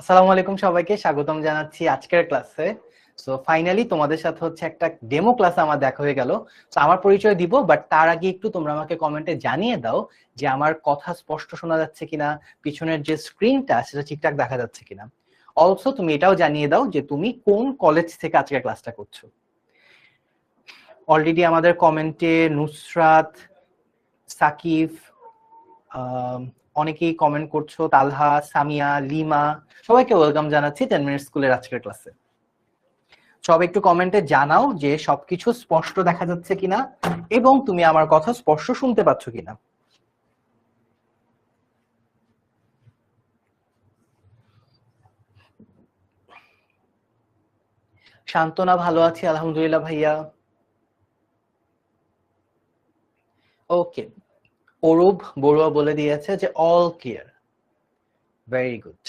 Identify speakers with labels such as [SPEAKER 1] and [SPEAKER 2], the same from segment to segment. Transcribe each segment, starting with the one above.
[SPEAKER 1] আসসালামু আলাইকুম, সবাইকে স্বাগতম জানাচ্ছি আজকের ক্লাসে। সো ফাইনালি তোমাদের সাথে হচ্ছে একটা ডেমো ক্লাসে আমার দেখা হয়ে গেল। তো আমার পরিচয় দিব, বাট তার আগে একটু তোমরা আমাকে কমেন্টে জানিয়ে দাও যে আমার কথা স্পষ্ট শোনা যাচ্ছে কিনা, পিছনের যে স্ক্রিনটা সেটা ঠিকঠাক দেখা যাচ্ছে কিনা। অলসো তুমি এটাও জানিয়ে দাও যে তুমি কোন কলেজ থেকে আজকের ক্লাসটা করছো। অলরেডি আমাদের কমেন্টে নুসরাত, সাকিব, অনেকেই কমেন্ট করছো, তালহা, সামিয়া, লিমা, সবাইকে ওয়েলকাম জানাচ্ছি 10 মিনিট স্কুলের আজকের ক্লাসে। সব একটু কমেন্টে জানাও যে সবকিছু স্পষ্ট দেখা যাচ্ছে কিনা এবং তুমি আমার কথা স্পষ্ট শুনতে পাচ্ছ কিনা। শান্তনা ভালো আছি আলহামদুলিল্লাহ ভাইয়া। ওকে, অরূপ বড়ুয়া বলে দিয়েছে যে all clear, very good.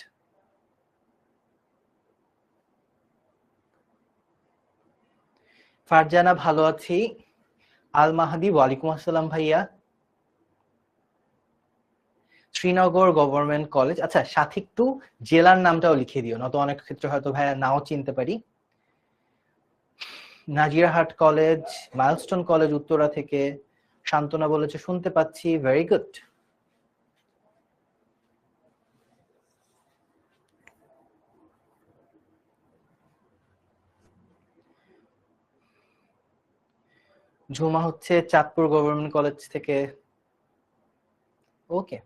[SPEAKER 1] Farzana ভালো আছি। আল মাহাদি ওয়ালাইকুম আসসালাম ভাইয়া। শ্রীনগর গভর্নমেন্ট কলেজ, আচ্ছা সাথে একটু জেলার নামটাও লিখে দিও, নয়তো অনেক ক্ষেত্রে হয়তো ভাইয়া নাও চিনতে পারি। নাজিরাহাট কলেজ, মাইলস্টোন কলেজ উত্তরা থেকে। শান্তনা বলেছে শুনতে পাচ্ছি, ভেরি গুড। ঝুমা হচ্ছে চাঁদপুর গভর্নমেন্ট কলেজ থেকে। ওকে,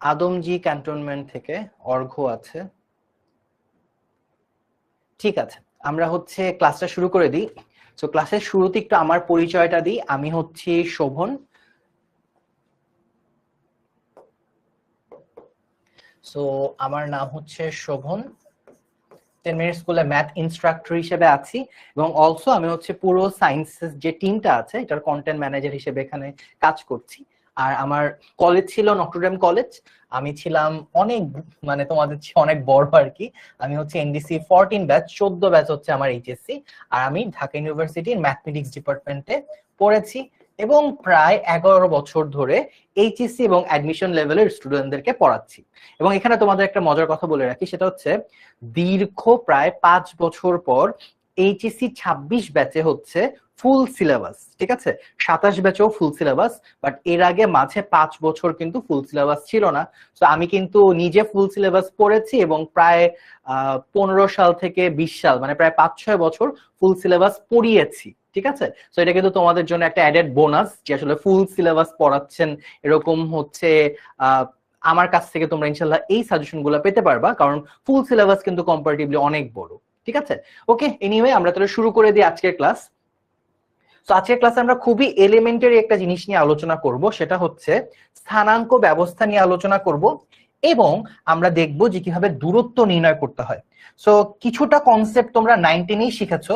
[SPEAKER 1] আদমজি ক্যান্টনমেন্ট থেকে অর্ঘ্য আছে। ঠিক আছে, আমরা হচ্ছে ক্লাসটা শুরু করে দিই। তো ক্লাসের শুরুতে একটু আমার পরিচয়টা দিই। আমি হচ্ছি শোভন। সো আমার নাম হচ্ছে শোভন, 10 মিনিট স্কুলে ম্যাথ ইনস্ট্রাক্টর হিসেবে আছি এবং অলসো আমি হচ্ছে পুরো সায়েন্সের যে টিমটা আছে এটার কন্টেন্ট ম্যানেজার হিসেবে এখানে কাজ করছি। আর আমার কলেজ ছিল নটরডেম কলেজ। আমি ছিলাম অনেক, মানে তোমাদের চেয়ে অনেক বড় আর কি। আমি হচ্ছে এনডিসি 14 ব্যাচ, 14 ব্যাচ হচ্ছে আমার এইচএসসি। আর আমি ঢাকা ইউনিভার্সিটির ম্যাথমেটিক্স ডিপার্টমেন্টে পড়েছি এবং প্রায় 11 বছর ধরে এইচএসসি এবং অ্যাডমিশন লেভেলের স্টুডেন্টদেরকে পড়াচ্ছি। এবং এখানে তোমাদের একটা মজার কথা বলে রাখি, সেটা হচ্ছে দীর্ঘ প্রায় 5 বছর পর এইচএসসি 26 ব্যাচে হচ্ছে ফুল সিলেবাস, ঠিক আছে। 27 ব্যাচেও ফুল সিলেবাস, বাট এর আগে মাঝে 5 বছর কিন্তু ফুল সিলেবাস ছিল না। তো আমি কিন্তু নিজে ফুল সিলেবাস পড়েছি এবং প্রায় 15 সাল থেকে 20 সাল, মানে প্রায় 5-6 বছর ফুল সিলেবাস পড়িয়েছি, ঠিক আছে। তো এটা কিন্তু তোমাদের জন্য একটা অ্যাডেড বোনাস যে আসলে ফুল সিলেবাস পড়াচ্ছেন এরকম হচ্ছে আহ আমার কাছ থেকে তোমরা ইনশাল্লাহ এই সাজেশন গুলো পেতে পারবা, কারণ ফুল সিলেবাস কিন্তু কম্পারেটিভলি অনেক বড়, ঠিক আছে। ওকে, এনিওয়ে আমরা তাহলে শুরু করে দিই আজকের ক্লাস। তো আজকের ক্লাসে আমরা খুবই এলিমেন্টারি একটা জিনিস নিয়ে আলোচনা করব, সেটা হচ্ছে স্থানাঙ্ক ব্যবস্থা নিয়ে আলোচনা করব এবং আমরা দেখব যে কিভাবে দূরত্ব নির্ণয় করতে হয়। সো কিছুটা কনসেপ্ট তোমরা 9-10-এই শিখেছো,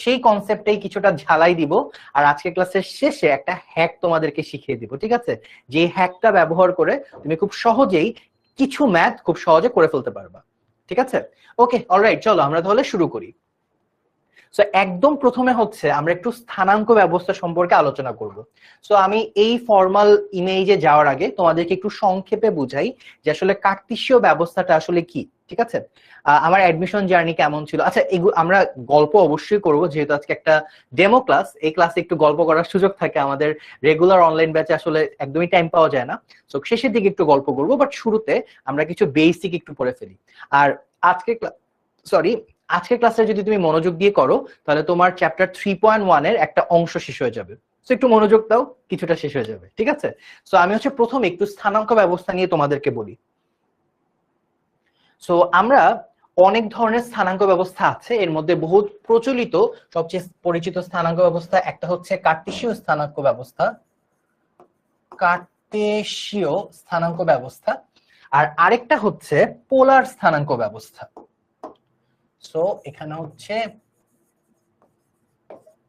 [SPEAKER 1] সেই কনসেপ্টেই কিছুটা ঝালাই দিব। আর আজকের ক্লাসের শেষে একটা হ্যাক তোমাদেরকে শিখিয়ে দিব, ঠিক আছে। যে হ্যাকটা ব্যবহার করে তুমি খুব সহজেই কিছু ম্যাথ খুব সহজে করে ফেলতে পারবা, ঠিক আছে। ওকে, অলরাইট, চলো আমরা তাহলে শুরু করি। সো একদম প্রথমে হচ্ছে আমরা একটু স্থানাঙ্ক ব্যবস্থা সম্পর্কে আলোচনা করব। সো আমি এই ফর্মাল ইমেজে যাওয়ার আগে তোমাদেরকে একটু সংক্ষেপে বুঝাই যে আসলে কার্তেশীয় ব্যবস্থাটা আসলে কি, ঠিক আছে। আমার অ্যাডমিশন জার্নি কেমন ছিল, আচ্ছা এগুলো আমরা গল্প অবশ্যই করব, যেহেতু আজকে একটা ডেমো ক্লাস, এই ক্লাসে একটু গল্প করার সুযোগ থাকে, আমাদের রেগুলার অনলাইন ব্যাচে আসলে একদমই টাইম পাওয়া যায় না। সো শেষের দিকে একটু গল্প করব, বাট শুরুতে আমরা কিছু বেসিক একটু পড়ে ফেলি। আর আজকে সরি আজকের ক্লাসে যদি তুমি মনোযোগ দিয়ে করো তাহলে তোমার চ্যাপ্টার 3.1 এর একটা অংশ শেষ হয়ে যাবে। তো একটু মনোযোগ দাও, কিছুটা শেষ হয়ে যাবে, ঠিক আছে। সো আমি হচ্ছে প্রথম একটু স্থানাঙ্ক ব্যবস্থা নিয়ে তোমাদেরকে বলি। সো আমরা অনেক ধরনের স্থানাঙ্ক ব্যবস্থা আছে, এর মধ্যে বহু প্রচলিত সবচেয়ে পরিচিত স্থানাঙ্ক ব্যবস্থা একটা হচ্ছে কার্টেশীয় স্থানাঙ্ক ব্যবস্থা, কার্টেশীয় স্থানাঙ্ক ব্যবস্থা। আর আরেকটা হচ্ছে পোলার স্থানাঙ্ক ব্যবস্থা। সো এখানে হচ্ছে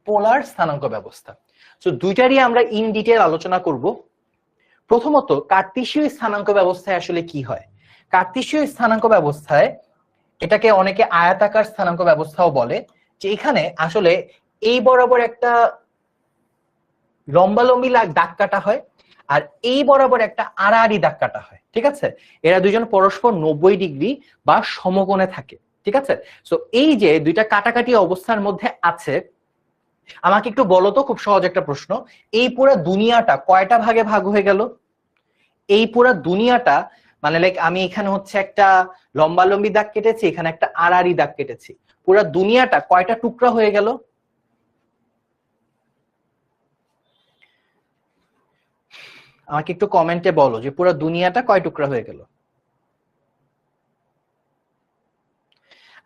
[SPEAKER 1] পোলার স্থানাঙ্ক ব্যবস্থা। তো দুইটারই আমরা ইন ডিটেল আলোচনা করব। প্রথমত কার্তেশীয় স্থানাঙ্ক ব্যবস্থায় আসলে কি হয়। কার্তেশীয় স্থানাঙ্ক ব্যবস্থায় এটাকে অনেকে আয়তাকার স্থানাঙ্ক ব্যবস্থাও বলে, যে এখানে আসলে এই বরাবর একটা লম্বালম্বি দাগ কাটা হয়, আর এই বরাবর একটা আড়াআড়ি দাগ কাটা হয়, ঠিক আছে? এরা দুজন পরস্পর 90 ডিগ্রি বা সমকোণে থাকে, ঠিক আছে? সো এই যে দুইটা কাটাকাটি অবস্থার মধ্যে আছে, আমাকে একটু বলো তো, খুব সহজ একটা প্রশ্ন, এই পুরো দুনিয়াটা কয়টা ভাগে ভাগ হয়ে গেল? এই পুরো দুনিয়াটা মানে লাইক আমি এখানে হচ্ছে একটা লম্বা লম্বি দাগ কেটেছি, এখানে একটা আড়াআড়ি দাগ কেটেছি, পুরো দুনিয়াটা কয়টা টুকরা হয়ে গেল? আমাকে একটু কমেন্টে বলো যে পুরো দুনিয়াটা কয় টুকরা হয়ে গেল।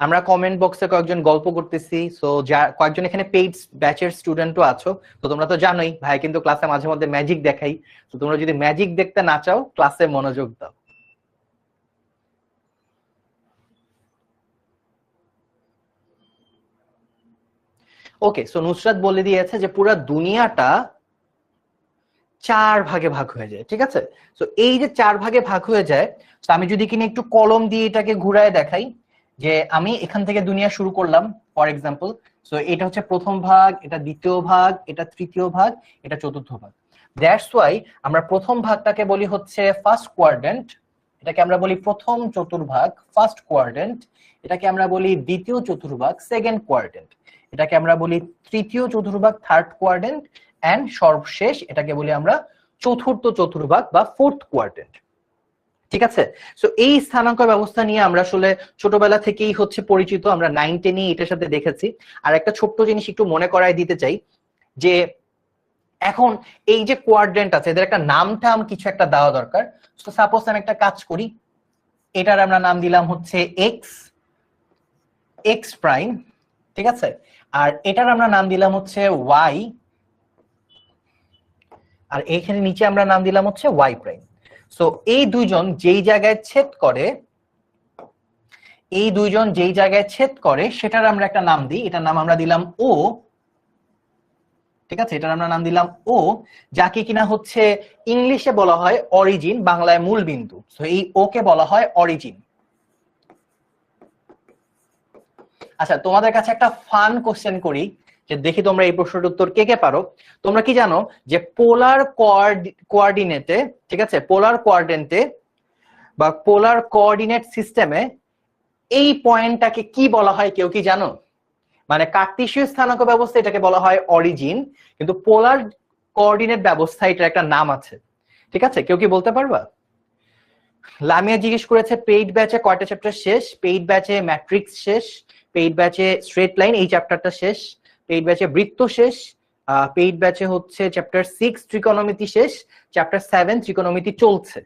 [SPEAKER 1] আমরা কমেন্ট বক্সে কয়েকজন গল্প করতেছি, সো যা কয়েকজন এখানে পেইড ব্যাচের স্টুডেন্টও আছো, তো তোমরা তো জানোই ভাই কিন্তু ক্লাসে মাঝে মধ্যে ম্যাজিক দেখাই, তো তোমরা যদি ম্যাজিক দেখতে না চাও ক্লাসে মনোযোগ দাও। ওকে, সো নুসরাত বলে দিয়েছে যে পুরো দুনিয়াটা 4 ভাগে ভাগ হয়ে যায়, ঠিক আছে? তো এই যে 4 ভাগে ভাগ হয়ে যায়, তো আমি যদি কিনা একটু কলম দিয়ে এটাকে ঘুরায় দেখাই, যে আমি এখান থেকে দুনিয়া শুরু করলাম ফর এক্সাম্পল, সো এটা হচ্ছে প্রথম ভাগ, এটা দ্বিতীয় ভাগ, এটা তৃতীয় ভাগ, এটা চতুর্থ ভাগ। দ্যাটস ওয়াই আমরা প্রথম ভাগটাকে বলি হচ্ছে ফার্স্ট কোয়াড্রেন্ট, এটাকে আমরা বলি প্রথম চতুর্ভাগ ফার্স্ট কোয়াড্রেন্ট, এটাকে আমরা বলি দ্বিতীয় চতুর্ভাগ সেকেন্ড কোয়াড্রেন্ট, এটাকে আমরা বলি তৃতীয় চতুর্ভাগ থার্ড কোয়াড্রেন্ট, এন্ড সর্বশেষ এটাকে বলি আমরা চতুর্থ চতুর্ভাগ বা ফোর্থ কোয়াড্রেন্ট, ঠিক আছে? সো এই স্থানাঙ্ক ব্যবস্থা নিয়ে আমরা আসলে ছোটবেলা থেকেই হচ্ছে পরিচিত, আমরা 9-10 এটার সাথে দেখেছি। আর একটা ছোট্ট জিনিস একটু মনে করায় দিতে চাই, যে এখন এই যে কোয়াড্রেন্ট আছে এদের একটা নাম টাম কিছু একটা দেওয়া দরকার। তো সাপোজ আমি একটা কাজ করি, এটার আমরা নাম দিলাম হচ্ছে এক্স এক্স প্রাইম, ঠিক আছে? আর এটার আমরা নাম দিলাম হচ্ছে ওয়াই, আর এইখানে নিচে আমরা নাম দিলাম হচ্ছে ওয়াই প্রাইম। সো এই দুইজন যেই জায়গায় ছেদ করে, এই দুইজন যেই জায়গায় ছেদ করে সেটার আমরা একটা নাম দিই, এটার নাম আমরা দিলাম ও, ঠিক আছে? এটার আমরা নাম দিলাম ও, যাকে কিনা হচ্ছে ইংলিশে বলা হয় অরিজিন, বাংলায় মূল বিন্দু। সো এই ওকে বলা হয় অরিজিন। আচ্ছা, তোমাদের কাছে একটা ফান কোশ্চেন করি, যে দেখি তোমরা এই প্রশ্নটার উত্তর কে কে পারো। তোমরা কি জানো যে পোলার কোঅর্ডিনেটে, ঠিক আছে, পোলার কোঅর্ডিনেটে বা পোলার কোঅর্ডিনেট সিস্টেমে এই পয়েন্টটাকে কি বলা হয়, কেউ কি জানো? মানে কার্তেশীয় স্থানাঙ্ক ব্যবস্থা এটাকে বলা হয় অরিজিন, কিন্তু পোলার কোঅর্ডিনেট ব্যবস্থা এটার একটা নাম আছে, ঠিক আছে? কেউ কি বলতে পারবা? লামিয়া জিজ্ঞেস করেছে পেইড ব্যাচে কয়টা চ্যাপ্টার শেষ? পেইড ব্যাচে ম্যাট্রিক্স শেষ, পেইড ব্যাচে স্ট্রেট লাইন এই চ্যাপ্টারটা শেষ, পেইড ব্যাচে বৃত্ত শেষ, পেইড ব্যাচে হচ্ছে চ্যাপ্টার 6 ত্রিকোণমিতি শেষ, চ্যাপ্টার 7 ত্রিকোণমিতি চলছে।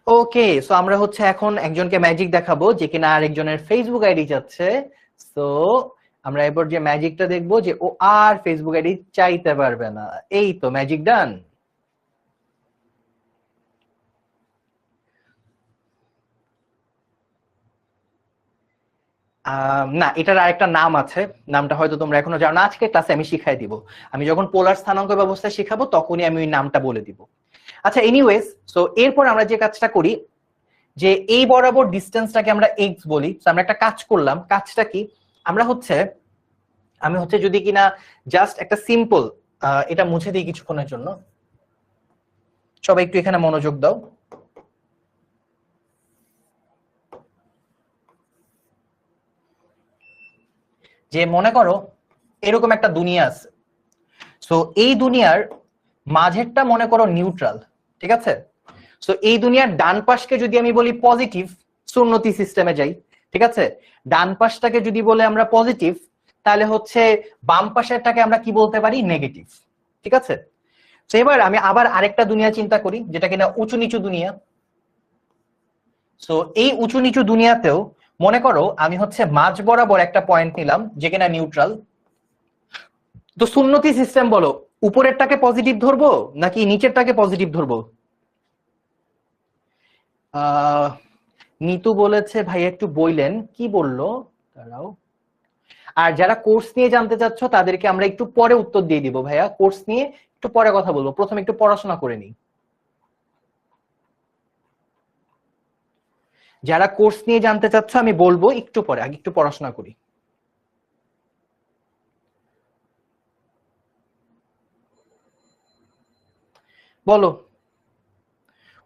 [SPEAKER 1] ওকে, সো আমরা হচ্ছে এখন একজনকে ম্যাজিক দেখাবো যে কিনা আরেকজনের ফেসবুক আইডি চাচ্ছে। সো আমরা এবার যে ম্যাজিকটা দেখবো, যে ও আর ফেসবুক আইডি চাইতে পারবে না। এই তো ম্যাজিক ডান। না, এটার আরেকটা নাম আছে, নামটা হয়তো তোমরা এখনো জানো না, আজকে ক্লাসে আমি শিখাই দিব। আমি যখন পোলার স্থানাঙ্ক ব্যবস্থা শিখাবো তখনই আমি ওই নামটা বলে দিব। আচ্ছা, এনিওয়েজ, সো এরপর আমরা যে কাজটা করি, যে এই বরাবর ডিস্টেন্সটাকে আমরা এক্স বলি। আমরা একটা কাজ করলাম, কাজটা কি? আমরা হচ্ছে আমি হচ্ছে যদি কিনা জাস্ট একটা সিম্পল, এটা মুছে দিই কিছুক্ষণের জন্য, সবাই একটু এখানে মনোযোগ দাও। যে মনে করো এরকম একটা দুনিয়া আছে, সো এই দুনিয়ার মাঝেরটা মনে করো নিউট্রাল, ঠিক আছে? সো এই দুনিয়ার ডান পাশকে যদি আমি বলি পজিটিভ, সুন্নতি সিস্টেমে যাই, ঠিক আছে? ডান পাশটাকে যদি বলে আমরা পজিটিভ, তাহলে হচ্ছে বাম পাশেরটাকে আমরা কি বলতে পারি? নেগেটিভ, ঠিক আছে? তো এবার আমি আবার আরেকটা দুনিয়া চিন্তা করি, যেটা কিনা উঁচু নিচু দুনিয়া। সো এই উঁচু নিচু দুনিয়াতেও মনে করো আমি হচ্ছে মাঝ বরাবর একটা পয়েন্ট নিলাম যে কিনা নিউট্রাল। তো সুন্নতি সিস্টেম বলো, উপরেরটাকে পজিটিভ ধরবো নাকি নিচেরটাকে পজিটিভ ধরবো? আহ নিতু বলেছে ভাই একটু বইলেন, কি বললো দাঁড়াও। আর যারা কোর্স নিয়ে জানতে চাচ্ছ তাদেরকে আমরা একটু পরে উত্তর দিয়ে দিব ভাইয়া, কোর্স নিয়ে একটু পরে কথা বলবো, প্রথমে একটু পড়াশোনা করে নিই। যারা কোর্স নিয়ে জানতে চাচ্ছ আমি বলবো একটু পরে, আগে একটু পড়াশোনা করি। বলো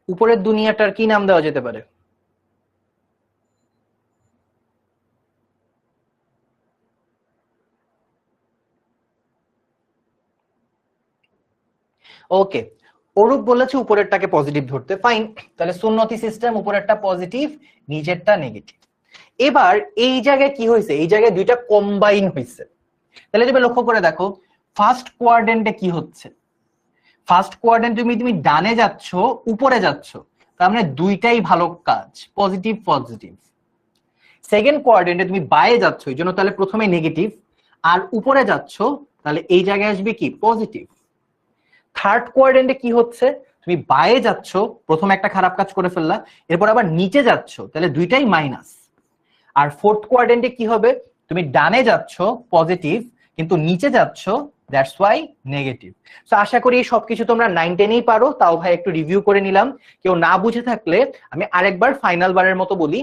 [SPEAKER 1] উপরের দুনিয়াটার কি নাম দেওয়া যেতে পারে? ওকে, অরূপ বলেছে উপরেরটাকে পজিটিভ ধরতে, ফাইন। তাহলে সুন্নতি সিস্টেম, উপরেরটা পজিটিভ, নিচেরটা নেগেটিভ। এবার এই জায়গায় কি হয়েছে, এই জায়গায় দুইটা কম্বাইন হয়েছে। তাহলে তুমি লক্ষ্য করে দেখো ফার্স্ট কোয়াড্রেন্টে কি হচ্ছে। ফার্স্ট কোয়াড্রেন্ট তুমি ডানে যাচ্ছ, উপরে যাচ্ছ, তার মানে দুইটাই ভালো কাজ, পজিটিভ পজিটিভ। সেকেন্ড কোয়াড্রেন্টে তুমি বায়ে যাচ্ছ, এই জন্য তাহলে প্রথমে নেগেটিভ, আর উপরে যাচ্ছ তাহলে এই জায়গায় আসবে কি পজিটিভ। থার্ড কোয়াড্রেন্টে কি হচ্ছে, তুমি বায়ে যাচ্ছ, প্রথমে একটা খারাপ কাজ করে ফেললা, এরপর আবার নিচে যাচ্ছ, তাহলে দুইটাই মাইনাস। আর ফোর্থ কোয়াড্রেন্টে কি হবে, তুমি ডানে যাচ্ছ পজিটিভ, কিন্তু নিচে যাচ্ছ, দ্যাটস ওয়াই নেগেটিভ। তো আশা করি সবকিছু তোমরা 9 10-এই পারো। তাও ভাই একটু রিভিউ করে নিলাম, কেউ না বুঝে থাকলে আমি আরেকবার ফাইনাল বারের মতো বলি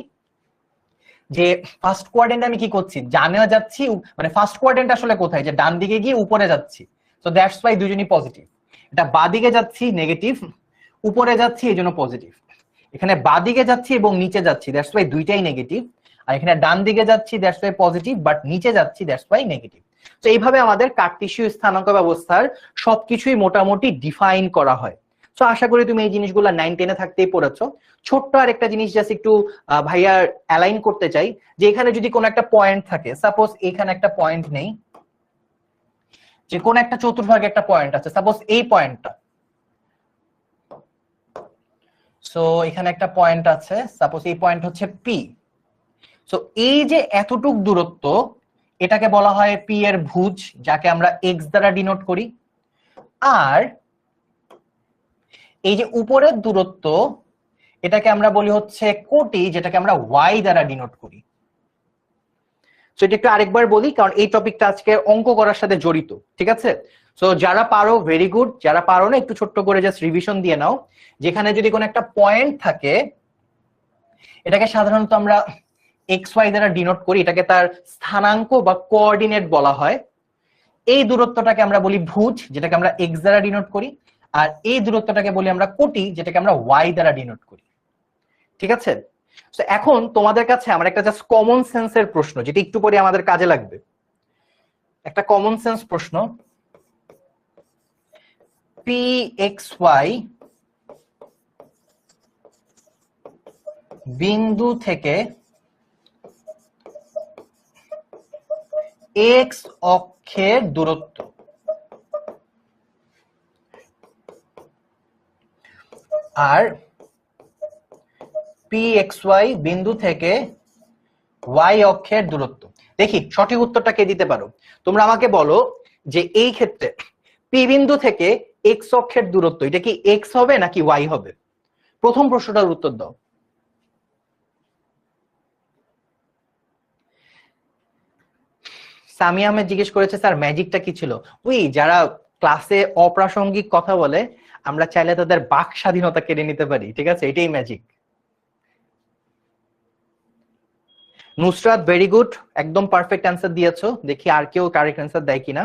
[SPEAKER 1] যে ফার্স্ট কোয়াড্রেন্টে আমি কি করছি, ডানে যাচ্ছি, মানে ফার্স্ট কোয়াড্রেন্ট আসলে কোথায়, যে ডান দিকে গিয়ে উপরে যাচ্ছি, তো দ্যাটস ওয়াই দুজনই পজিটিভ। এটা বাদিকে যাচ্ছি নেগেটিভ, উপরে যাচ্ছি এই জন্য পজিটিভ। এখানে বাদিকে যাচ্ছি এবং নিচে যাচ্ছি, দ্যাটস ওয়াই দুইটাই নেগেটিভ। আর এখানে ডান দিকে যাচ্ছি, দ্যাটস ওয়াই পজিটিভ, বাট নিচে যাচ্ছি, দ্যাটস ওয়াই নেগেটিভ। তো এইভাবে আমাদের কার্টেসীয় স্থানাঙ্ক ব্যবস্থার সবকিছুই মোটামুটি ডিফাইন করা হয়। তো আশা করি তুমি এই জিনিসগুলো 9 10-এ থাকতেই পড়েছো। ছোট্ট আর একটা জিনিস জাস্ট একটু ভাইয়া অ্যালাইন করতে চাই, যে এখানে যদি কোনো একটা পয়েন্ট থাকে, সাপোজ এখানে একটা পয়েন্ট নেই, যে কোন একটা চতুর্ভাগে একটা পয়েন্ট আছে, সাপোজ এই পয়েন্টটা, সো এখানে একটা পয়েন্ট আছে, সাপোজ এই পয়েন্ট হচ্ছে পি। সো এই যে এতটুক দূরত্ব, এটাকে বলা হয় পি এর ভুজ, যাকে আমরা এক্স দ্বারা ডিনোট করি। আর এই যে উপরের দূরত্ব, এটাকে আমরা বলি হচ্ছে কোটি, যেটাকে আমরা ওয়াই দ্বারা ডিনোট করি। সো এটা একটু আরেকবার বলি, কারণ এই টপিকটা আজকে অঙ্ক করার সাথে জড়িত, ঠিক আছে? সো যারা পারো ভেরি গুড, যারা পারো না একটু ছোট্ট করে জাস্ট রিভিশন দিয়ে নাও। যেখানে যদি কোনো একটা পয়েন্ট থাকে, এটাকে সাধারণত আমরা এক্স ওয়াই দ্বারা ডিনোট করি, এটাকে তার স্থানাঙ্ক বা কোঅর্ডিনেট বলা হয়। এই দূরত্বটাকে আমরা বলি ভুজ, যেটাকে আমরা এক্স দ্বারা ডিনোট করি। আর এই দূরত্বটাকে বলি আমরা কোটি, যেটাকে আমরা ওয়াই দ্বারা ডিনোট করি, ঠিক আছে? তো এখন তোমাদের কাছে আমার একটা জাস্ট কমন সেন্সের প্রশ্ন, যেটা একটু পরে আমাদের কাজে লাগবে। একটা কমন সেন্স প্রশ্ন, পি এক্স ওয়াই বিন্দু থেকে এক্স অক্ষের দূরত্ব আর পি এক্স ওয়াই বিন্দু থেকে ওয়াই অক্ষের দূরত্ব। দেখি সঠিক উত্তরটা কে দিতে পারো। তোমরা আমাকে বলো যে এই ক্ষেত্রে পি বিন্দু থেকে এক্স অক্ষের দূরত্ব, এটা কি এক্স হবে নাকি ওয়াই হবে? প্রথম প্রশ্নটার উত্তর দাও। সামি আহমেদ জিজ্ঞেস করেছে স্যার ম্যাজিকটা কি ছিল? ওই যারা ক্লাসে অপ্রাসঙ্গিক কথা বলে, আমরা চাইলে তাদের বাক স্বাধীনতা কেড়ে নিতে পারি, ঠিক আছে? এটাই ম্যাজিক। নুসরাত ভেরি গুড, একদম পারফেক্ট অ্যান্সার দিয়েছো। দেখি আর কেউ কারেক্ট অ্যান্সার দেয় কিনা।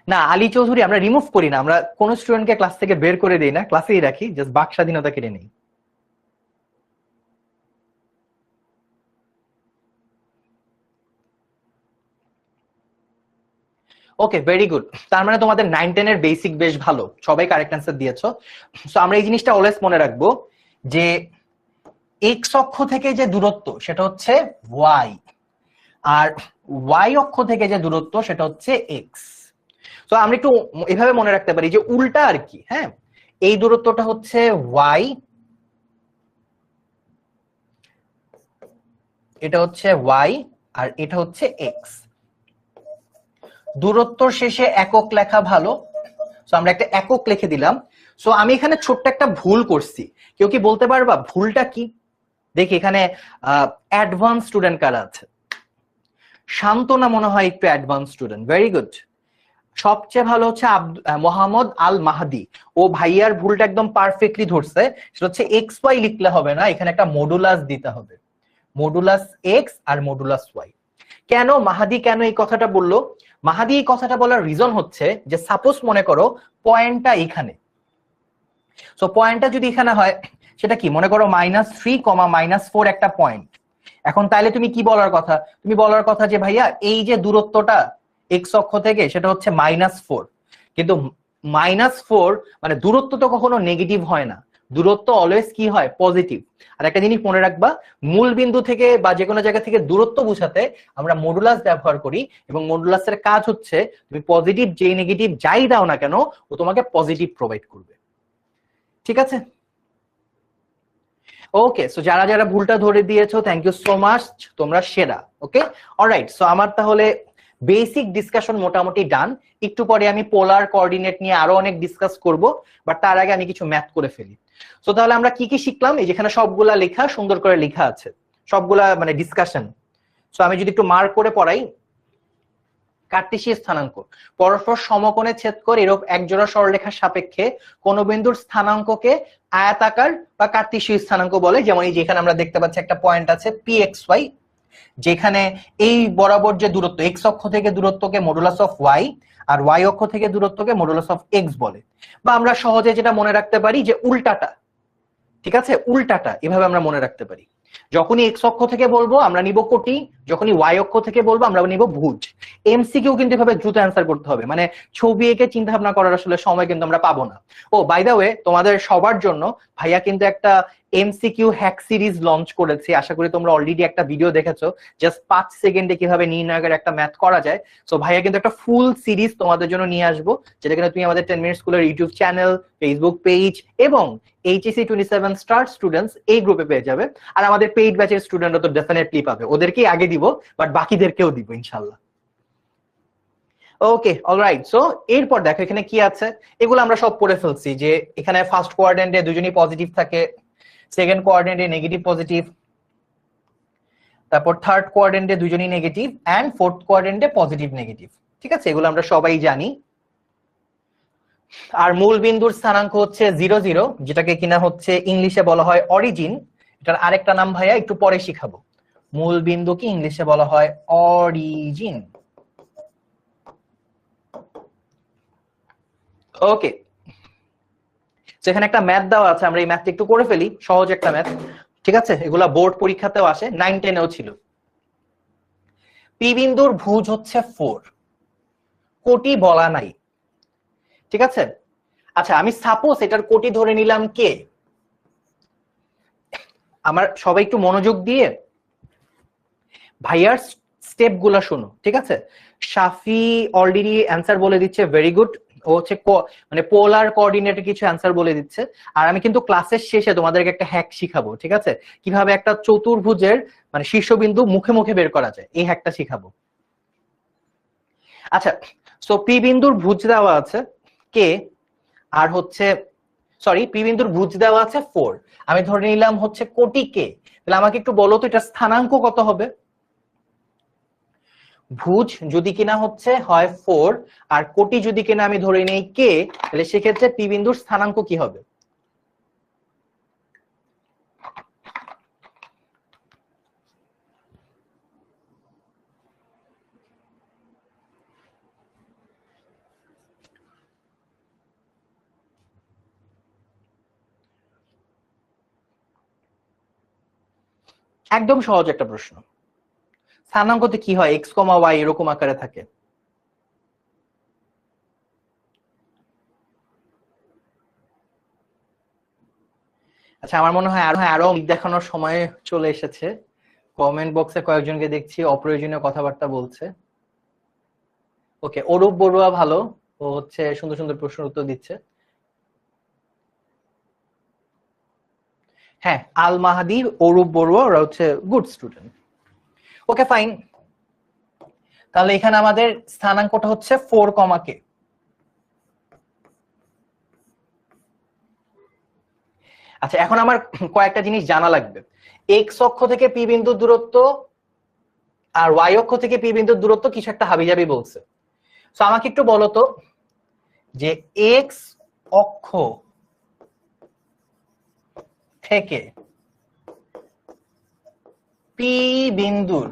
[SPEAKER 1] না, আলী চৌধুরী আমরা রিমুভ করি না, আমরা কোন স্টুডেন্টকে ক্লাস থেকে বের করে দেই না, ক্লাসেই রাখি, জাস্ট বাক স্বাধীনতা কেড়ে নেই। ওকে ভেরি গুড, তার মানে তোমাদের 9 10 এর বেসিক বেশ ভালো, সবাই কারেক্ট অ্যান্সার দিয়েছো। সো আমরা এই জিনিসটা অলওয়েজ মনে রাখবো যে এক্স অক্ষ থেকে যে দূরত্ব সেটা হচ্ছে ওয়াই, আর ওয়াই অক্ষ থেকে যে দূরত্ব সেটা হচ্ছে এক্স। তো আমরা একটু এভাবে মনে রাখতে পারি যে উল্টা আর কি, হ্যাঁ, এই দূরত্বটা হচ্ছে ওয়াই, এটা হচ্ছে ওয়াই, আর এটা হচ্ছে এক্স। দূরত্বর শেষে একক লেখা ভালো, সো আমরা একটা একক লিখে দিলাম। সো আমি এখানে ছোট্ট একটা ভুল করছি, কেউ কি বলতে পারবা ভুলটা কি? দেখি এখানে অ্যাডভান্স স্টুডেন্ট কারা আছে? শান্তনা মনে হয় একটু অ্যাডভান্স স্টুডেন্ট, ভেরি গুড। সবচেয়ে ভালো হচ্ছে মোহাম্মদ আল মাহাদি, ও ভাইয়ার ভুলটা একদম পারফেক্টলি ধরছে। সেটা হচ্ছে এক্স ওয়াই লিখলে হবে না, এখানে একটা মডুলাস দিতে হবে, মডুলাস এক্স আর মডুলাস ওয়াই। কেন মাহাদি কেন এই কথাটা বললো? মাহাদি এই কথাটা বলার রিজন হচ্ছে যে সাপোজ মনে করো পয়েন্টটা এখানে, সো পয়েন্টটা যদি এখানে হয় সেটা কি, মনে করো -3, -4 একটা পয়েন্ট। এখন তাইলে তুমি কি বলার কথা? তুমি বলার কথা যে ভাইয়া এই যে দূরত্বটা এক্স অক্ষ থেকে সেটা হচ্ছে -4, কিন্তু -4 মানে দূরত্ব তো কখনো নেগেটিভ হয় না, দূরত্ব অলওয়েজ কি হয়, পজিটিভ। আর একটা জিনিস মনে রাখবা, মূল বিন্দু থেকে বা যে কোনো জায়গা থেকে দূরত্ব বোঝাতে আমরা মডুলাস ব্যবহার করি, এবং মডুলাসের কাজ হচ্ছে তুমি পজিটিভ যেই নেগেটিভ যাই দাও না কেন ও তোমাকে পজিটিভ প্রোভাইড করবে। ঠিক আছে? ওকে, সো যারা যারা ভুলটা ধরে দিয়েছো থ্যাংক ইউ সো মাচ, তোমরা সেরা। ওকে, অলরাইট, সো আমার তাহলে বেসিক ডিসকাশন মোটামুটি ডান। একটু পরে আমি পোলার কোঅর্ডিনেট নিয়ে আরো অনেক ডিসকাস করব, বাট তার আগে আমি কিছু ম্যাথ করে ফেলি। সো তাহলে আমরা কি কি শিখলাম? এই যেখানে সবগুলা লেখা সুন্দর করে লেখা আছে, সবগুলা মানে ডিসকাশন। সো আমি যদি একটু মার্ক করে পড়াই, কার্টেসীয় স্থানাঙ্ক, পরস্পর সমকোণে ছেদ করে এরূপ একজোড়া সরলরেখার সাপেক্ষে কোন বিন্দুর স্থানাঙ্ককে আয়তাকার বা কার্টেসীয় স্থানাঙ্ক বলে। যেমন এই যেখানে আমরা দেখতে পাচ্ছি একটা পয়েন্ট আছে pxy, যেখানে এই বরাবর যে দূরত্ব এক্স অক্ষ থেকে দূরত্বকে মডুলাস অফ ওয়াই, আর ওয়াই অক্ষ থেকে দূরত্বকে মডুলাস অফ এক্স বলে। বা আমরা সহজে যেটা মনে রাখতে পারি যে উল্টাটা, ঠিক আছে, উল্টাটা এভাবে আমরা মনে রাখতে পারি। যখনই এক্স অক্ষ থেকে বলবো আমরা নিব কোটি, যখনই ওয়াই অক্ষ থেকে বলবো আমরা নিব ভুজ। এমসিকিউ কিন্তু এভাবে দ্রুত অ্যান্সার করতে হবে, মানে ছবি এঁকে চিন্তা ভাবনা করার আসলে সময় কিন্তু আমরা পাবো না। ও বাই দা ওয়ে, তোমাদের সবার জন্য ভাইয়া কিন্তু একটা এমসিকিউ হ্যাক সিরিজ লঞ্চ করেছি, আশা করি তোমরা অলরেডি একটা ভিডিও দেখেছো, জাস্ট 5 সেকেন্ডে কিভাবে নির্ণায়কের একটা ম্যাথ করা যায়। সো ভাইয়া কিন্তু একটা ফুল সিরিজ তোমাদের জন্য নিয়ে আসবো, যেটা কিনা তুমি আমাদের 10 মিনিট স্কুলের ইউটিউব চ্যানেল, ফেসবুক পেজ এবং এইচএসসি 27 স্টার স্টুডেন্টস এই গ্রুপে পেয়ে যাবে। আর আমাদের পেইড ব্যাচের স্টুডেন্টরা তো ডেফিনেটলি পাবে, ওদেরকেই আগে দিব, বাট বাকিদেরকেও দিব ইনশাআল্লাহ। ওকে, অলরাইট, সো এরপর দেখো এখানে কি আছে, এগুলো আমরা সব পড়ে ফেলছি। যে এখানে ফার্স্ট কোয়াড্রেন্টে দুজনই পজিটিভ থাকে, সেকেন্ড কোয়াড্রেন্টে নেগেটিভ পজিটিভ, তারপর থার্ড কোয়াড্রেন্টে দুজনই নেগেটিভ, এন্ড ফোর্থ কোয়াড্রেন্টে পজিটিভ নেগেটিভ। ঠিক আছে, এগুলো আমরা সবাই জানি। আর মূল বিন্দুর স্থানাঙ্ক হচ্ছে 0 0, যেটাকে কিনা হচ্ছে ইংলিশে বলা হয় অরিজিন। এটার আরেকটা নাম ভাইয়া একটু পরে শিখাবো। মূল বিন্দুকে ইংলিশে বলা হয় অরিজিন। ওকে, এখানে একটা ম্যাথ দেওয়া আছে, আমরা এই ম্যাথটা একটু করে ফেলি, সহজ একটা ম্যাথ। ঠিক আছে, এগুলা বোর্ড পরীক্ষাতেও আসে, 9 10-এও ছিল। পি বিন্দুর ভুজ হচ্ছে 4, কোটি বলা নাই। ঠিক আছে, আচ্ছা আমি সাপোজ এটার কোটি ধরে নিলাম কে। আমার সবাই একটু মনোযোগ দিয়ে ভাইয়ার স্টেপ গুলা শোনো। ঠিক আছে, শাফি অলরেডি অ্যান্সার বলে দিচ্ছে, ভেরি গুড। ও হচ্ছে মানে পোলার কোঅর্ডিনেটে কিছু অ্যান্সার বলে দিচ্ছে। আর আমি কিন্তু ক্লাসের শেষে তোমাদেরকে একটা হ্যাক শিখাবো, ঠিক আছে, কিভাবে একটা চতুর্ভুজের মানে শীর্ষবিন্দু মুখে মুখে বের করা যায়, এই হ্যাকটা শিখাবো। আচ্ছা, সো পি বিন্দুর ভুজ দেওয়া আছে কে, আর হচ্ছে সরি পি বিন্দুর ভুজ দেওয়া আছে 4, আমি ধরে নিলাম হচ্ছে কোটি কে। তাহলে আমাকে একটু বলো তো এটা স্থানাঙ্ক কত হবে? ভুজ যদি কিনা হচ্ছে হয় 4 আর কোটি যদি কিনা আমি ধরে নেই কে, তাহলে সেক্ষেত্রে পি বিন্দুর স্থানাঙ্ক কি হবে? একদম সহজ একটা প্রশ্ন। স্থানাঙ্কতে কি হয়, এক্স কমা ওয়াই এরকম আকারে থাকে। আচ্ছা আমার মনে হয় আরো দেখানোর সময় চলে এসেছে। কমেন্ট বক্সে কয়েকজনকে দেখছি অপ্রয়োজনীয় কথাবার্তা বলছে। ওকে, অরূপ বড়ুয়া ভালো, ও হচ্ছে সুন্দর সুন্দর প্রশ্নের উত্তর দিচ্ছে। হ্যাঁ, আল মাহাদি, অরূপ বড়ুয়া, ওরা হচ্ছে গুড স্টুডেন্ট। ওকে ফাইন, তাহলে এখানে আমাদের স্থানাঙ্কটা হচ্ছে 4 কমা কে। আচ্ছা এখন আমার কয়েকটা জিনিস জানা লাগবে। এক্স অক্ষ থেকে পি বিন্দুর দূরত্ব আর ওয়াই অক্ষ থেকে পি বিন্দুর দূরত্ব কিছু একটা হাবিজাবি বলছে। তো আমাকে একটু বলো তো যে এক্স অক্ষ থেকে পি বিন্দুর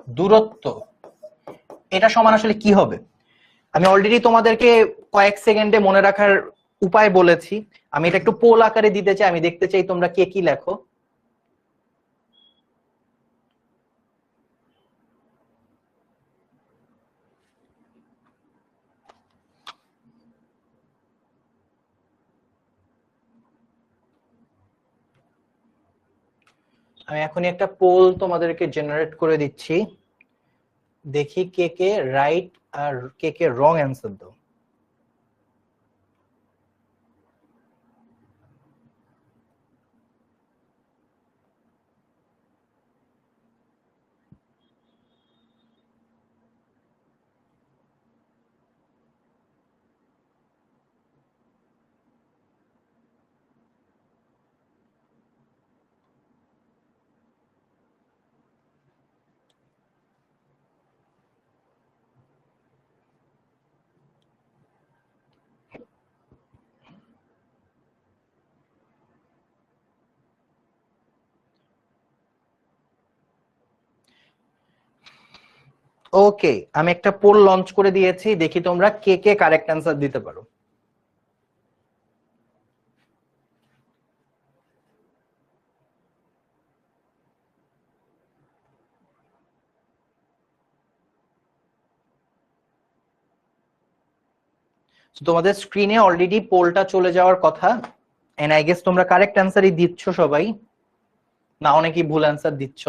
[SPEAKER 1] দূরত্ব, এটা সমান আসলে কি হবে? আমি অলরেডি তোমাদেরকে কয়েক সেকেন্ডে মনে রাখার উপায় বলেছি। আমি এটা একটু পোল আকারে দিতে চাই, আমি দেখতে চাই তোমরা কে কি লেখো। আমি এখনই একটা পোল তোমাদেরকে জেনারেট করে দিচ্ছি, দেখি কে কে রাইট আর কে কে রং অ্যান্সার দাও। ওকে, আমি একটা পোল লঞ্চ করে দিয়েছি, দেখি তোমরা কে কে কারেক্ট অ্যান্সার দিতে পারো। তোমাদের স্ক্রিনে অলরেডি পোলটা চলে যাওয়ার কথা, এন্ড আই গেস তোমরা কারেক্ট অ্যান্সারই দিচ্ছ সবাই, না অনেকেই ভুল অ্যান্সার দিচ্ছ।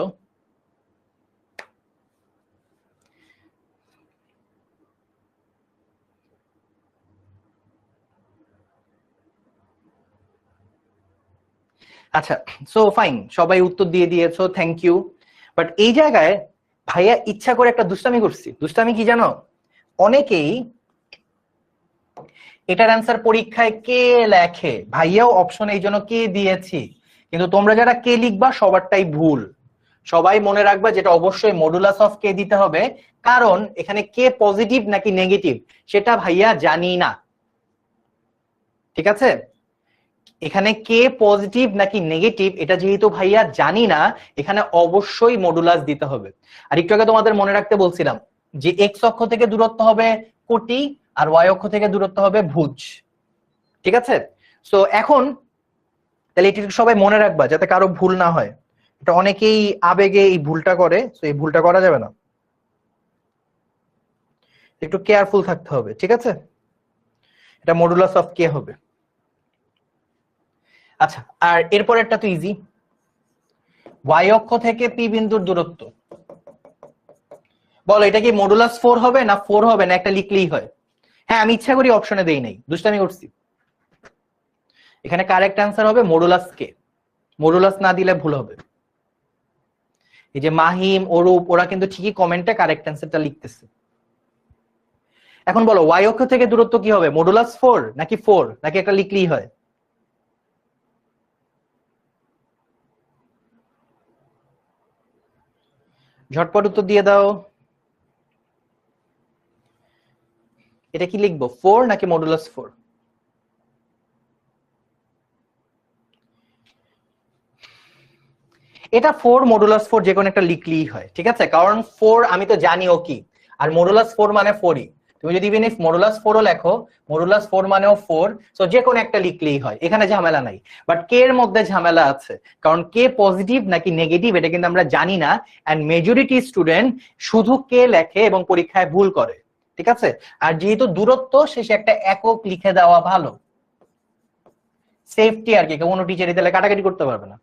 [SPEAKER 1] আচ্ছা, সো ফাইন, সবাই উত্তর দিয়ে দিয়েছো, থ্যাংক ইউ। বাট এই জায়গায় ভাইয়া ইচ্ছা করে একটা দুষ্টামি করছি। দুষ্টামি কি জানো? অনেকেই এটার অ্যান্সার পরীক্ষায় কে লেখে, ভাইয়াও অপশন এই জন্য কে দিয়েছি, কিন্তু তোমরা যারা কে লিখবা সবারটাই ভুল। সবাই মনে রাখবা যেটা অবশ্যই মডুলাস অফ কে দিতে হবে, কারণ এখানে কে পজিটিভ নাকি নেগেটিভ সেটা ভাইয়া জানি না। ঠিক আছে, এখানে কে পজিটিভ নাকি নেগেটিভ এটা যেহেতু ভাইয়া জানি না, এখানে অবশ্যই মডুলাস দিতে হবে। আর একটু আগে তোমাদের মনে রাখতে বলছিলাম যে এক্স অক্ষ থেকে দূরত্ব হবে কোটি, আর ওয়াই অক্ষ থেকে দূরত্ব হবে ভুজ। ঠিক আছে, সো এখন তাহলে এটি সবাই মনে রাখবা যাতে কারো ভুল না হয়। এটা অনেকেই আবেগে এই ভুলটা করে, সো এই ভুলটা করা যাবে না, একটু কেয়ারফুল থাকতে হবে। ঠিক আছে, এটা মডুলাস অফ কে হবে। আচ্ছা, আর এরপর একটা তো ইজি, ওয়াই অক্ষ থেকে পি বিন্দুর দূরত্ব। বলো এটা কি মডুলাস 4 হবে না 4 হবে না একটা লিখলেই হয়? হ্যাঁ, আমি ইচ্ছা করি অপশনে দেই নাই, দুষ্টামি করছি। এখানে কারেক্ট অ্যান্সার হবে মডুলাস কে, মডুলাস না দিলে ভুল হবে। এই যে মাহিম, অরূপ, ওরা কিন্তু ঠিকই কমেন্টে কারেক্ট অ্যান্সারটা লিখতেছে। এখন বলো ওয়াই অক্ষ থেকে দূরত্ব কি হবে, মডুলাস 4 নাকি 4 নাকি একটা লিখলেই হয়? ঝটপট উত্তর দিয়ে দাও। এটা কি লিখবো, 4 নাকি মডুলাস 4? এটা 4 মডুলাস 4 যে কোনো একটা লিখলেই হয়। ঠিক আছে, কারণ 4 আমি তো জানিও কি, আর মডুলাস 4 মানে 4ই। তুমি যদি ইভেন ইফ মডুলাস 4 ও লেখো, মডুলাস 4 মানেও 4, সো যে কোনো একটা লিখলেই হয়, এখানে ঝামেলা নাই। বাট কে এর মধ্যে ঝামেলা আছে, কারণ কে পজিটিভ নাকি নেগেটিভ এটা কিন্তু আমরা জানি না, এন্ড মেজরিটি স্টুডেন্ট শুধু কে লেখে এবং পরীক্ষায় ভুল করে। ঠিক আছে, আর যেহেতু দূরত্ব শেষে একটা একক লিখে দেওয়া ভালো, সেফটি আর কি, কোনো টিচারই তাহলে কাটাকাটি করতে পারবে না।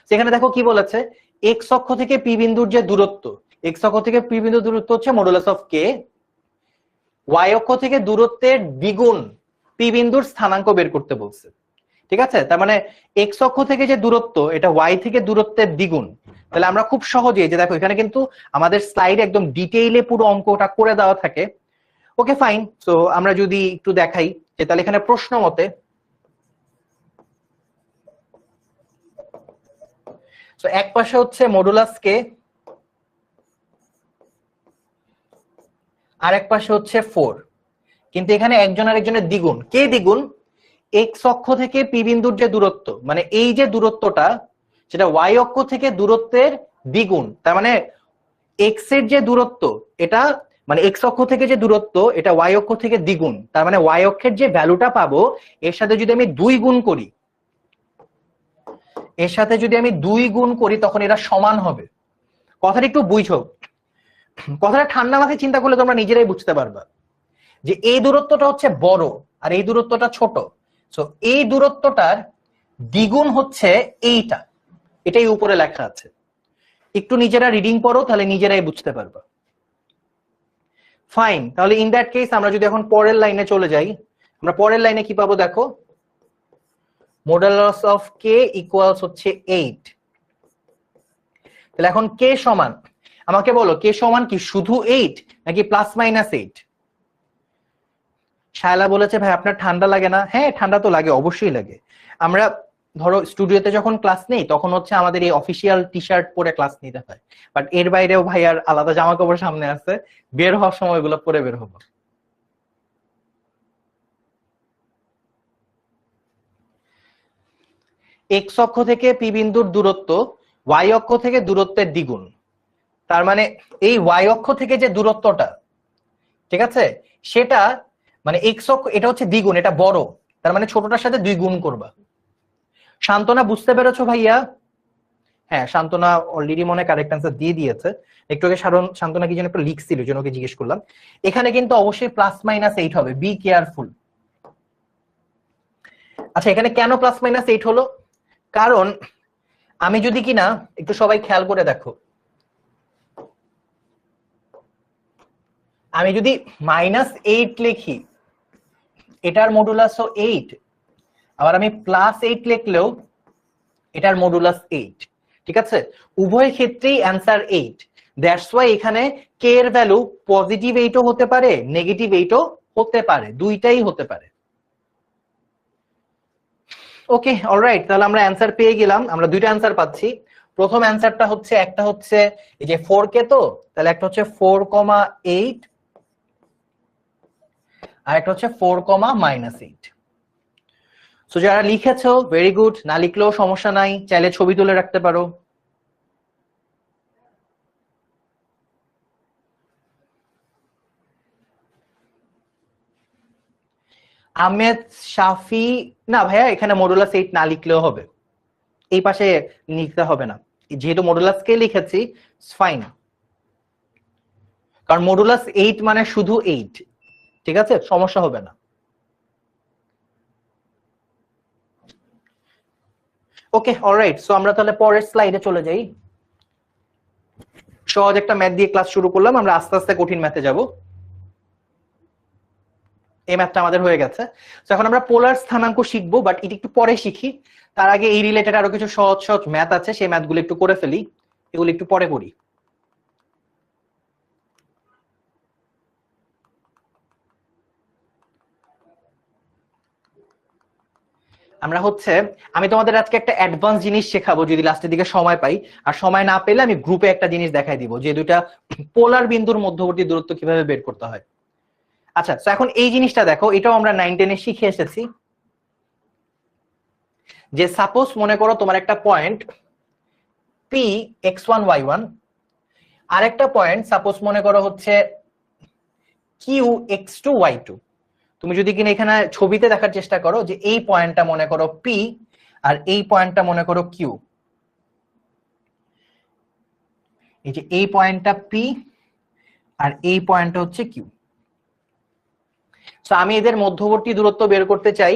[SPEAKER 1] সেখানে দেখো কি বলেছে, এক্স অক্ষ থেকে পি বিন্দুর যে দূরত্ব, এক্স অক্ষ থেকে পি বিন্দুর দূরত্ব হচ্ছে মডুলাস অফ কে, ওয়াই অক্ষ থেকে দূরত্বের দ্বিগুণ পি বিন্দুর স্থানাঙ্ক বের করতে বলছে। ঠিক আছে, তার মানে এক্স অক্ষ থেকে যে দূরত্ব এটা ওয়াই থেকে দূরত্বের দ্বিগুণ। তাহলে আমরা খুব সহজেই, যে দেখো এখানে কিন্তু আমাদের স্লাইডে একদম ডিটেইলে পুরো অঙ্কটা করে দেওয়া থাকে। ওকে ফাইন, সো আমরা যদি একটু দেখাই যে তাহলে এখানে প্রশ্ন মতে তো এক পাশে হচ্ছে মডুলাস কে, আর এক পাশে হচ্ছে 4, কিন্তু এখানে একজন আরেকজনের দ্বিগুণ। কে দ্বিগুণ? এক্স অক্ষ থেকে পি বিন্দুর যে দূরত্ব, মানে এই যে দূরত্বটা সেটা ওয়াই অক্ষ থেকে দূরত্বের দ্বিগুণ। তার মানে এক্স এর যে দূরত্ব এটা মানে এক্স অক্ষ থেকে যে দূরত্ব এটা ওয়াই অক্ষ থেকে দ্বিগুণ, তার মানে ওয়াই অক্ষের যে ভ্যালুটা পাবো এর সাথে যদি আমি 2 গুণ করি, এর সাথে যদি আমি 2 গুণ করি তখন এরা সমান হবে। কথাটা একটু বুঝো, কথাটা ঠান্ডা মাথায় চিন্তা করলে তোমরা নিজেরাই বুঝতে পারবা যে এই দূরত্বটা হচ্ছে বড় আর এই দূরত্বটা ছোট। সো এই দূরত্বটার দ্বিগুণ হচ্ছে এইটা, এটাই উপরে লেখা আছে। একটু নিজেরা রিডিং পড়ো তাহলে নিজেরাই বুঝতে পারবা। ফাইন, তাহলে ইন দ্যাট কেস আমরা যদি এখন পরের লাইনে চলে যাই, আমরা পরের লাইনে কি পাবো দেখো, মডুলাস অফ কে ইকুয়ালস হচ্ছে 8। তাহলে এখন কে সমান, আমাকে বলো কে সমান কি শুধু 8 নাকি প্লাস মাইনাস 8? শায়লা বলেছে ভাই আপনার ঠান্ডা লাগে না? হ্যাঁ ঠান্ডা তো লাগে, অবশ্যই লাগে। আমরা ধরো স্টুডিওতে যখন ক্লাস নেই তখন হচ্ছে আমাদের এই অফিসিয়াল টি শার্ট পরে ক্লাস নিতে হয়, বাট এর বাইরেও ভাই আর আলাদা জামা কাপড় সামনে আছে, বের হওয়ার সময় এগুলো পরে বের হবো। এক্স অক্ষ থেকে পি বিন্দুর দূরত্ব ওয়াই অক্ষ থেকে দূরত্বের দ্বিগুণ, তার মানে এই ওয়াই অক্ষ থেকে যে দূরত্বটা, ঠিক আছে, সেটা মানে এক্স অক্ষ এটা হচ্ছে দ্বিগুণ, এটা বড়, তার মানে ছোটটার সাথে 2 গুণ করবা। শান্তনা বুঝতে পেরেছো ভাইয়া? হ্যাঁ শান্তনা অলরেডি মনে কারেক্ট অ্যান্সার দিয়ে দিয়েছে। একটু আগে শান্তনা কি যেন একটা লিখছিল, জন্য ওকে জিজ্ঞেস করলাম। এখানে কিন্তু অবশ্যই প্লাস মাইনাস 8 হবে, বি কেয়ারফুল। আচ্ছা এখানে কেন প্লাস মাইনাস 8 হলো? কারণ আমি যদি কিনা একটু সবাই খেয়াল করে দেখো, আমি যদি -8 লিখি এটার মডুলাসও 8, আবার আমি +8 লিখলেও এটার মডুলাস 8, ঠিক আছে, উভয় ক্ষেত্রেই অ্যান্সার 8। দ্যাটস ওয়াই এখানে কে এর ভ্যালু পজিটিভ 8ও হতে পারে, নেগেটিভ 8ও হতে পারে, দুইটাই হতে পারে। ওকে অলরাইট, তাহলে আমরা অ্যান্সার পেয়ে গেলাম, আমরা দুইটা অ্যান্সার পাচ্ছি। প্রথম অ্যান্সারটা হচ্ছে, একটা হচ্ছে এই যে 4k, তো তাহলে একটা হচ্ছে 4,8 আর একটা হচ্ছে 4,-8। সো যারা লিখেছো ভেরি গুড, না লিখলেও সমস্যা নাই, চাইলে ছবি তুলে রাখতে পারো। আহমেদ শাফি, না ভাইয়া এখানে মডুলাস 8 না লিখলেও হবে, এই পাশে লিখতে হবে না, যেহেতু মডুলাস কে লিখেছি ফাইন, কারণ মডুলাস 8 মানে শুধু 8, ঠিক আছে, সমস্যা হবে না। ওকে অলরাইট, সো আমরা তাহলে পরের স্লাইডে চলে যাই। সহজ একটা ম্যাথ দিয়ে ক্লাস শুরু করলাম, আমরা আস্তে আস্তে কঠিন ম্যাথে যাব। এই ম্যাথটা আমাদের হয়ে গেছে। তো এখন আমরা পোলার স্থানাঙ্ক শিখবো, বাট এটা একটু পরে শিখি। তার আগে এই রিলেটেড আরো কিছু সহজ সহজ ম্যাথ আছে, সেই ম্যাথগুলো একটু করে ফেলি, এগুলো একটু পরে করি। আমরা হচ্ছে, আমি তোমাদের আজকে একটা অ্যাডভান্স জিনিস শেখাবো যদি লাস্টের দিকে সময় পাই, আর সময় না পেলে আমি গ্রুপে একটা জিনিস দেখাই দিব, যে দুইটা পোলার বিন্দুর মধ্যবর্তী দূরত্ব কিভাবে বের করতে হয়। আচ্ছা তো এখন এই জিনিসটা দেখো, এটাও আমরা 9-10-এ শিখে এসেছি, যে সাপোজ মনে করো তোমার একটা পয়েন্ট পি x1 y1, আর একটা পয়েন্ট সাপোজ মনে করো হচ্ছে কিউ x2 y2। তুমি যদি কিনা এখানে ছবিতে দেখার চেষ্টা করো, যে এই পয়েন্টটা মনে করো পি আর এই পয়েন্টটা মনে করো কিউ, এই যে এই পয়েন্টটা পি আর এই পয়েন্টটা হচ্ছে কিউ। তো আমি এদের মধ্যবর্তী দূরত্ব বের করতে চাই,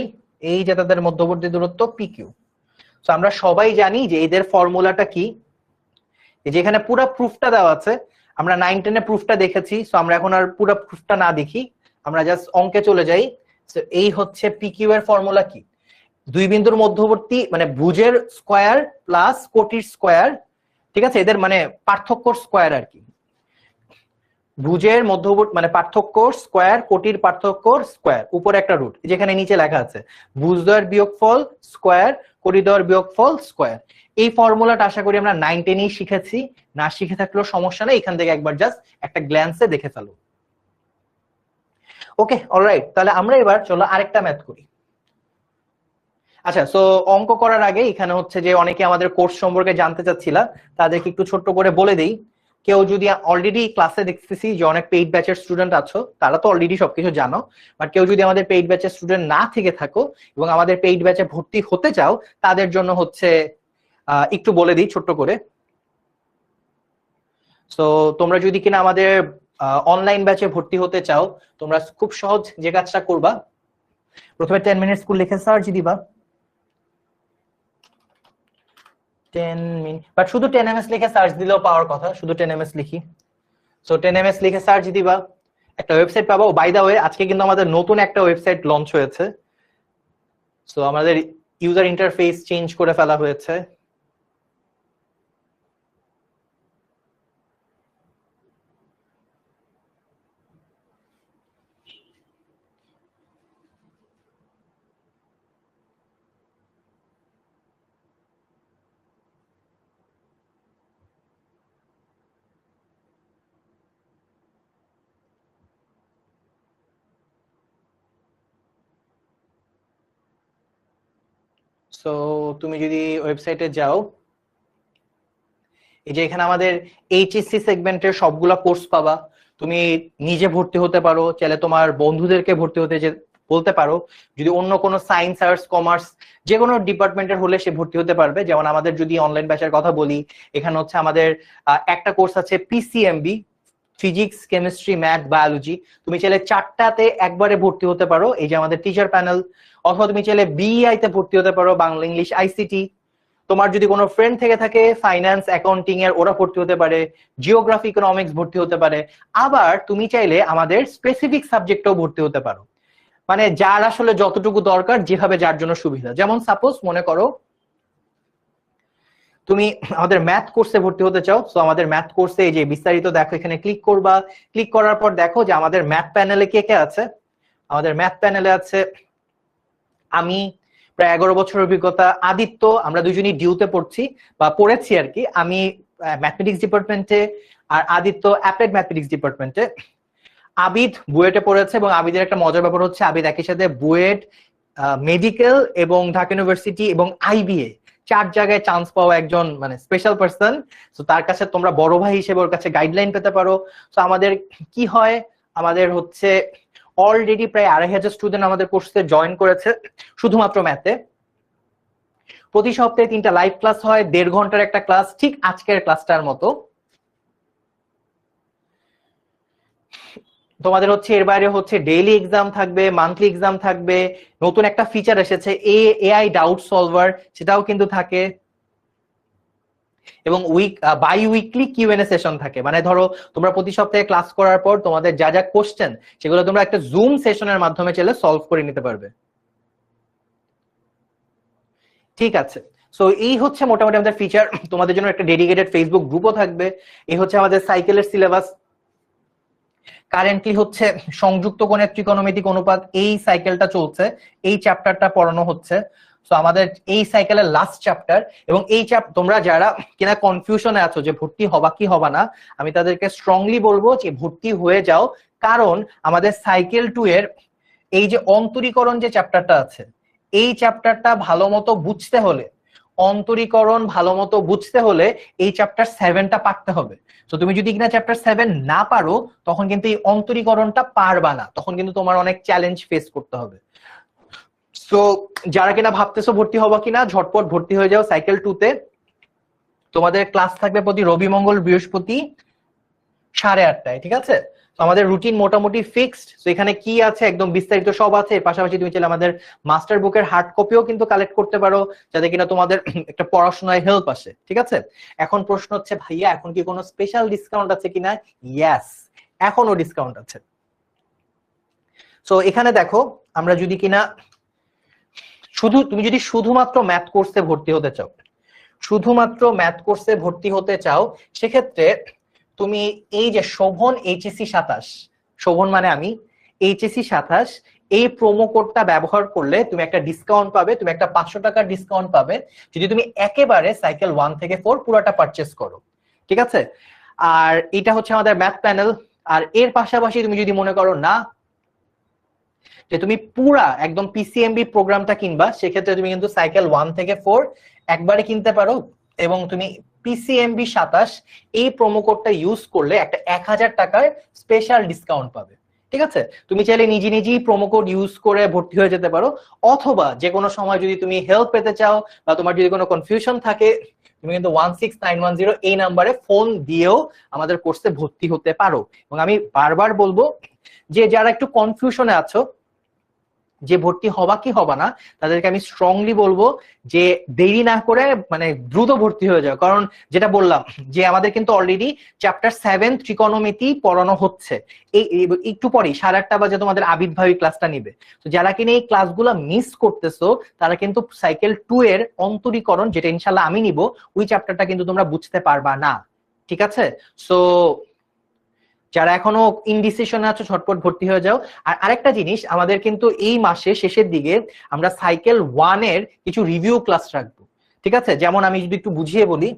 [SPEAKER 1] এই যে তাদের মধ্যবর্তী দূরত্ব পি কিউ। তো আমরা সবাই জানি যে এদের ফর্মুলাটা কি, যেখানে পুরো প্রুফটা দেওয়া আছে, আমরা 9-10-এ প্রুফটা দেখেছি, সো আমরা এখন আর পুরো প্রুফটা না দেখি, আমরা জাস্ট অঙ্কে চলে যাই। সো এই হচ্ছে পি কিউ এর ফর্মুলা কি, দুই বিন্দুর মধ্যবর্তী মানে ভুজের স্কয়ার প্লাস কোটির স্কয়ার, ঠিক আছে, এদের মানে পার্থক্যর স্কয়ার আর কি, ভুজের মধ্যবর্তী মানে পার্থক্য স্কয়ার, কোটির পার্থক্য স্কয়ার, উপরে একটা রুট, যেখানে নিচে লেখা আছে ভুজদ্বয়ের বিয়োগফল স্কয়ার, কোটিদ্বয়ের বিয়োগফল স্কয়ার। এই ফর্মুলাটা আশা করি আমরা 9-10-এই শিখেছি, না শিখে থাকলেও সমস্যা নেই, এখান থেকে একবার জাস্ট একটা গ্ল্যান্সে দেখে ফেলো। ওকে অলরাইট, তাহলে আমরা এবার চলো আরেকটা ম্যাথ করি। আচ্ছা সো অঙ্ক করার আগে এখানে হচ্ছে যে অনেকে আমাদের কোর্স সম্পর্কে জানতে চাচ্ছিলা, তাদেরকে একটু ছোট্ট করে বলে দেই। কেউ যদি অলরেডি ক্লাসে দেখতেছি যে অনেক পেইড ব্যাচের স্টুডেন্ট আছো, তারা তো অলরেডি সবকিছু জানো, বাট কেউ যদি আমাদের পেইড ব্যাচের স্টুডেন্ট না থেকে থাকো এবং আমাদের পেইড ব্যাচে ভর্তি হতে চাও, তাদের জন্য হচ্ছে একটু বলে দিই ছোট্ট করে। সো তোমরা যদি কিনা আমাদের অনলাইন ব্যাচে ভর্তি হতে চাও, তোমরা খুব সহজ যে কাজটা করবা, প্রথমে 10 মিনিট স্কুল লিখে সার্চ দিবা, 10 মিনিট, বাট শুধু 10 ms লিখে সার্চ দিলেও পাওয়ার কথা, শুধু 10 ms লিখি। সো 10 ms লিখে সার্চ দিবা, একটা ওয়েবসাইট পাবো। বাই দা ওয়ে, আজকে কিন্তু আমাদের নতুন একটা ওয়েবসাইট লঞ্চ হয়েছে। সো আমাদের ইউজার ইন্টারফেস চেঞ্জ করে ফেলা হয়েছে। সো তুমি যদি ওয়েবসাইটে যাও, এই যে এখানে আমাদের এইচএসসি সেগমেন্টের সবগুলা কোর্স পাবা। তুমি নিজে ভর্তি হতে পারো, চাইলে তোমার বন্ধুদেরকে ভর্তি হতে বলতে পারো। যদি অন্য কোনো সায়েন্স, আর্টস, কমার্স যে কোনো ডিপার্টমেন্টের হলে সে ভর্তি হতে পারবে। যেমন আমাদের যদি অনলাইন ব্যাচের কথা বলি, এখানে হচ্ছে আমাদের একটা কোর্স আছে PCMB, physics, chemistry, math, biology. তুমি চাইলে চারটাতে একবারে ভর্তি হতে পারো, এই যে আমাদের টিচার প্যানেল। অথবা তুমি চাইলে বিইআই তে ভর্তি হতে পারো, বাংলা, ইংলিশ, আইসিটি। তোমার যদি কোনো ফ্রেন্ড থেকে থাকে ফাইন্যান্স, অ্যাকাউন্টিং এর, ওরা ভর্তি হতে পারে। জিওগ্রাফি, ইকোনমিক্স ভর্তি হতে পারে। আবার তুমি চাইলে আমাদের স্পেসিফিক সাবজেক্টেও ভর্তি হতে পারো, মানে যার আসলে যতটুকু দরকার, যেভাবে যার জন্য সুবিধা। যেমন সাপোজ মনে করো তুমি আমাদের ম্যাথ কোর্সে ভর্তি হতে চাও। সো আমাদের ম্যাথ কোর্সে এই যে বিস্তারিত দেখো, এখানে ক্লিক করবা। ক্লিক করার পর দেখো যে আমাদের ম্যাথ প্যানেলে কে কে আছে। আমাদের ম্যাথ প্যানেলে আছে আমি, প্রায় 11 বছর অভিজ্ঞতা, আদিত্য, আমরা দুজনই ডিউতে পড়ছি বা পড়েছি আর কি। আমি ম্যাথমেটিক্স ডিপার্টমেন্টে, আর আদিত্য অ্যাপ্লাইড ম্যাথমেটিক্স ডিপার্টমেন্টে। আবিদ বুয়েটে পড়েছে, এবং আবিদের একটা মজার ব্যাপার হচ্ছে আবিদ একই সাথে বুয়েট, মেডিকেল এবং ঢাকা ইউনিভার্সিটি এবং আইবিএ 4 জায়গায় চান্স পাওয়া একজন মানে স্পেশাল পার্সন। তো তার কাছে তোমরা বড় ভাই হিসেবে ওর কাছে গাইডলাইন পেতে পারো। তো আমাদের কি হয়, আমাদের হচ্ছে অলরেডি প্রায় 2500 স্টুডেন্ট আমাদের কোর্সে জয়েন করেছে শুধুমাত্র ম্যাথে। প্রতি সপ্তাহে 3টা লাইভ ক্লাস হয়, 1.5 ঘন্টার একটা ক্লাস, ঠিক আজকের ক্লাসটার মতো। তোমাদের হচ্ছে এর বাইরে হচ্ছে ডেইলি এক্সাম থাকবে, মান্থলি এক্সাম থাকবে। নতুন একটা ফিচার এসেছে এআই ডাউট সলভার, সেটাও কিন্তু থাকে। এবং বাই উইকলি কিউএনএ সেশন থাকে, মানে ধরো তোমরা প্রতি সপ্তাহে ক্লাস করার পর তোমাদের যা যা কোশ্চেন, সেগুলো তোমরা একটা জুম সেশনের মাধ্যমে চাইলে সলভ করে নিতে পারবে। ঠিক আছে, সো এই হচ্ছে মোটামুটি আমাদের ফিচার। তোমাদের জন্য একটা ডেডিকেটেড ফেসবুক গ্রুপও থাকবে। এই হচ্ছে আমাদের সাইকেলের সিলেবাস। কারেন্টলি হচ্ছে সংযুক্ত কোণের ত্রিকোণমিতিক অনুপাত, এই সাইকেলটা চলছে, এই চ্যাপ্টারটা পড়ানো হচ্ছে। সো আমাদের এই সাইকেলের লাস্ট চ্যাপ্টার। এবং এই তোমরা যারা কিনা কনফিউশনে আছো যে ভর্তি হবা কি হবা না, আমি তাদেরকে স্ট্রংলি বলবো যে ভর্তি হয়ে যাও। কারণ আমাদের সাইকেল 2 এর এই যে অন্তরীকরণ যে চ্যাপ্টারটা আছে, এই চ্যাপ্টারটা ভালো মতো বুঝতে হলে, অন্তরীকরণ ভালো মতো বুঝতে হলে এই চ্যাপ্টার 7টা পারতে হবে। তো তুমি যদি কিনা চ্যাপ্টার 7 না পারো, তখন কিন্তু এই অন্তরীকরণটা পারবা না, তখন কিন্তু তোমার অনেক চ্যালেঞ্জ ফেস করতে হবে। সো যারা কিনা ভাবতেছো ভর্তি হবা কিনা, ঝটপট ভর্তি হয়ে যাও সাইকেল 2 তে। তোমাদের ক্লাস থাকবে প্রতি রবি, মঙ্গল, বৃহস্পতি 8:30টায়, ঠিক আছে? তো আমাদের রুটিন মোটামুটি ফিক্সড। তো এখানে কি আছে একদম বিস্তারিত সব আছে। এর পাশাপাশি তুমি চাইলে আমাদের মাস্টার বুকের হার্ড কপিও কিন্তু কালেক্ট করতে পারো, যাতে কিনা তোমাদের একটা পড়াশোনায় হেল্প আসে, ঠিক আছে? এখন প্রশ্ন হচ্ছে, ভাইয়া এখন কি কোনো স্পেশাল ডিসকাউন্ট আছে কিনা? ইয়েস, এখনো ডিসকাউন্ট আছে। সো এখানে দেখো, আমরা যদি কিনা তুমি যদি শুধুমাত্র ম্যাথ কোর্সে ভর্তি হতে চাও, শুধুমাত্র ম্যাথ কোর্সে ভর্তি হতে চাও, সেক্ষেত্রে তুমি এই যে শোভন এইচএসসি 27, শোভন মানে আমি, এইচএসসি 27 এই প্রোমো কোডটা ব্যবহার করলে তুমি একটা ডিসকাউন্ট পাবে, তুমি একটা 500 টাকার ডিসকাউন্ট পাবে যদি তুমি একেবারে সাইকেল 1 থেকে 4 পুরোটা পারচেজ করো, ঠিক আছে? আর এটা হচ্ছে আমাদের ম্যাথ প্যানেল। আর এর পাশাপাশি তুমি যদি মনে করো না যে তুমি পুরা একদম পিসিএমবি প্রোগ্রামটা কিনবা, সেক্ষেত্রে তুমি কিন্তু সাইকেল 1 থেকে 4 একবারে কিনতে পারো, এবং তুমি PCMB 27 এই প্রোমো কোডটা ইউজ করলে একটা 1000 টাকার স্পেশাল ডিসকাউন্ট পাবে। ঠিক আছে, তুমি চাইলে নিজে নিজেই প্রোমো কোড ইউজ করে ভর্তি হয়ে যেতে পারো, অথবা যে কোনো সময় যদি তুমি হেল্প পেতে চাও বা তোমার যদি কোনো কনফিউশন থাকে, তুমি কিন্তু 16910 এই নাম্বারে ফোন দিয়েও আমাদের কোর্সে ভর্তি হতে পারো। এবং আমি বারবার বলবো যে যারা একটু কনফিউশনে আছো যে ভর্তি হবা কি হবা না, তাদেরকে আমি স্ট্রংলি বলবো যে দেরি না করে মানে দ্রুত ভর্তি হয়ে যাও। কারণ যেটা বললাম যে আমাদের কিন্তু অলরেডি চ্যাপ্টার 7 ত্রিকোণমিতি পড়ানো হচ্ছে, এই একটু পরেই 8:30 বাজে তোমাদের আবির্ভাবী ক্লাসটা নিবে। তো যারা কিনা এই ক্লাসগুলো মিস করতেছো তারা কিন্তু সাইকেল 2 এর অন্তরীকরণ, যেটা ইনশাল্লাহ আমি নিব, ওই চ্যাপ্টারটা কিন্তু তোমরা বুঝতে পারবা না। ঠিক আছে, সো যারা এখনো ইনডিসিশনে আছো ঝটপট ভর্তি হয়ে যাও। আর আরেকটা জিনিস, আমাদের কিন্তু এই মাসে শেষের দিকে আমরা সাইকেল 1 এর কিছু রিভিউ ক্লাস রাখবো। ঠিক আছে, যেমন আমি যদি একটু বুঝিয়ে বলি,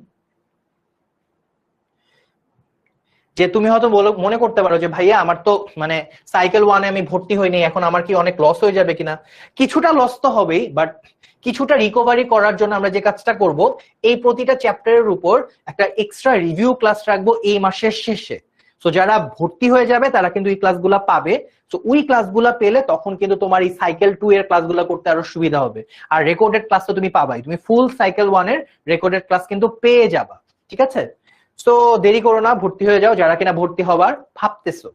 [SPEAKER 1] যে তুমি হয়তো মনে করতে পারো যে ভাইয়া আমার তো মানে সাইকেল 1 এ আমি ভর্তি হইনি, এখন আমার কি অনেক লস হয়ে যাবে কিনা। কিছুটা লস তো হবেই, বাট কিছুটা রিকভারি করার জন্য আমরা যে কাজটা করব, এই প্রতিটা চ্যাপ্টারের উপর একটা এক্সট্রা রিভিউ ক্লাস রাখবো এই মাসের শেষে। তো যারা ভর্তি হয়ে যাবে তারা কিন্তু এই ক্লাসগুলা পাবে। তো ওই ক্লাসগুলা পেলে তখন কিন্তু তোমার এই সাইকেল 2 এর ক্লাসগুলো করতে আরো সুবিধা হবে। আর রেকর্ডেড ক্লাস তো তুমি পাবাই, তুমি ফুল সাইকেল 1 এর রেকর্ডেড ক্লাস কিন্তু পেয়ে যাবা। ঠিক আছে, সো দেরি করো না, ভর্তি হয়ে যাও যারা কিনা ভর্তি হবার ভাবতেছো।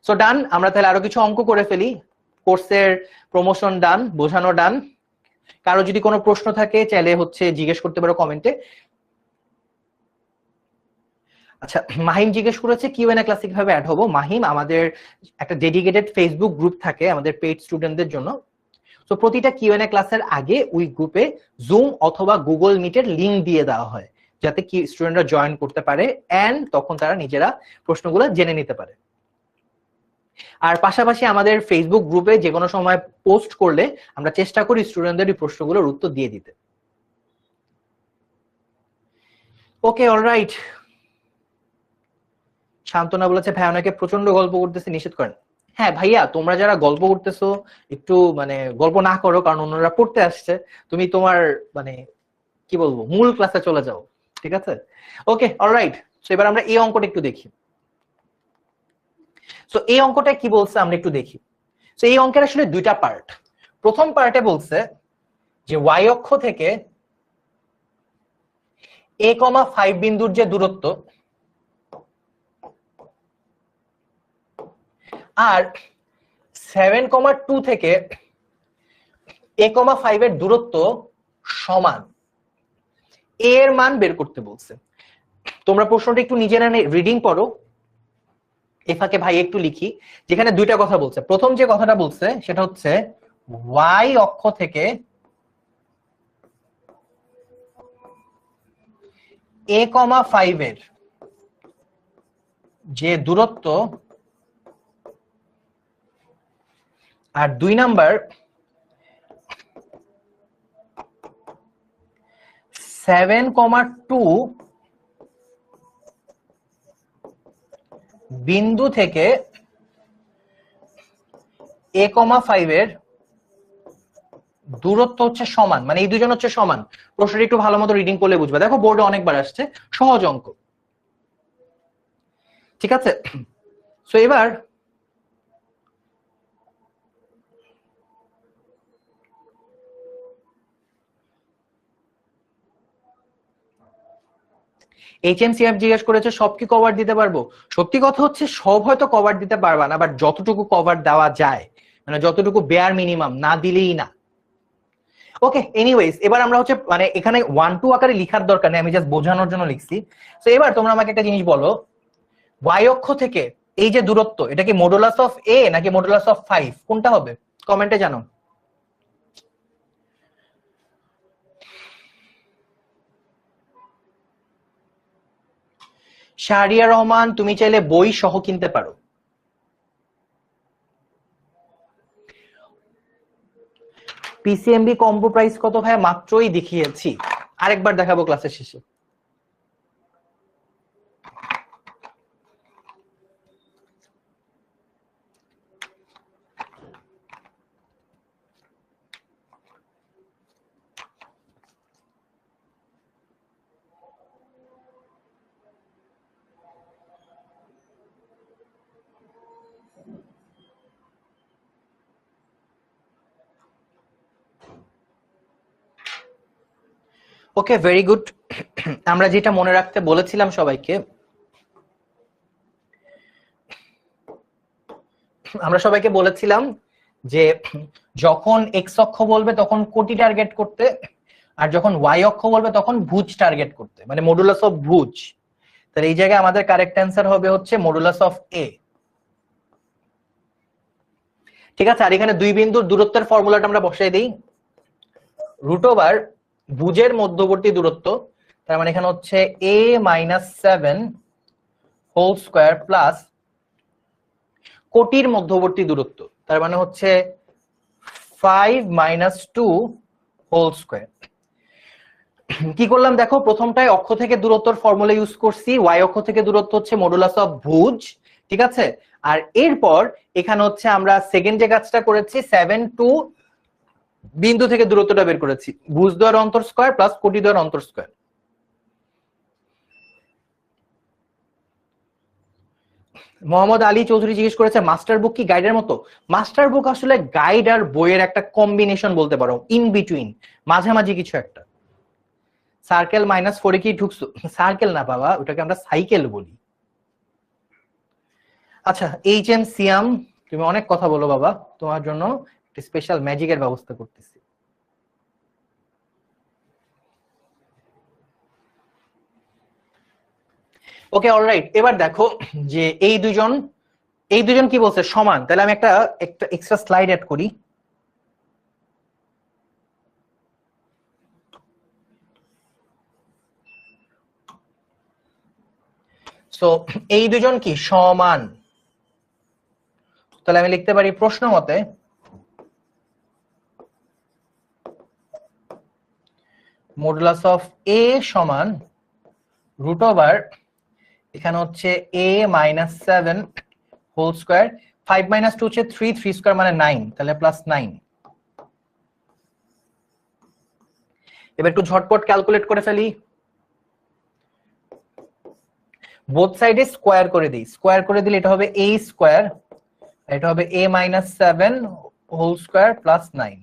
[SPEAKER 1] সো ডান, আমরা তাহলে আরো কিছু অঙ্ক করে ফেলি। কোর্সের প্রমোশন ডান, বোঝানো ডান। কারো যদি কোনো প্রশ্ন থাকে চাইলে হচ্ছে জিজ্ঞেস করতে পারো কমেন্টে। আচ্ছা, মাহিম জিজ্ঞেস করেছে কিউএনএ ক্লাসে কিভাবে অ্যাড হবো। মাহিম, আমাদের একটা ডেডিকেটেড ফেসবুক গ্রুপ থাকে আমাদের পেইড স্টুডেন্টদের জন্য। তো প্রতিটা কিউএনএ ক্লাসের আগে ওই গ্রুপে জুম অথবা গুগল মিটের লিংক দিয়ে দেওয়া হয়, যাতে কি স্টুডেন্টরা জয়েন করতে পারে এন্ড তখন তারা নিজেরা প্রশ্নগুলো জেনে নিতে পারে। আর পাশাপাশি আমাদের ফেসবুক গ্রুপে যে কোনো সময় পোস্ট করলে আমরা চেষ্টা করি স্টুডেন্টদের এই প্রশ্নগুলোর উত্তর দিয়ে দিতে। ওকে, অলরাইট। শান্তনা বলেছে ভাই অনেকে প্রচন্ড গল্প করতেছে, নিষেধ করেন। হ্যাঁ ভাইয়া, তোমরা যারা গল্প করতেছো একটু মানে গল্প না করো, কারণ অন্যরা পড়তে আসছে। তুমি তোমার মানে কি বলবো মূল ক্লাসে চলে যাও। ঠিক আছে, ওকে, অলরাইট। তো এবার আমরা এই অঙ্কটা একটু দেখি। তো এই অঙ্কটা কি বলছে আমরা একটু দেখি। তো এই অঙ্কের আসলে দুইটা পার্ট। প্রথম পার্টে বলছে যে ওয়াই অক্ষ থেকে a,5 বিন্দুর যে দূরত্ব, আর 7,2 থেকে a,5 এর দূরত্ব সমান, এর মান বের করতে বলছে। তোমরা প্রশ্নটা একটু নিজেরা রিডিং পড়ো, এফাকে ভাই একটু লিখি। যেখানে দুইটা কথা বলছে, প্রথম যে কথাটা বলছে সেটা হচ্ছে ওয়াই অক্ষ থেকে a,5 এর যে দূরত্ব, আর 2 নাম্বার 7,2 বিন্দু থেকে a,5 এর দূরত্ব হচ্ছে সমান, মানে এই দুজন হচ্ছে সমান। প্রশ্নটা একটু ভালো মতো রিডিং করলে বুঝবে। দেখো বোর্ডে অনেকবার আসছে, সহজ অঙ্ক। ঠিক আছে, সো এবার HMCF জিজ্ঞেস করেছে সব কি কভার দিতে পারবো। সত্যি কথা হচ্ছে সব হয়তো কভার দিতে পারবা না, বাট যতটুকু কভার দেওয়া যায়, মানে যতটুকু বেয়ার মিনিমাম, না দিলেই না। ওকে, এনিওয়েজ, এবার আমরা হচ্ছে মানে এখানে 1-2 আকারে লিখার দরকার নেই, আমি জাস্ট বোঝানোর জন্য লিখছি। তো এবার তোমরা আমাকে একটা জিনিস বলো, ওয়াই অক্ষ থেকে এই যে দূরত্ব, এটা কি মডুলাস অফ এ নাকি মডুলাস অফ 5, কোনটা হবে কমেন্টে জানো। শাহরিয়া রহমান, তুমি চাইলে বই সহ কিনতে পারো। পিসিএমবি কম্বো প্রাইস কত ভাই, মাত্রই দেখিয়েছি, আরেকবার দেখাবো ক্লাসের শেষে। ওকে, ভেরি গুড। আমরা যেটা মনে রাখতে বলেছিলাম সবাইকে, যে যখন এক্স অক্ষ বলবে তখন কোটি টার্গেট করতে, আর যখন ওয়াই অক্ষ বলবে তখন ভুজ টার্গেট করতে, মানে মডুলাস অফ ভুজ। তাহলে এই জায়গায় আমাদের কারেক্ট অ্যান্সার হবে হচ্ছে মডুলাস অফ এ। ঠিক আছে, আর এখানে দুই বিন্দুর দূরত্বের ফর্মুলাটা আমরা বসাই দিই। রুট ওভার ভুজের মধ্যবর্তী দূরত্ব, তার মানে এখানে হচ্ছে a - 7 হোল স্কয়ার প্লাস কোটির মধ্যবর্তী দূরত্ব, তার মানে হচ্ছে 5 - 2 হোল স্কয়ার। কি করলাম দেখো, প্রথমটায় অক্ষ থেকে দূরত্বের ফর্মুলা ইউজ করছি, ওয়াই অক্ষ থেকে দূরত্ব হচ্ছে মডুলাস অফ ভুজ, ঠিক আছে। আর এরপর এখানে হচ্ছে আমরা সেকেন্ড যে কাজটা করেছি, 7 টু বিন্দু থেকে দূরত্বটা বের করেছি, ভুজ দ্বয়ের অন্তর স্কয়ার প্লাস কোটি দ্বয়ের অন্তর স্কয়ার। মোহাম্মদ আলী চৌধুরী জিজ্ঞেস করেছে মাস্টার বুক কি গাইডের মতো? মাস্টার বুক আসলে গাইড আর বইয়ের একটা কম্বিনেশন বলতে পারো, ইন বিটুইন, মাঝামাঝি কিছু একটা। সার্কেল -4 কি ঢুকছো? সার্কেল না বাবা, ওটাকে আমরা সাইকেল বলি। আচ্ছা, এইচ এম সিয়াম, তুমি অনেক কথা বলো বাবা, তোমার জন্য একটা স্পেশাল ম্যাজিকের ব্যবস্থা করতেছি। ওকে, অলরাইট। এবার দেখো যে এই দুজন কি বলছে সমান, তাহলে আমি একটা এক্সট্রা স্লাইড অ্যাড করি। সো এই দুজন কি সমান, তাহলে আমি লিখতে পারি প্রশ্ন মতে মডুলাস অফ এ সমান রুট ওভার, এখানে হচ্ছে a - 7 হোল স্কয়ার, 5 - 2 হচ্ছে 3 স্কয়ার মানে 9, তাহলে +9। এবার একটু ঝটপট ক্যালকুলেট করে ফেলি, বোথ সাইডে স্কয়ার করে দিই। স্কয়ার করে দিলে এটা হবে a স্কয়ার, এটা হবে a - 7 whole square plus 9।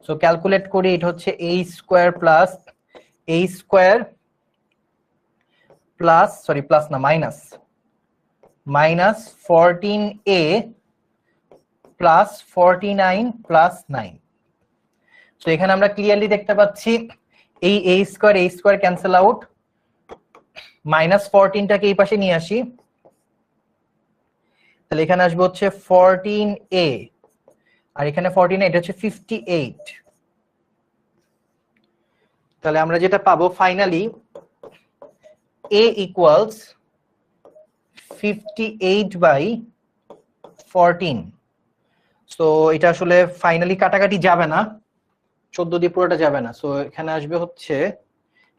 [SPEAKER 1] So calculate করি, এটা হচ্ছে a square plus a square plus, sorry plus না মাইনাস, -14a প্লাস 49 প্লাস 9। তো এখানে আমরা ক্লিয়ারলি দেখতে পাচ্ছি এই a স্কয়ার ক্যান্সেল আউট, -14টাকে এই পাশে নিয়ে আসি, তাহলে এখানে আসবে হচ্ছে 14a, আর এখানে 14, এটা হচ্ছে 58। তাহলে আমরা যেটা পাবো ফাইনালি a ইকুয়ালস 58/14। সো এটা আসলে ফাইনালি কাটাকাটি যাবে না, 14 দিয়ে পুরোটা যাবে না, সো এখানে আসবে হচ্ছে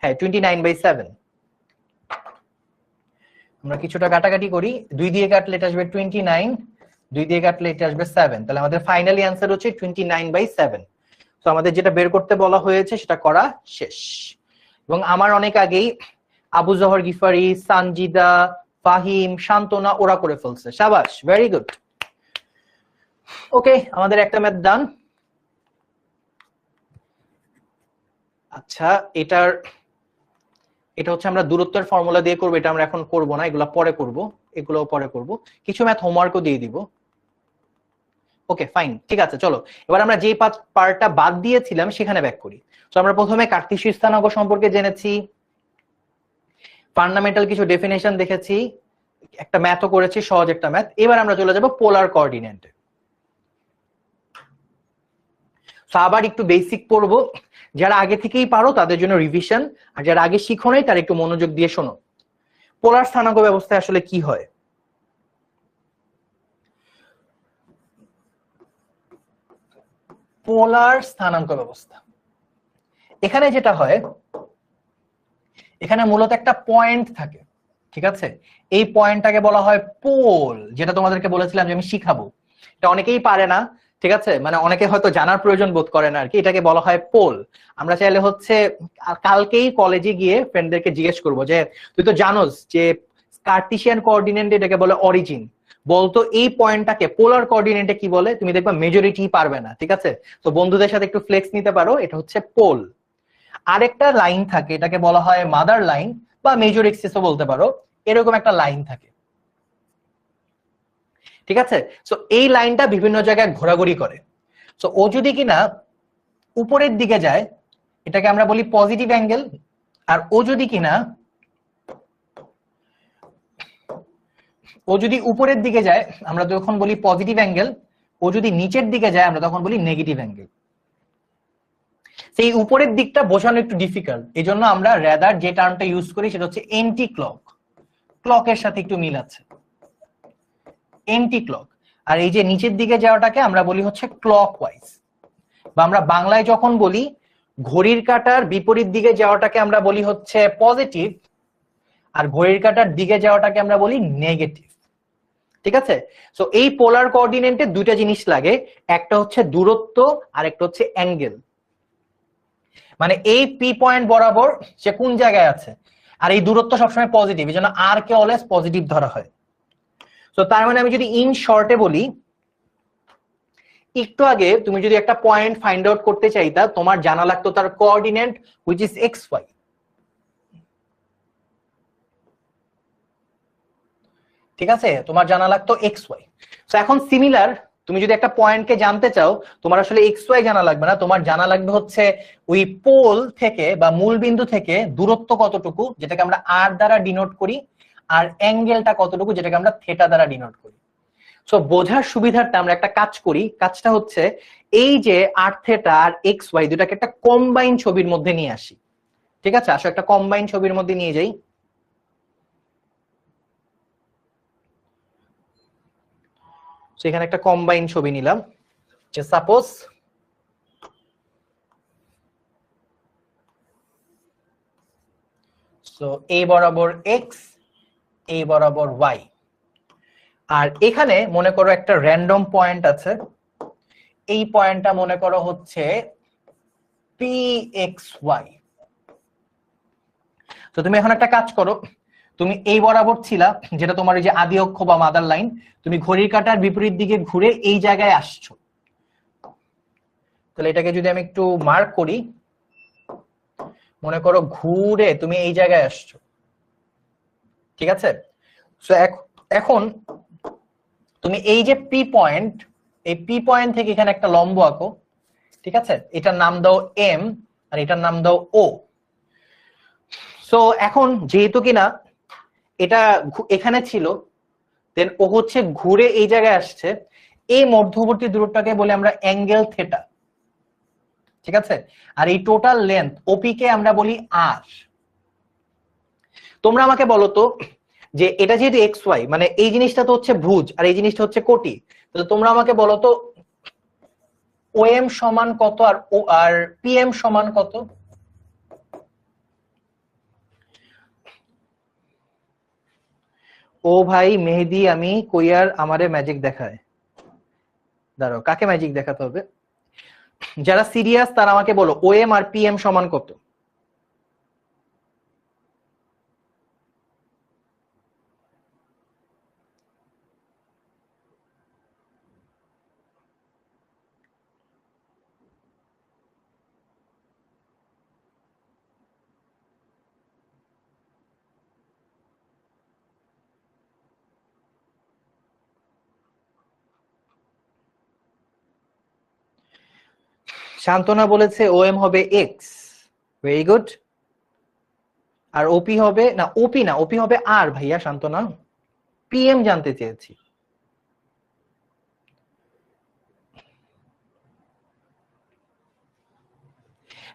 [SPEAKER 1] হ্যাঁ 29/7। আমরা কিছুটা কাটাকাটি করি, 2 দিয়ে কাটলে এটা আসবে 29, 2 দিয়ে কাটলে এটা আসবে 7, তাহলে আমাদের ফাইনালি অ্যান্সার হচ্ছে 29/7। তো আমাদের যেটা বের করতে বলা হয়েছে সেটা করা শেষ। এবং আমার অনেক আগেই আবু জহর গিফারি, সানজিদা, ফাহিম, শান্তনা ওরা করে ফেলছে, শাবাশ, ভেরি গুড। ওকে, আমাদের একটা ম্যাথ ডান। আচ্ছা, এটা হচ্ছে আমরা দূরত্বের ফর্মুলা দিয়ে করবো, এটা আমরা এখন করব না, এগুলো পরে করব, এগুলোও পরে করব, কিছু ম্যাথ হোমওয়ার্কও দিয়ে দিব। ওকে ফাইন, ঠিক আছে, চলো এবার আমরা যে পার্টটা বাদ দিয়েছিলাম সেখানে ব্যাক করি। তো আমরা প্রথমে কার্তেশীয় স্থানাঙ্ক সম্পর্কে জেনেছি, ফান্ডামেন্টাল কিছু ডেফিনেশন দেখেছি, একটা ম্যাথও করেছি, সহজ একটা ম্যাথ। এবার আমরা চলে যাব পোলার কোঅর্ডিনেটে। আবার একটু বেসিক পড়বো, যারা আগে থেকেই পারো তাদের জন্য রিভিশন, আর যারা আগে শিখো নাই তারা একটু মনোযোগ দিয়ে শোনো। পোলার স্থানাঙ্ক ব্যবস্থায় আসলে কি হয়? পোলার স্থানাঙ্ক ব্যবস্থা, এখানে যেটা হয়, এখানে মূলত একটা পয়েন্ট থাকে, ঠিক আছে। এই পয়েন্টটাকে বলা হয় পোল, যেটা তোমাদেরকে বলেছিলাম যে আমি শিখাবো। এটা অনেকেই পারে না, ঠিক আছে, মানে অনেকে হয়তো জানার প্রয়োজন বোধ করে না আর কি। এটাকে বলা হয় পোল। আমরা চাইলে হচ্ছে কালকেই কলেজে গিয়ে ফ্রেন্ডদেরকে জিজ্ঞেস করবো যে তুই তো জানোস যে কার্টেসিয়ান কোঅর্ডিনেট এটাকে বলে অরিজিন, বলতো এই পয়েন্টটাকে পোলার কোঅর্ডিনেটে কি বলে? তুমি দেখবা মেজরিটি পারবে না, ঠিক আছে। তো বন্ধুদের সাথে একটু ফ্লেক্স নিতে পারো, এটা হচ্ছে পোল। আরেকটা লাইন থাকে, এটাকে বলা হয় মাদার লাইন বা মেজর এক্সিসও বলতে পারো, এরকম একটা লাইন থাকে, ঠিক আছে? সো এই লাইনটা বিভিন্ন জায়গায় ঘোরাঘুরি করে। সো ও যদি কিনা উপরের দিকে যায়, এটাকে আমরা বলি পজিটিভ অ্যাঙ্গেল, আর ও যদি কিনা উপরের দিকে যায় আমরা তখন বলি পজিটিভ অ্যাঙ্গেল, ও যদি নিচের দিকে যায় আমরা তখন বলি নেগেটিভ অ্যাঙ্গেল। সেই উপরের দিকটা বোঝানো একটু ডিফিকাল্ট, এই জন্য আমরা রেদার যে টার্মটা ইউজ করি সেটা হচ্ছে এন্টি ক্লক, ক্লকের সাথে একটু মিল আছে, এন্টি ক্লক। আর এই যে নিচের দিকে যাওয়াটাকে আমরা বলি হচ্ছে ক্লকওয়াইজ, বা আমরা বাংলায় যখন বলি ঘড়ির কাঁটার বিপরীত দিকে যাওয়াটাকে আমরা বলি হচ্ছে পজিটিভ, আর ঘড়ির কাঁটার দিকে যাওয়াটাকে আমরা বলি নেগেটিভ, ঠিক আছে? সো এই পোলার কোঅর্ডিনেটে দুইটা জিনিস লাগে, একটা হচ্ছে দূরত্ব আর একটা হচ্ছে অ্যাঙ্গেল। মানে এই পি পয়েন্ট বরাবর সে কোন জায়গায় আছে, আর এই দূরত্ব সবসময় পজিটিভ, এই জন্য আর কে অলওয়েজ পজিটিভ ধরা হয়। তো তার মানে আমি যদি ইন শর্টে বলি, একটু আগে তুমি যদি একটা পয়েন্ট ফাইন্ড আউট করতে চাইতা, তোমার জানা লাগতো তার coordinate which is x y, ঠিক আছে? তোমার জানা লাগতো এক্স ওয়াই। তো এখন সিমিলার, তুমি যদি একটা পয়েন্টকে জানতে চাও, তোমার আসলে এক্স ওয়াই জানা লাগবে না, তোমার জানা লাগবে হচ্ছে ওই পোল থেকে বা মূল বিন্দু থেকে দূরত্ব কতটুকু, যেটাকে আমরা আর দ্বারা ডিনোট করি, আর অ্যাঙ্গেলটা কতটুকু, যেটাকে আমরা থেটা দ্বারা ডিনোট করি। সো বোঝার সুবিধার্থে আমরা একটা কাজ করি, কাজটা হচ্ছে এই যে আর থেটা আর এক্স ওয়াই দুটাকে একটা কম্বাইন ছবির মধ্যে নিয়ে আসি, ঠিক আছে? আসো একটা কম্বাইন ছবির মধ্যে নিয়ে যাই। এখানে একটা কম্বাইন ছবি নিলাম, যে সাপোজ সো এই বরাবর এক্স, এই বরাবর ওয়াই, আর এখানে মনে করো একটা র্যান্ডম পয়েন্ট আছে, এই পয়েন্টটা মনে করো হচ্ছে পি এক্স ওয়াই। তো তুমি এখন একটা কাজ করো, তুমি এই বরাবর ছিলা, যেটা তোমার এই যে আদি অক্ষ বা মাদার লাইন, তুমি ঘড়ির কাঁটার বিপরীত দিকে ঘুরে এই জায়গায় আসছো। তাহলে এটাকে যদি আমি একটু মার্ক করি, মনে করো ঘুরে তুমি এই জায়গায় আসছো, ঠিক আছে? সো এখন তুমি এই যে পি পয়েন্ট, এই পি পয়েন্ট থেকে এখানে একটা লম্ব আঁকো, ঠিক আছে? এটার নাম দাও এম আর এটার নাম দাও ও। সো এখন যেহেতু কিনা এটা এখানে ছিল, দেন ও হচ্ছে ঘুরে এই জায়গায় আসছে, এই মধ্যবর্তী দূরত্বটাকে বলে আমরা অ্যাঙ্গেল থেটা, ঠিক আছে? আর এই টোটাল লেন্থ ওপি কে আমরা বলি আর। তোমরা আমাকে বলো তো, যে এটা যেহেতু এক্স ওয়াই, মানে এই জিনিসটা তো হচ্ছে ভুজ আর এই জিনিসটা হচ্ছে কোটি, তো তোমরা আমাকে বলো তো ও এম সমান কত আর পি এম সমান কত? ও ভাই মেহেদি, আমি কইয়ার আমারে ম্যাজিক দেখায়, দাঁড়াও কাকে ম্যাজিক দেখাতে হবে? যারা সিরিয়াস তারা আমাকে বলো ও এম আর পি এম সমান কত? শান্তনা বলেছে ও এম হবে এক্স, ভেরি গুড। আর ওপি হবে না, ওপি না, ওপি হবে আর ভাইয়া শান্তনা, পি এম জানতে চেয়েছি।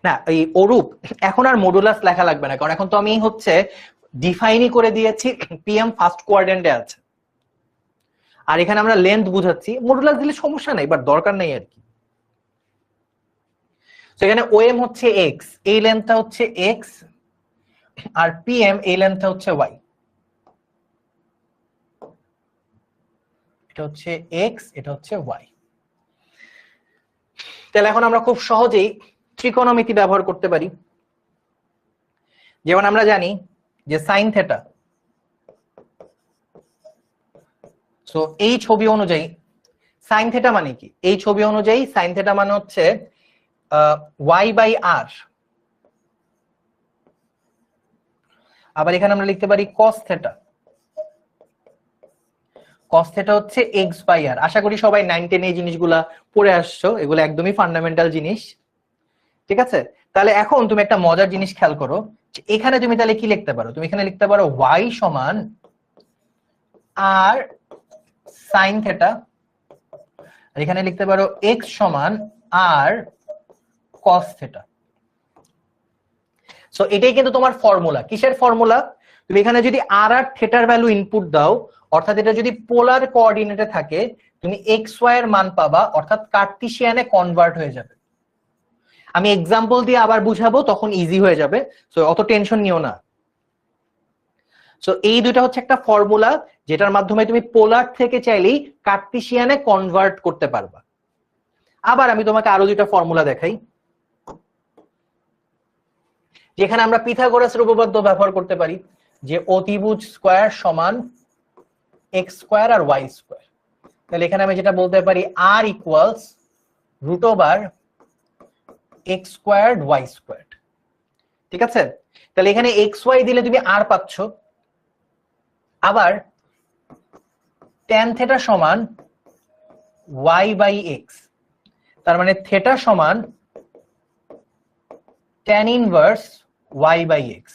[SPEAKER 1] না এই অরূপ, এখন আর মডুলাস লেখা লাগবে না, কারণ এখন তো আমি হচ্ছে ডিফাইনই করে দিয়েছি পিএম ফার্স্ট কোয়াড্রেন্টে আছে, আর এখানে আমরা লেন্থ বুঝাচ্ছি, মডুলাস দিলে সমস্যা নাই, বাট দরকার নেই আর কি। এখানে ওএম হচ্ছে এক্স, এই লেন্থটা হচ্ছে এক্স, আর পিএম এই লেন্থটা হচ্ছে ওয়াই, এটা হচ্ছে এক্স, এটা হচ্ছে ওয়াই। তাহলে এখন আমরা খুব সহজেই ত্রিকোণমিতি ব্যবহার করতে পারি। যেমন আমরা জানি যে সাইন থেটা, সো এই ছবি অনুযায়ী সাইন থেটা মানে কি, এই ছবি অনুযায়ী সাইন থেটা মানে হচ্ছে ওয়াই বাই আর, আবার এখানে আমরা লিখতে পারি cos থিটা। cos থিটা হচ্ছে x বাই r। আশা করি সবাই 9 10 এই জিনিসগুলা পড়ে আসছো, এগুলো একদমই ফান্ডামেন্টাল জিনিস, ঠিক আছে? তাহলে এখন তুমি একটা মজার জিনিস খেয়াল করো, এখানে তুমি তাহলে কি লিখতে পারো, তুমি এখানে লিখতে পারো y সমান r sin থিটা, আর এখানে লিখতে পারো x সমান r cos থিটা। সো এটাই কিন্তু তোমার ফর্মুলা। কিসের ফর্মুলা? তুমি এখানে যদি আর আর থিটার ভ্যালু ইনপুট দাও, অর্থাৎ এটা যদি পোলার কোঅর্ডিনেটে থাকে, তুমি এক্স ওয়াই এর মান পাবা, অর্থাৎ কার্টেসিয়ানে কনভার্ট হয়ে যাবে। আমি এক্সাম্পল দিয়ে আবার বুঝাবো, তখন ইজি হয়ে যাবে, সো অত টেনশন নিও না। সো এই দুটো হচ্ছে একটা ফর্মুলা যেটার মাধ্যমে তুমি পোলার থেকে চাইলেই কার্টেসিয়ানে কনভার্ট করতে পারবা। আবার আমি তোমাকে আরো দুটো ফর্মুলা দেখাই, যেখানে আমরা পিথাগোরাসের উপপাদ্য ব্যবহার করতে পারি, যে অতিভুজ স্কয়ার সমান এক্স স্কয়ার আর ওয়াই স্কয়ার। তাহলে এখানে আমি যেটা বলতে পারি R equals root over X squared Y squared, ঠিক আছে? তাহলে এখানে এক্স ওয়াই দিলে তুমি আর পাচ্ছ, আবার tan থিটা সমান ওয়াই বাই এক্স, তার মানে থিটা সমান tan inverse y by x.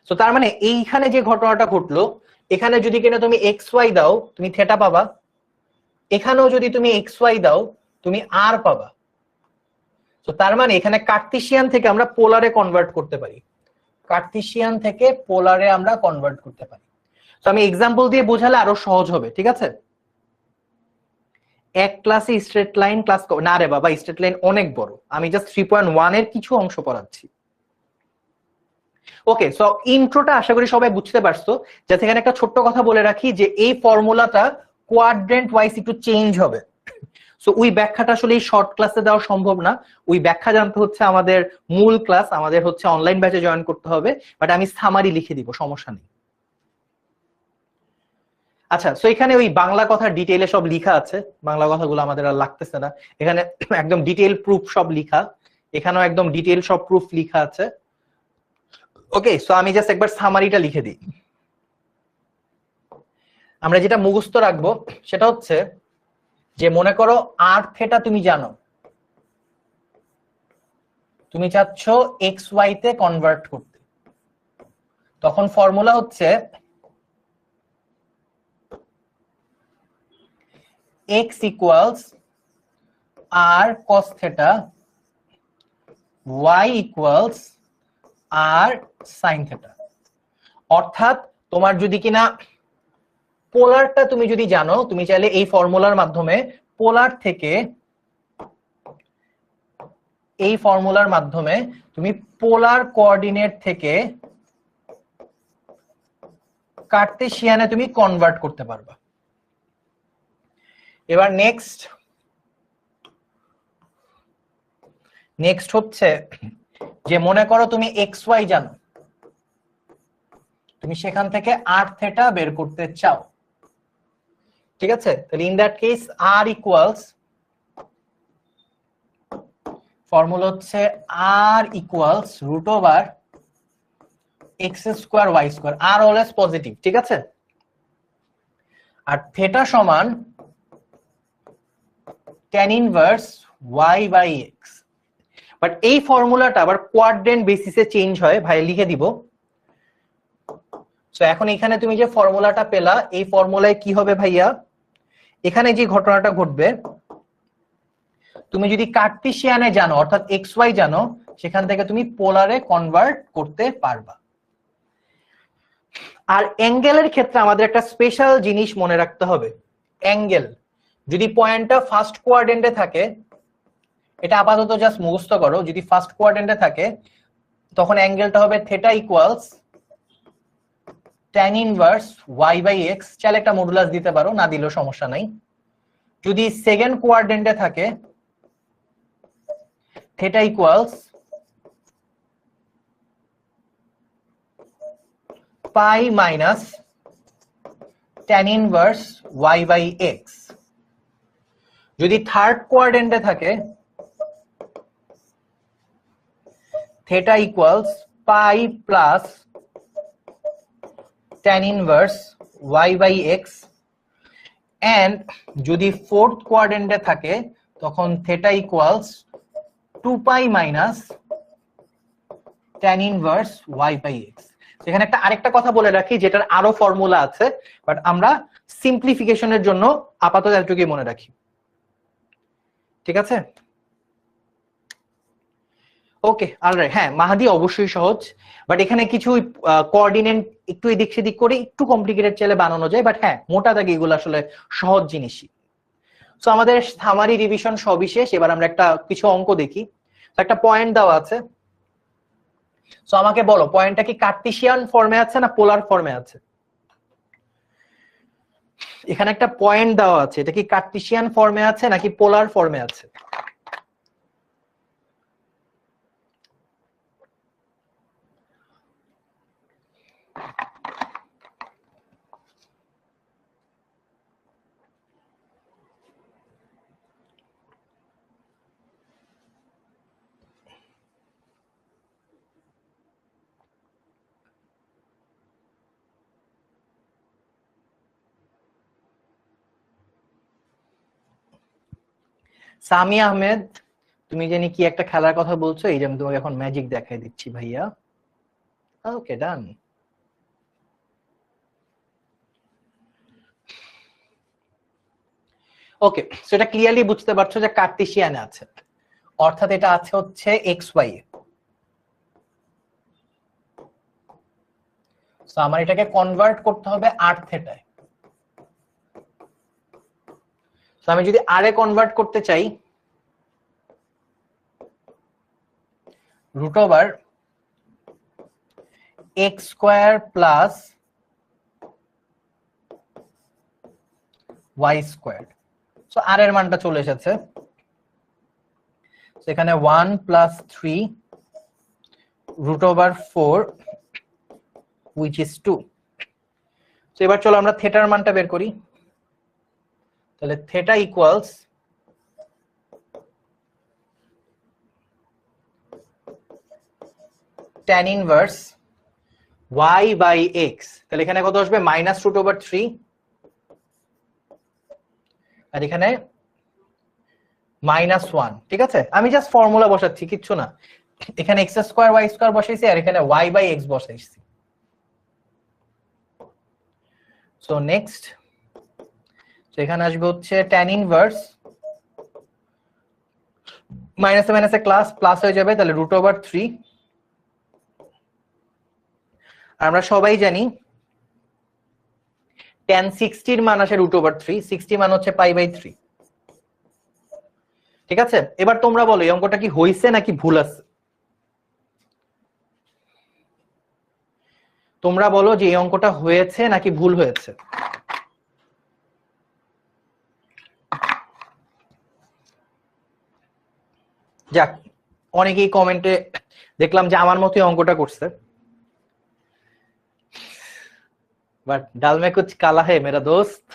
[SPEAKER 1] So তার মানে এইখানে যে ঘটনাটা ঘটলো, এখানে যদি কিনা তুমি এক্স ওয়াই দাও তুমি থিটা পাবা, এখানেও যদি তুমি এক্স ওয়াই দাও তুমি আর পাবা। তো তার মানে এখানে কার্টেসিয়ান থেকে আমরা পোলারে কনভার্ট করতে পারি, কার্টেসিয়ান থেকে পোলারে আমরা কনভার্ট করতে পারি। তো আমি এক্সাম্পল দিয়ে বোঝালে আরো সহজ হবে, ঠিক আছে? এক ক্লাসে স্ট্রেট লাইন ক্লাস না রে বাবা, স্ট্রেট লাইন অনেক বড়, আমি জাস্ট 3.1 এর কিছু অংশ পড়াচ্ছি। ওকে, সো ইন্ট্রোটা আশা করি সবাই বুঝতে পারছো। যাতে এখানে একটা ছোট্ট কথা বলে রাখি, যে এই ফর্মুলাটা কোয়াড্রেন্ট ওয়াইজ একটু চেঞ্জ হবে। সো ওই ব্যাখ্যাটা আসলে এই শর্ট ক্লাসে দেওয়া সম্ভব না, ওই ব্যাখ্যা জানতে হচ্ছে আমাদের মূল ক্লাস, আমাদের হচ্ছে অনলাইন ব্যাচে জয়েন করতে হবে, বাট আমি সামারি লিখে দিব, সমস্যা নেই। আচ্ছা, সো এখানে ওই বাংলা কথা ডিটেইলে সব লেখা আছে, বাংলা কথাগুলো আমাদের আর লাগতেছে না, এখানে একদম ডিটেইল প্রুফ সব লেখা, এখানেও একদম ডিটেইল সব প্রুফ লেখা আছে। ওকে, সো আমি জাস্ট একবার সামারিটা লিখে দিই। আমরা যেটা মুখস্থ রাখবো সেটা হচ্ছে, যে মনে করো আর থিটা তুমি জানো, তুমি চাচ্ছ এক্স ওয়াই তে কনভার্ট করতে, তখন ফর্মুলা হচ্ছে এক্স ইকুয়ালস আর কস থিটা, ওয়াই ইকুয়ালস আর সাইন থিটা। অর্থাৎ তোমার যদি কিনা পোলারটা তুমি যদি জানো, তুমি চাইলে এই ফর্মুলার মাধ্যমে পোলার থেকে, এই ফর্মুলার মাধ্যমে তুমি পোলার কোঅর্ডিনেট থেকে কার্টেসিয়ানে তুমি কনভার্ট করতে পারবা। এবার নেক্সট হচ্ছে, যে মনে করো তুমি এক্স ওয়াই জানো, তুমি সেখান থেকে আর থিটা বের করতে চাও, ঠিক আছে? তাহলে in that case R equals, formula হচ্ছে R equals root over X square Y square, R always positive, ঠিক আছে? আর থিটা সমান tan inverse y by x। But এই ফর্মুলাটা আবার কোয়াড্রেন্ট বেসিসে চেঞ্জ হয়, ভাই লিখে দিব। সো এখন এখানে তুমি যে ফর্মুলাটা পেলা, এই ফর্মুলায় কি হবে ভাইয়া, এখানে যে ঘটনাটা ঘটবে, তুমি যদি কার্টেসিয়ানে জানো অর্থাৎ এক্স ওয়াই জানো, সেখান থেকে তুমি পোলারে কনভার্ট করতে পারবা। আর অ্যাঙ্গেলের ক্ষেত্রে আমাদের একটা স্পেশাল জিনিস মনে রাখতে হবে, অ্যাঙ্গেল যদি পয়েন্টটা ফার্স্ট কোয়াড্রেন্টে থাকে, এটা আপাতত জাস্ট মুখস্থ করো, যদি ফার্স্ট কোয়াড্রেন্টে থাকে তখন অ্যাঙ্গেলটা হবে theta equals tan inverse y by x, চাইলে একটা মডুলাস দিতে পারো, না দিলেও সমস্যা নাই। যদি সেকেন্ড কোয়াড্রেন্টে থাকে theta equals pi minus tan inverse y by x। যদি থার্ড কোয়াড্রেন্টে থাকে theta equals pi plus tan inverse y by x, and যদি fourth quadrant এ থাকে তখন theta equals 2 pi minus tan inverse y by x। এখানে একটা আরেকটা কথা বলে রাখি, যেটার আরো ফর্মুলা আছে, বাট আমরা সিম্পলিফিকেশনের জন্য আপাতত এতটুকুই মনে রাখি, ঠিক আছে? ওকে, অলরাইট। হ্যাঁ, মাহাদি অবশ্যই সহজ, বাট এখানে কিছু কোঅর্ডিনেট একটু এদিক সেদিক করে একটু কমপ্লিকেটেড চাইলে বানানো যায়, বাট হ্যাঁ মোটা দাগে এগুলো আসলে সহজ জিনিসই। সো আমাদের সামারি রিভিশন সবই শেষ, এবার আমরা একটা কিছু অঙ্ক দেখি। একটা পয়েন্ট দেওয়া আছে, সো আমাকে বলো পয়েন্টটা কি কার্টেসিয়ান ফর্মে আছে না পোলার ফর্মে আছে? এখানে একটা পয়েন্ট দেওয়া আছে, এটা কি কার্টেসিয়ান ফর্মে আছে নাকি পোলার ফর্মে আছে? সামি আহমেদ, তুমি জানি কি একটা খেলার কথা বলছো, এই যে আমি তোমাকে এখন ম্যাজিক দেখাই দিচ্ছি ভাইয়া। ওকে, ডান। ওকে, সো এটা ক্লিয়ারলি বুঝতে পারছো যে কার্টেসিয়ানে আছে, অর্থাৎ এটা আছে হচ্ছে এক্স ওয়াই এ। সো আমার এটাকে কনভার্ট করতে হবে আর থেটায়। সো আমি যদি আর এ কনভার্ট করতে চাই, root over X square plus Y square. So R এর মানটা চলে এসেছে, এখানে 1 plus 3 root over 4 which is 2। So এবার চলো আমরা থেটার মানটা বের করি। তাহলে theta equals tan inverse y by x। তাহলে এখানে কত আসবে? মাইনাস রুট ওভার 3, আর এখানে মাইনাস 1। ঠিক আছে, আমি জাস্ট ফর্মুলা বসাচ্ছি, কিচ্ছু না। এখানে এক্স স্কোয়ার ওয়াই স্কোয়ার বসাইছি, আর এখানে ওয়াই বাই এক্স বসাইছি। সো নেক্সট, তো এখানে আসবে হচ্ছে tan ইনভার্স, মাইনাসে মাইনাসে ক্লাস প্লাস হয়ে যাবে, তাহলে রুট ওভার 3। আমরা সবাই জানি tan 60 এর মান আসে রুট ওভার 3, 60 মান হচ্ছে পাই বাই 3। ঠিক আছে, এবার তোমরা বলো এই অঙ্কটা কি হইছে নাকি ভুল আছে? তোমরা বলো যে এই অঙ্কটা হয়েছে নাকি ভুল হয়েছে। যাক, অনেকেই কমেন্টে দেখলাম যে আমার মতোই অঙ্কটা করছে, বাট ডাল মে কুছ কালা হে মেরা দোস্ত।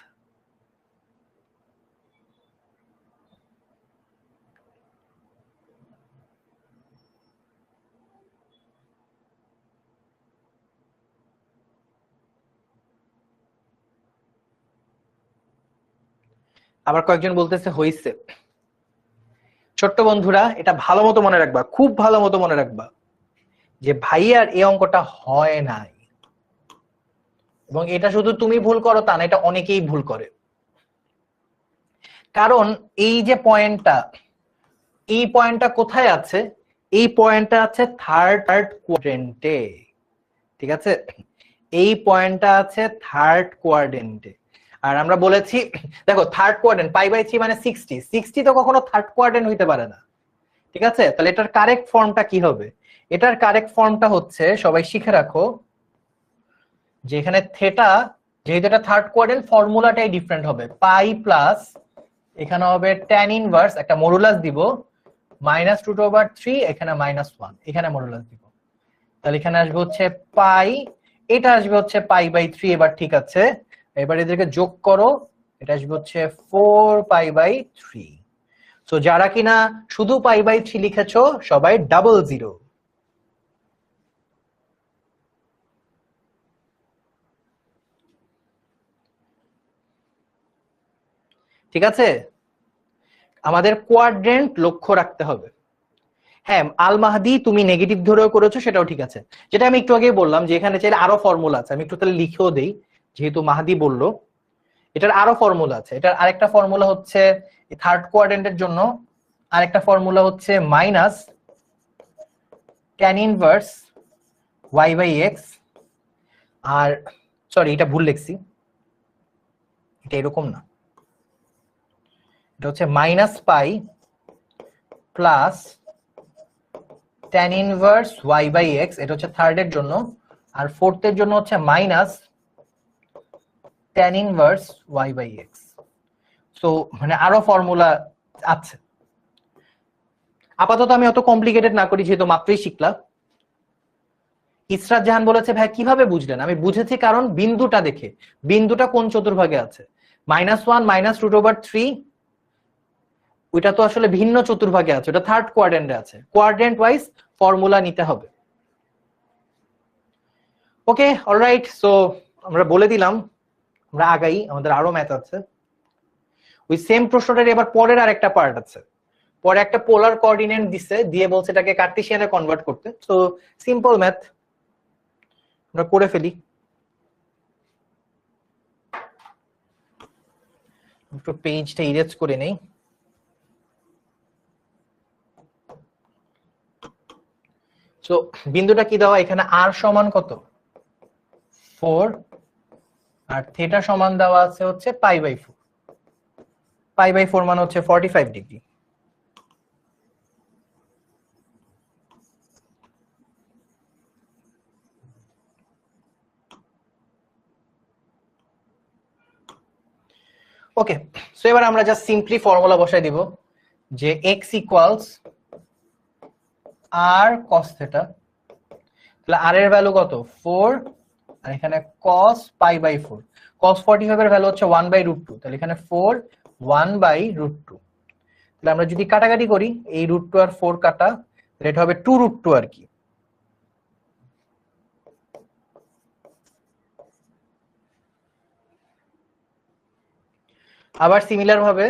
[SPEAKER 1] আবার কয়েকজন বলতেছে হইছে। ছোট্ট বন্ধুরা, এটা ভালো মতো মনে রাখবা, খুব ভালো মতো মনে রাখবা যে ভাইয়ার এই অঙ্কটা হয় নাই, এবং এটা শুধু তুমি ভুল করো তা না, এটা অনেকেই ভুল করে। কারণ এই যে পয়েন্টটা, এই পয়েন্টটা কোথায় আছে? এই পয়েন্টটা আছে থার্ড কোয়াড্রেন্টে। ঠিক আছে, এই পয়েন্টটা আছে থার্ড কোয়াড্রেন্টে। আর আমরা বলেছি দেখো থার্ড কোয়াড্রেন্ট পাই বাই 3 মানে 60, 60 তো কখনো থার্ড কোয়াড্রেন্ট হইতে পারে না। ঠিক আছে, তাহলে এটার কারেক্ট ফর্মটা কি হবে? এটার কারেক্ট ফর্মটা হচ্ছে, সবাই শিখে রাখো, যে এখানে থেটা, যেহেতু এটা থার্ড কোয়াড্রেন্ট, ফর্মুলাটাই ডিফারেন্ট হবে। পাই প্লাস এখানে হবে tan ইনভার্স, একটা মডুলাস দিব, মাইনাস রুট ওভার 3, এখানে মাইনাস 1, এখানে মডুলাস দিব। তাহলে এখানে আসবে হচ্ছে পাই, এটা আসবে হচ্ছে পাই বাই 3। এবার ঠিক আছে, এবার এদেরকে যোগ করো, এটা আসবে হচ্ছে 4 পাই বাই 3। সো যারা কিনা শুধু পাই বাই 3 লিখেছো সবাই ডাবল জিরো। ঠিক আছে, আমাদের কোয়াড্রেন্ট লক্ষ্য রাখতে হবে। হ্যাঁ, আল মাহদি তুমি নেগেটিভ ধরেও করেছো, সেটাও ঠিক আছে। যেটা আমি একটু আগে বললাম যে এখানে চাইলে আরো ফর্মুলা আছে, আমি একটু তাহলে লিখেও দেই, যেহেতু মাহদি বললো এটার আরো ফর্মুলা আছে। এটার আরেকটা ফর্মুলা হচ্ছে থার্ড কোয়াড্রেন্টের জন্য, আরেকটা ফর্মুলা হচ্ছে minus tan inverse y by x, আর সরি এটা ভুল লিখছি, এটা এরকম না, এটা হচ্ছে minus pi plus tan inverse y by x, এটা হচ্ছে থার্ডের জন্য। আর ফোর্থের জন্য হচ্ছে minus tan inverse y by x. So মানে আরো ফর্মুলা আছে। আপাতত আমি অত কমপ্লিকেটেড না করি, যেহেতু মাত্রই শিখলাম। ইসরাত জাহান বলেছে ভাই কিভাবে বুঝলেন? আমি বুঝেছি কারণ বিন্দুটা দেখে, বিন্দুটা কোন চতুর্ভাগে আছে, -1 -√3, ওইটা তো আসলে ভিন্ন চতুর্ভাগে আছে, ওটা থার্ড কোয়াড্রেন্টে আছে, কোয়াড্রেন্ট ওয়াইজ ফর্মুলা নিতে হবে। ওকে, অলরাইট, সো আমরা বলে দিলাম, আমরা আগাই, আমাদের আরো ম্যাথ আছে। ওই সেম প্রশ্নটার এবার পরের আরেকটা পার্ট আছে, পরে একটা পোলার কোঅর্ডিনেট দিছে, দিয়ে বলছে এটাকে কার্টেসিয়ানে কনভার্ট করতে। সো সিম্পল ম্যাথ আমরা করে ফেলি। একটু পেজটা ইরেজ করে নেই। সো বিন্দুটা কি দেওয়া, এখানে আর সমান কত 4, আর থিটা সমান দেওয়া আছে হচ্ছে π/4, π/4 মানে হচ্ছে 45 ডিগ্রি। ওকে, সো এবার আমরা জাস্ট সিম্পলি ফর্মুলা বসাই দিব যে x equals r cos theta, তাহলে r এর ভ্যালু কত 4, আর এখানে cos π/4, cos 45 এর ভ্যালু হচ্ছে 1/√2, তাহলে এখানে 4 1/√2। তাহলে আমরা যদি কাটাকাটি করি, এই √2 আর 4 কাটা, তাহলে এটা হবে 2√2 আর কি। আবার সিমিলার ভাবে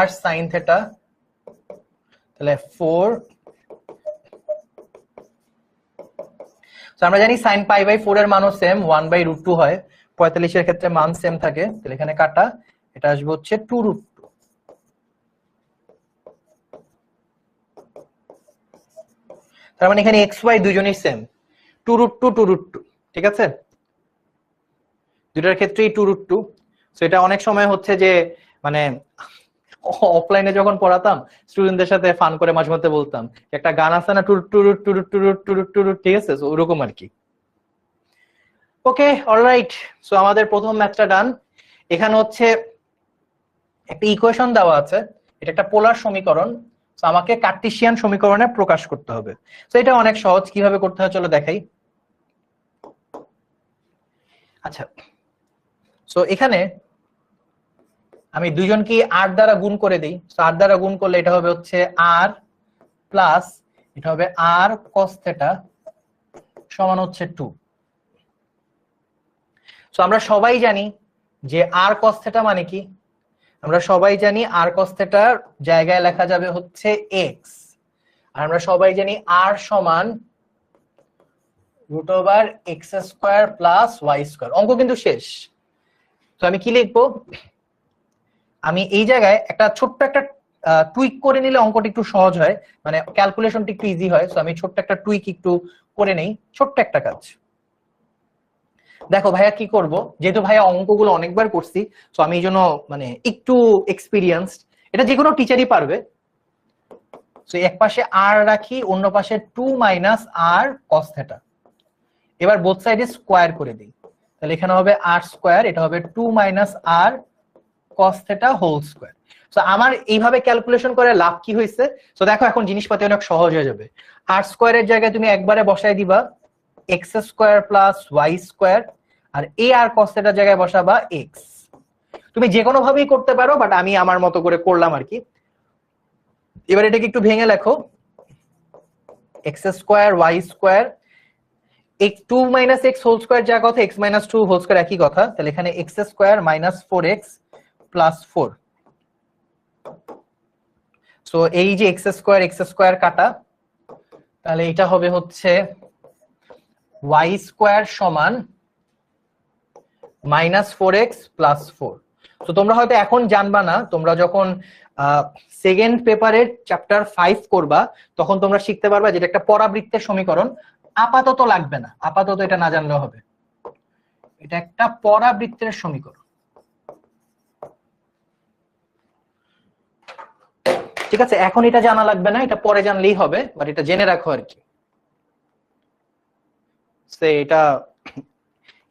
[SPEAKER 1] r sin থিটা, তাহলে 4, আমরা জানি sin π/4 এর মানও সেম 1/√2 হয়, 45 এর ক্ষেত্রে মান সেম থাকে, তাহলে এখানে কাটা, এটা আসবে হচ্ছে 2√2। তার মানে এখানে x y দুজনেই সেম, 2√2 2√2, ঠিক আছে, দুটার ক্ষেত্রেই 2√2। সো এটা অনেক সময় হচ্ছে যে মানে অফলাইনে যখন পড়াতাম স্টুডেন্টদের সাথে ফান করে মাঝে মধ্যে বলতাম একটা গান আছে না, টুরু, ঠিক আছে, সো ওরকম আর কি। ওকে, অলরাইট, সো আমাদের প্রথম ম্যাথটা ডান। এখানে হচ্ছে একটা ইকুয়েশন দেওয়া আছে, এটা একটা পোলার সমীকরণ, সো আমাকে কার্টেসিয়ান সমীকরণে প্রকাশ করতে হবে। সো এটা অনেক সহজ, কিভাবে করতে হয় চলো দেখাই। আচ্ছা, সো এখানে আমি দুইজনকে r দ্বারা গুণ করে দিই। সো r দ্বারা গুণ করলে এটা হবে হচ্ছে r প্লাস এটা হবে r cos থিটা সমান হচ্ছে 2। সো আমরা সবাই জানি যে r cos থিটা মানে কি, আমরা সবাই জানি r cos থিটার জায়গায় লেখা যাবে হচ্ছে x, আর আমরা সবাই জানি r সমান √x² প্লাস y²। অঙ্ক কিন্তু শেষ। তো আমি কি লিখবো, আমি এই জায়গায় একটা ছোট্ট একটা টুইক করে নিলে অঙ্কটা একটু সহজ হয়, মানে ক্যালকুলেশনটা একটু ইজি হয়। সো আমি ছোট্ট একটা টুইক একটু করে নেই, ছোট্ট একটা কাজ। দেখো ভাইয়া কি করব, যেহেতু ভাইয়া অঙ্কগুলো অনেকবার করছি, সো আমি এই জন্য মানে একটু এক্সপিরিয়েন্সড, এটা যে কোনো টিচারই পারবে। সো এক পাশে r রাখি, অন্য পাশে 2 - r cos থিটা, এবার বোথ সাইডে স্কয়ার করে দিই, তাহলে এখানে হবে r², এটা হবে 2 - r cos theta whole square. So আমার এইভাবে ক্যালকুলেশন করে লাভ কি হয়েছে, সো দেখো এখন জিনিসপাতি অনেক সহজ হয়ে যাবে। r² এর জায়গায় তুমি একবারে বসায় দিবা x² প্লাস y², আর এই r cos থিটার জায়গায় বসাবা x। তুমি যে কোনো ভাবেই করতে পারো, বাট আমি আমার মতো করে করলাম আর কি। এবার এটাকে একটু ভেঙে লেখো, x² y², 2 - x whole square যা কথা x - 2 হোল স্কয়ার একই কথা, তাহলে এখানে x স্কয়ার - 4x + 4। সো এই যে x স্কয়ার কাটা, তাহলে এটা হবে হচ্ছে y স্কয়ার সমান -4x + 4। তো তোমরা হয়তো এখন জানবা না, তোমরা যখন সেকেন্ড পেপারের চ্যাপ্টার 5 করবা তখন তোমরা শিখতে পারবা যেটা একটা পরাবৃত্তের সমীকরণ। আপাতত লাগবে না, আপাতত এটা না জানলেও হবে, এটা একটা পরাবৃত্তের সমীকরণ। ঠিক আছে, এখন এটা জানা লাগবে না, এটা পরে জানলেই হবে, বাট এটা জেনে রাখো আর কি। এটা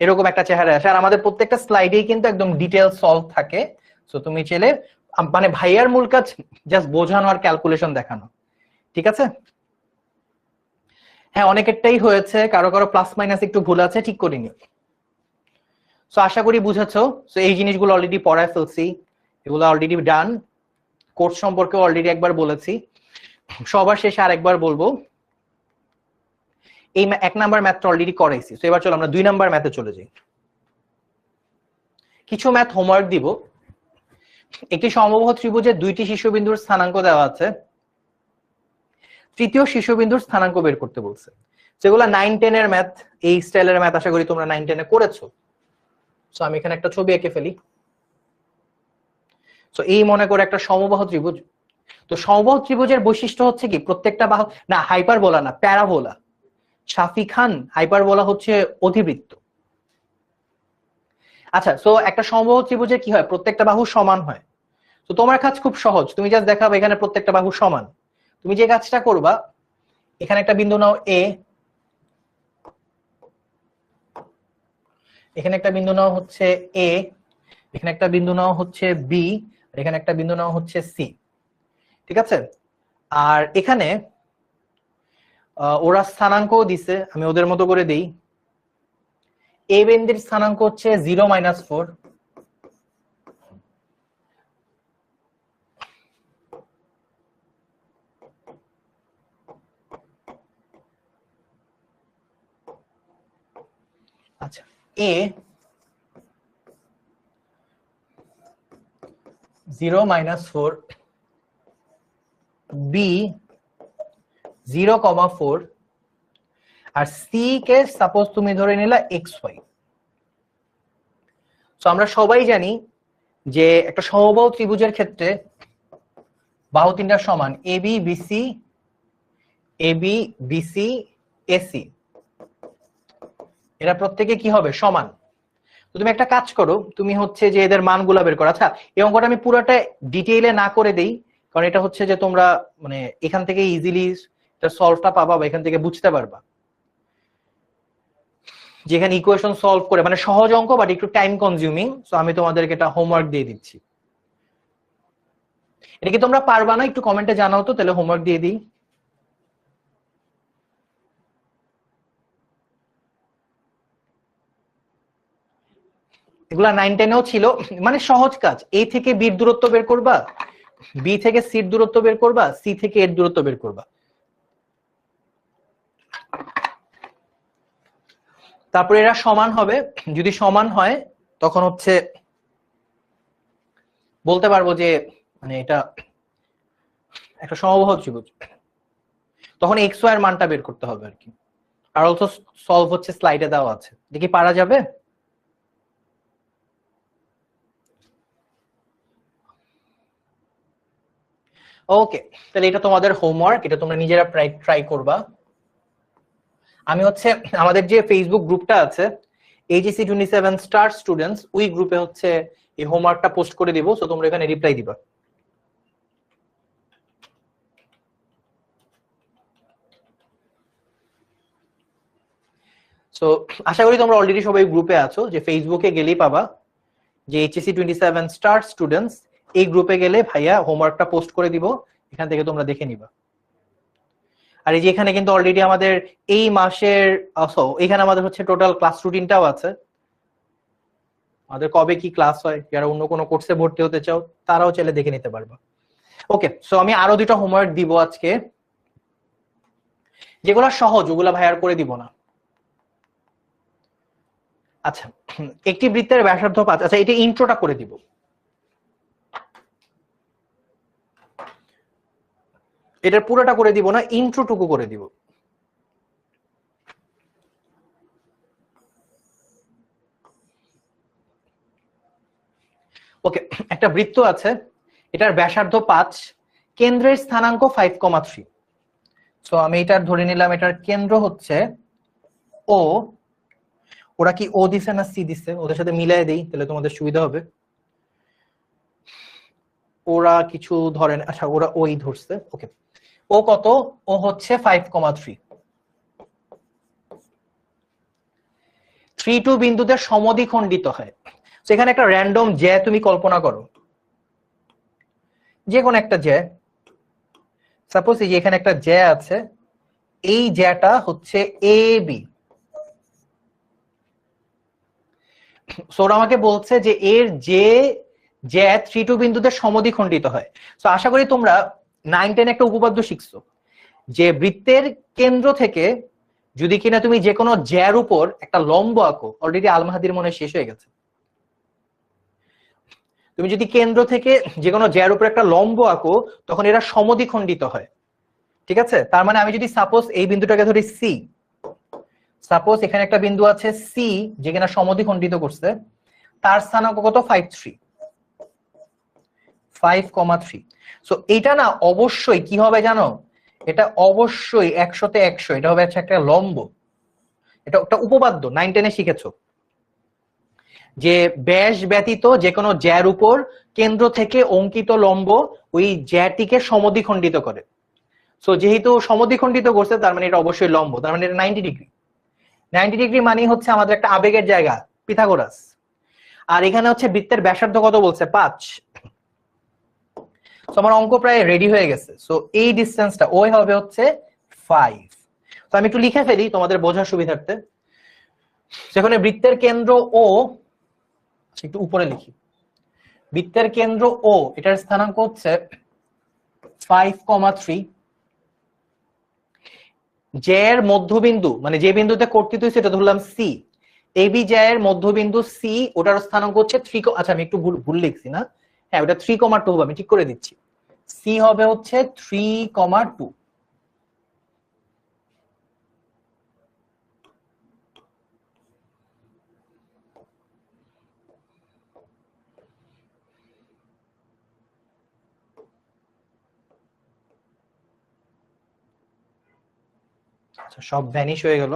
[SPEAKER 1] এরকম একটা চেহারা আসে, আর আমাদের প্রত্যেকটা স্লাইডেই কিন্তু একদম ডিটেইল সলভ থাকে। সো তুমি চাইলে মানে ভাইয়ার মূল কাজ জাস্ট বোঝানো আর ক্যালকুলেশন দেখানো। ঠিক আছে, হ্যাঁ অনেকেরটাই হয়েছে, কারো কারো প্লাস মাইনাস একটু ভুল আছে, ঠিক করিনি। সো আশা করি বুঝেছো। সো এই জিনিসগুলো অলরেডি পড়ায় ফেলছি, এগুলো অলরেডি ডান। কোর্স সম্পর্কে অলরেডি একবার বলেছি, সবার শেষে আরেকবার বলবো। এই 1 নাম্বার ম্যাথটা অলরেডি করাইছি। তো এবার চলো আমরা 2 নাম্বার ম্যাথে চলে যাই। কিছু ম্যাথ হোমওয়ার্ক দিব। একটি সমবাহু ত্রিভুজের 2টি শীর্ষবিন্দুর স্থানাঙ্ক দেওয়া আছে, তৃতীয় শীর্ষবিন্দুর স্থানাঙ্ক বের করতে বলছে। যেগুলো 9-10 এর ম্যাথ, এই স্টাইলের ম্যাথ আশা করি তোমরা 9-10 এ করেছো। সো আমি এখানে একটা ছবি এঁকে ফেলি। সো এই মনে করে একটা সমবাহু ত্রিভুজ। তো সমবাহু ত্রিভুজের বৈশিষ্ট্য হচ্ছে কি, প্রত্যেকটা বাহু না হাইপারবোলা না প্যারাবোলা। শাফি খান হাইপারবোলা হচ্ছে অধিবৃত্ত। আচ্ছা, সো একটা সমবাহু ত্রিভুজের কি হয়, প্রত্যেকটা বাহু সমান হয়। তো তোমার কাজ খুব সহজ, তুমি জাস্ট দেখাবে এখানে প্রত্যেকটা বাহু সমান। তুমি যে কাজটা করবা, এখানে একটা বিন্দু নাও এ, এখানে একটা বিন্দু নাও হচ্ছে এ, এখানে একটা বিন্দু নাও হচ্ছে বি, আর এখানে একটা বিন্দু নাও হচ্ছে সি। ঠিক আছে, আর এখানে ওরা স্থানাঙ্ক দিছে, আমি ওদের মতো করে দেই। এ বিন্দুর স্থানাঙ্ক হচ্ছে 0 - 4, আচ্ছা এ 0 - 4, বি 0,4, আর সি কে সাপোজ তুমি ধরে নিলা xy। সো আমরা সবাই জানি যে একটা সমবাহু ত্রিভুজের ক্ষেত্রে বাহু তিনটা সমান, AB BC, AB BC AC, এরা প্রত্যেকে কি হবে, সমান। তো তুমি একটা কাজ করো, তুমি হচ্ছে যে এদের মানগুলো বের করো। আচ্ছা এই অঙ্কটা আমি পুরোটা ডিটেইলে না করে দেই, কারণ এটা হচ্ছে যে তোমরা মানে এখান থেকে ইজিলি সলভটা পাবা বা এখান থেকে বুঝতে পারবা। যেখানে ইকুয়েশন সলভ করে মানে সহজ অঙ্ক বাট একটু টাইম কনজিউমিং, সো আমি তোমাদেরকে এটা হোমওয়ার্ক দিয়ে দিচ্ছি। এটা কি তোমরা পারবা না, একটু কমেন্টে জানাও তো, তাহলে হোমওয়ার্ক দিয়ে দিই। এগুলা 9-10 এও ছিল, মানে সহজ কাজ। এ থেকে বির দূরত্ব বের করবা, বি থেকে সির দূরত্ব বের করবা, সি থেকে এর দূরত্ব বের করবা। তারপরে এরা সমান হবে, যদি সমান হয় তখন হচ্ছে বলতে পারবো যে মানে এটা একটা সমবাহু ত্রিভুজ। তখন এক্স ওয়াই এর মানটা বের করতে হবে আর কি। আর অলসো সলভ হচ্ছে স্লাইডে দেওয়া আছে, দেখি পারা যাবে। ওকে, তাহলে এটা তোমাদের হোমওয়ার্ক, এটা তোমরা নিজেরা ট্রাই করবা। আমি হচ্ছে আমাদের যে ফেসবুক গ্রুপটা আছে এইচএসসি 27 স্টার স্টুডেন্টস, ওই গ্রুপে হচ্ছে এই হোমওয়ার্কটা পোস্ট করে দিব, সো তোমরা এখানে রিপ্লাই দিবা। সো আশা করি তোমরা অলরেডি সবাই গ্রুপে আছো, যে ফেসবুকে গেলেই পাবা যে এইচএসসি 27 স্টার স্টুডেন্টস, এই গ্রুপে গেলে ভাইয়া হোমওয়ার্কটা পোস্ট করে দিব, এখান থেকে তোমরা দেখে নিবা। আর এই যে এখানে কিন্তু অলরেডি আমাদের এই মাসের এখানে আমাদের হচ্ছে টোটাল ক্লাস রুটিনটাও আছে, আমাদের কবে কি ক্লাস হয়, যারা অন্য কোনো কোর্সে ভর্তি হতে চাও তারাও চাইলে দেখে নিতে পারবা। ওকে, সো আমি আরো 2টা হোমওয়ার্ক দিব আজকে, যেগুলো সহজ ওগুলা ভাই আর করে দিব না। আচ্ছা, একটি বৃত্তের ব্যাসার্ধ 5। আচ্ছা, এটা ইন্ট্রোটা করে দিব। এটার পুরোটা করে দিব না, ইন্ট্রোটুকু করে দিব। ওকে, একটা বৃত্ত আছে, এটার ব্যাসার্ধ 5, কেন্দ্রের স্থানাঙ্ক 5,3। সো আমি এটার ধরে নিলাম এটার কেন্দ্র হচ্ছে ও। ওরা কি ও দিছে না সি দিছে, ওদের সাথে মিলাই দেই তাহলে তোমাদের সুবিধা হবে। ওরা কিছু ধরেন, আচ্ছা ওরা ওই ধরছে। ওকে, ও কত? ও হচ্ছে 5,3। 3, 2 বিন্দুতে সমদ্বিখণ্ডিত হয়। সেখানে একটা র্যান্ডম জ্যা তুমি কল্পনা করো, যে কোনো একটা জ্যা। সাপোজ এই যে এখানে একটা জ্যা আছে, এই জ্যাটা হচ্ছে এ বি। সোর আমাকে বলছে যে এর যে জ্যা 3, 2 বিন্দুতে সমদ্বিখণ্ডিত হয়। তো আশা করি তোমরা 9, 10 একটা উপপাদ্য শিখছো, যে বৃত্তের কেন্দ্র থেকে যদি কিনা তুমি যে কোনো জ্যার উপর একটা লম্ব আঁকো। অলরেডি আলমাহাদির মনে শেষ হয়ে গেছে। তুমি যদি কেন্দ্র থেকে যে কোনো জ্যার উপর একটা লম্ব আঁকো, তখন এরা সমদ্বিখণ্ডিত হয়। ঠিক আছে, তার মানে আমি যদি সাপোজ এই বিন্দুটাকে ধরি সি, সাপোজ এখানে একটা বিন্দু আছে সি যে কিনা সমদ্বিখণ্ডিত করছে, তার স্থানাঙ্ক কত? 5,3। সো এটা না অবশ্যই কি হবে জানো? এটা অবশ্যই 100-তে 100, এটা হবে একটা লম্ব। এটা একটা উপপাদ্য, 9, 10 এ শিখেছো, যে ব্যাস ব্যতীত যে কোনো জ্যার উপর কেন্দ্র থেকে অঙ্কিত লম্ব ওই জ্যাটিকে সমদ্বিখণ্ডিত করে। সো যেহেতু সমদ্বিখণ্ডিত করছে, তার মানে এটা অবশ্যই লম্ব, তার মানে এটা 90 ডিগ্রি। 90 ডিগ্রি মানে হচ্ছে আমাদের একটা আবেগের জায়গা, পিথাগোরাস। আর এখানে হচ্ছে বৃত্তের ব্যাসার্ধ কত বলছে? 5। তো আমার অঙ্ক প্রায় রেডি হয়ে গেছে। সো এই ডিসটেন্সটা ওই হবে হচ্ছে 5। তো আমি একটু লিখে ফেলি তোমাদের বোঝার সুবিধার্থে। সেখানে বৃত্তের কেন্দ্র ও, একটু উপরে লিখি, বৃত্তের কেন্দ্র ও, এটার স্থানাঙ্ক হচ্ছে 5,3। জ্যার মধ্যবিন্দু মানে যে বিন্দুতে কর্তৃত হয়েছে এটা ধরলাম সি। এবি জ্যার মধ্যবিন্দু সি, ওটার স্থানাঙ্ক হচ্ছে 3। আচ্ছা আমি একটু ভুল লিখছি না, হ্যাঁ ওটা 3,2 হবে, আমি ঠিক করে দিচ্ছি। সি হবে হচ্ছে 3,2। আচ্ছা সব ভ্যানিশ হয়ে গেল,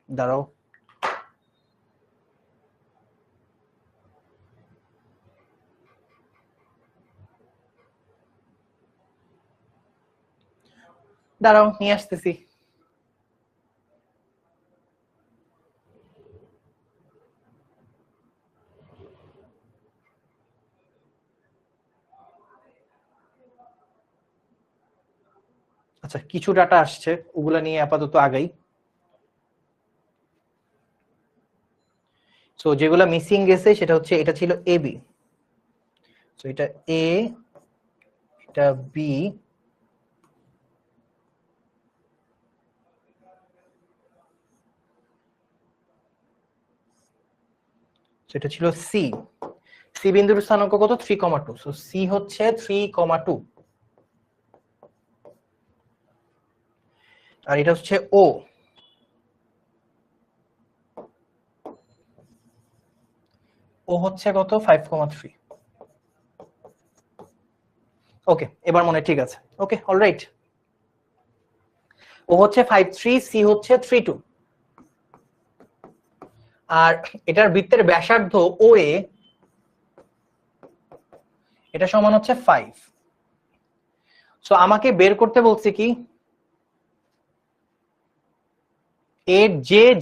[SPEAKER 1] দাঁড়াও। দাঁড়াও নিয়ে আসতেছি। আচ্ছা কিছু ডাটা আসছে, ওগুলা নিয়ে আপাতত আগাই। সো যেগুলা মিসিং গেছে সেটা হচ্ছে, এটা ছিল এ বি, সো এটা এ, এটা বি, সেটা ছিল সি। সি বিন্দুর স্থানাঙ্ক কত? 3,2। সো সি হচ্ছে 3,2। আর এটা হচ্ছে ও, ও হচ্ছে কত? 5,3। ওকে এবার মনে ঠিক আছে। ওকে অলরাইট, ও হচ্ছে 5,3, সি হচ্ছে 3,2। আর এটার বৃত্তের ব্যাসার্ধ ও এ, এটা সমান হচ্ছে 5। সো আমাকে বের করতে বলছে কি, এর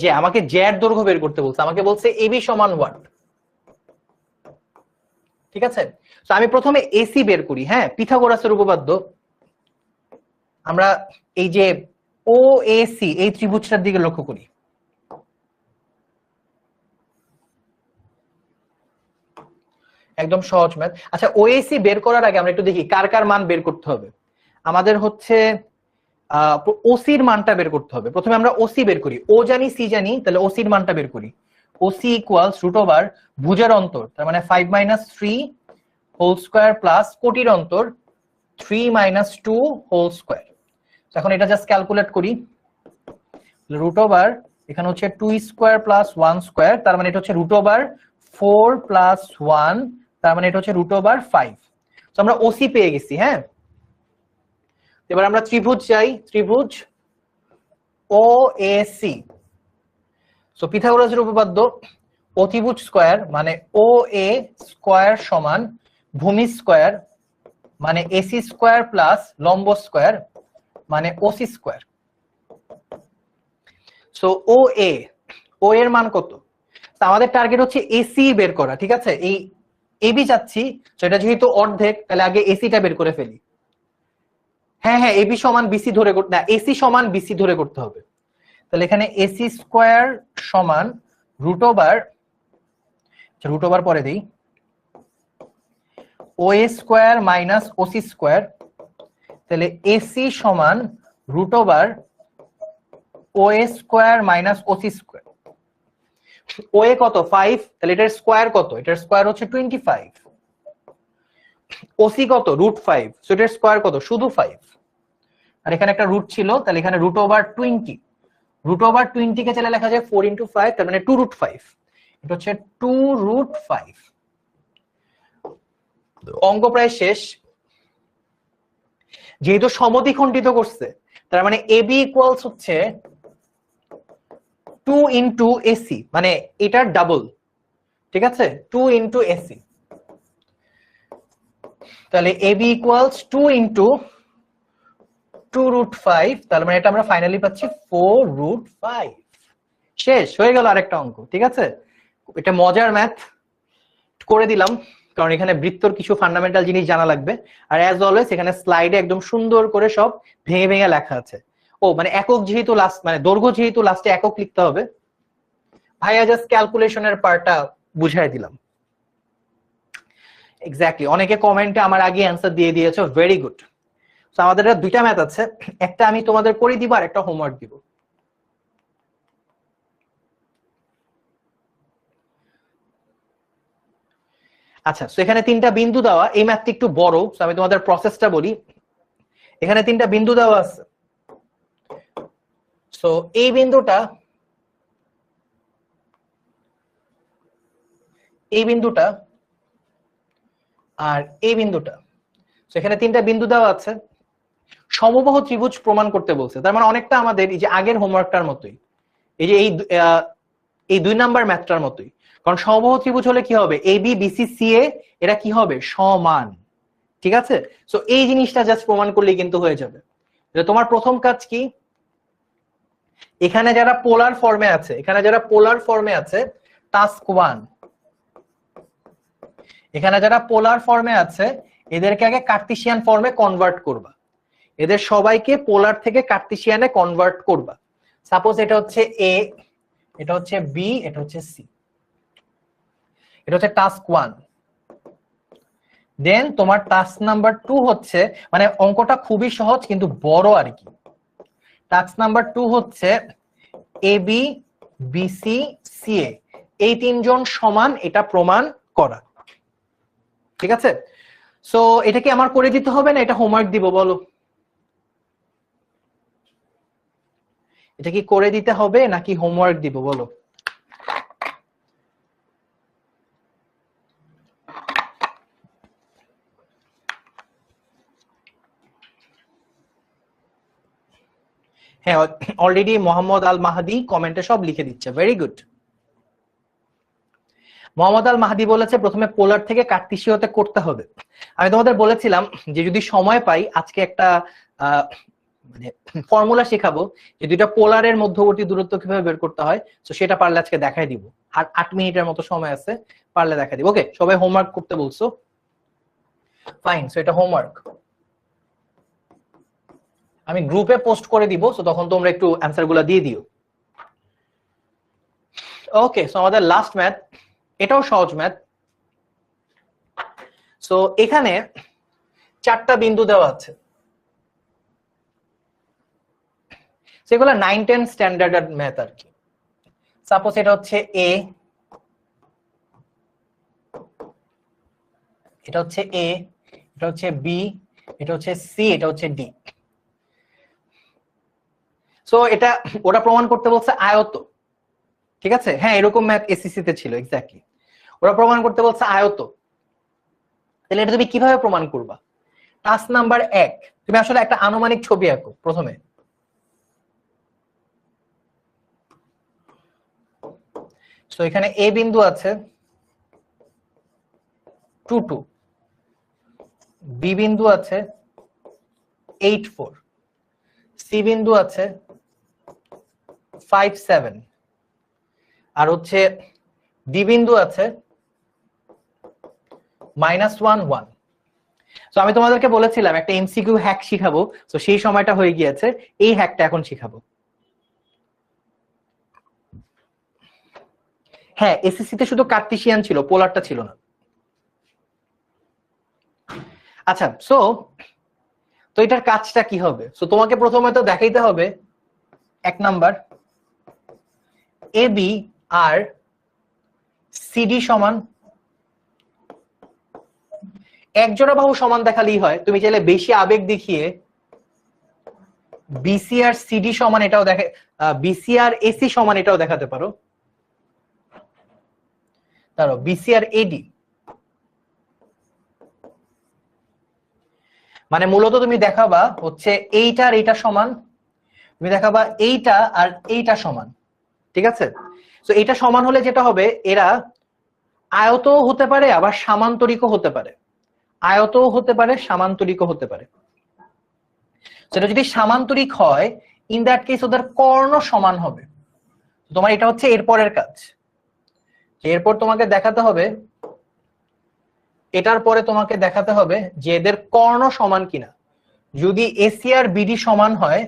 [SPEAKER 1] যে আমাকে জ্যার দৈর্ঘ্য বের করতে বলছে। আমাকে বলছে এবি সমান 1। ঠিক আছে, তো আমি প্রথমে এসি বের করি। হ্যাঁ, পিথাগোরাসের উপপাদ্য। আমরা এই যে ও এসি এই ত্রিভুজটার দিকে লক্ষ্য করি। একদম সহজ ম্যাথ। আচ্ছা ওএসি বের করার আগে আমরা একটু দেখি কার কার মান বের করতে হবে। আমাদের হচ্ছে ওসির মানটা বের করতে হবে। প্রথমে আমরা ওসি বের করি, ও জানি সি জানি, তাহলে ওসির মানটা বের করি। ওসি ইকুয়ালস রুট ওভার ভুজের অন্তর, তার মানে 5 - 3 হোল স্কয়ার প্লাস কোটির অন্তর 3 - 2 হোল স্কয়ার। এখন এটা জাস্ট ক্যালকুলেট করি, রুট ওভার এখানে হচ্ছে 2 স্কয়ার প্লাস 1 স্কয়ার, তার মানে এটা হচ্ছে রুট ওভার 4 প্লাস 1, তার মানে এটা হচ্ছে রুট ওভার 5। তো আমরা ওসি পেয়ে গেছি। হ্যাঁ, এবার আমরা ত্রিভুজ চাই, ত্রিভুজ ও এ সি। সো পিথাগোরাসের উপপাদ্য, অতিভুজ স্কয়ার মানে ও এ স্কয়ার সমান ভূমি স্কয়ার মানে এসি স্কয়ার প্লাস লম্ব স্কয়ার মানে ওসি স্কয়ার। সো ও এর মান কত? আমাদের টার্গেট হচ্ছে এসি বের করা, ঠিক আছে? এই এবি চাচ্ছি, সেটা যেহেতু অর্ধেক তাহলে আগে এসিটা বের করে ফেলি। হ্যাঁ হ্যাঁ, এবি সমান বিসি ধরে করতে, না এসি সমান বিসি ধরে করতে হবে। তাহলে এখানে এসি স্কয়ার সমান রুট ওভার পরে দেই ও এ স্কয়ার মাইনাস ওসি স্কয়ার, তাহলে এসি সমান রুট ওভার ও এ স্কয়ার মাইনাস ওসি স্কয়ার। ও এ কত? 5, তাহলে এটার স্কয়ার কত? এটার স্কয়ার হচ্ছে 25। ওসি কত? √5, সো এটার স্কয়ার কত? শুধু 5। আর এখানে একটা রুট ছিল, তাহলে এখানে √20। √20 কে চাইলে লেখা যায় 4 × 5, তার মানে 2√5। এটা হচ্ছে 2√5। অঙ্ক প্রায় শেষ। যেহেতু সমদ্বিখণ্ডিত করছে, তার মানে এবি ইকুয়ালস হচ্ছে 2 × এসি, মানে এটার ডাবল, ঠিক আছে? 2 × এসি। তাহলে এবি ইকুয়ালস 2 × 2√5, তার মানে এটা আমরা ফাইনালি পাচ্ছি 4√5। শেষ হয়ে গেল আরেকটা অঙ্ক, ঠিক আছে? এটা মজার ম্যাথ করে দিলাম, কারণ এখানে বৃত্তর কিছু ফান্ডামেন্টাল জিনিস জানা লাগবে। আর অ্যাজ অলওয়েজ এখানে স্লাইডে একদম সুন্দর করে সব ভেঙে ভেঙে লেখা আছে। ও মানে একক যেহেতু লাস্ট, মানে দৈর্ঘ্য যেহেতু লাস্টে একক লিখতে হবে, ভাইয়া জাস্ট ক্যালকুলেশনের পার্টটা বুঝাই দিলাম। এক্স্যাক্টলি, অনেকে কমেন্টে আমার আগে অ্যান্সার দিয়ে দিয়েছো, ভেরি গুড। তো আমাদের দুইটা ম্যাথ আছে, একটা আমি তোমাদের করে দিব আর একটা হোমওয়ার্ক দিব। আচ্ছা, তো এখানে 3টা বিন্দু দেওয়া, এই ম্যাথটি একটু বড়, তো আমি তোমাদের প্রসেসটা বলি। এখানে 3টা বিন্দু দেওয়া আছে। সো এই বিন্দুটা, এই বিন্দুটা আর এই বিন্দুটা, সেখানে 3টা বিন্দু দেওয়া আছে। সমবাহু ত্রিভুজ প্রমাণ করতে বলছে, তার মানে অনেকটা আমাদের এই যে আগের হোমওয়ার্কটার মতোই, এই যে এই 2 নাম্বার ম্যাথটার মতোই। কারণ সমবাহু ত্রিভুজ হলে কি হবে? এ বি বিসি সি এ এরা কি হবে? সমান, ঠিক আছে? সো এই জিনিসটা জাস্ট প্রমাণ করলেই কিন্তু হয়ে যাবে। তোমার প্রথম কাজ কি? এখানে যারা পোলার ফর্মে আছে, টাস্ক 1, এখানে যারা পোলার ফর্মে আছে এদেরকে আগে কার্টেসিয়ান ফর্মে কনভার্ট করবা। এদের সবাইকে পোলার থেকে কার্টেসিয়ানে কনভার্ট করবা। সাপোজ এটা হচ্ছে এ, এটা হচ্ছে বি, এটা হচ্ছে সি, এটা হচ্ছে টাস্ক 1। দেন তোমার টাস্ক নাম্বার 2 হচ্ছে, মানে অঙ্কটা খুবই সহজ কিন্তু বড় আর কি। টাস্ক নাম্বার 2 হচ্ছে এ বি বিসি সি এ, এই 3 জন সমান, এটা প্রমাণ করা, ঠিক আছে? সো এটা কি আমার করে দিতে হবে না এটা হোমওয়ার্ক দিব? বলো, এটা কি করে দিতে হবে নাকি হোমওয়ার্ক দিব? বলো। হ্যাঁ, অলরেডি মোহাম্মদ আল মাহাদি কমেন্টে সব লিখে দিচ্ছে, ভেরি গুড। মোহাম্মদ আল মাহাদি বলেছে প্রথমে পোলার থেকে কার্টেসীয়তে করতে হবে। আমি তোমাদের বলেছিলাম যে যদি সময় পাই আজকে একটা মানে ফর্মুলা শেখাবো যে দুইটা পোলারের মধ্যবর্তী দূরত্ব কিভাবে বের করতে হয়, তো সেটা পারলে আজকে দেখাই দিব। আর 8 মিনিটের মতো সময় আছে, পারলে দেখাই দিব। ওকে, সবাই হোমওয়ার্ক করতে বলছো, ফাইন। সো এটা হোমওয়ার্ক আমি গ্রুপে পোস্ট করে দিব, সো তখন তোমরা একটু অ্যান্সারগুলো দিয়ে দিও। ওকে, সো আমাদের লাস্ট ম্যাথ, এটাও সহজ ম্যাথ। সো এখানে 4টা বিন্দু দেওয়া আছে। সেগুলো 9-10 স্ট্যান্ডার্ড ম্যাথ আর কি। সাপোজ এটা হচ্ছে এ, এটা হচ্ছে এ, এটা হচ্ছে বি, এটা হচ্ছে সি, এটা হচ্ছে ডি। সো এটা ওরা প্রমাণ করতে বলছে আয়ত, ঠিক আছে? হ্যাঁ, এরকম ম্যাথ এসএসসি তে ছিল এক্স্যাক্টলি। ওরা প্রমাণ করতে বলছে আয়ত। তাহলে এটা তুমি কিভাবে প্রমাণ করবা? টাস্ক নাম্বার 1, তুমি আসলে একটা আনুমানিক ছবি আঁকো প্রথমে। সো এখানে এ বিন্দু আছে 2 2, বি বিন্দু আছে 8 4, সি বিন্দু আছে 5 7, আর হচ্ছে ডি বিন্দু আছে -1 1। তো আমি তোমাদেরকে বলেছিলাম একটা এমসিকিউ হ্যাক শিখাবো, তো সেই সময়টা হয়ে গিয়েছে, এই হ্যাকটা এখন শিখাবো। হ্যাঁ, এসএসসি তে শুধু কার্টেসিয়ান ছিল, পোলারটা ছিল না। আচ্ছা, তো এটার কাজটা কি হবে? সো তোমাকে প্রথমে তো দেখাইতে হবে 1 নাম্বার এ বি আর সিডি সমান, এক জোড়া বাহু সমান দেখালেই হয়। তুমি চাইলে বেশি আবেগ দেখিয়ে বিসি আর সিডি সমান এটাও দেখে, বিসি আর এসি সমান এটাও দেখাতে পারো। ধরো বিসি আর এডি, মানে মূলত তুমি দেখাবা হচ্ছে এইটা আর এইটা সমান, তুমি দেখাবা এইটা আর এইটা সমান, ঠিক আছে? তো এটা সমান হলে যেটা হবে, এরা আয়তও হতে পারে আবার সামান্তরিকও হতে পারে, আয়তও হতে পারে সামান্তরিকও হতে পারে। সেটা যদি সামান্তরিক হয়, ইন দ্যাট কেস ওদের কর্ণ সমান হবে। তোমার এটা হচ্ছে এরপরের কাজ। এরপর তোমাকে দেখাতে হবে, এটার পরে তোমাকে দেখাতে হবে যে এদের কর্ণ সমান কিনা। যদি এসি আর বিডি সমান হয়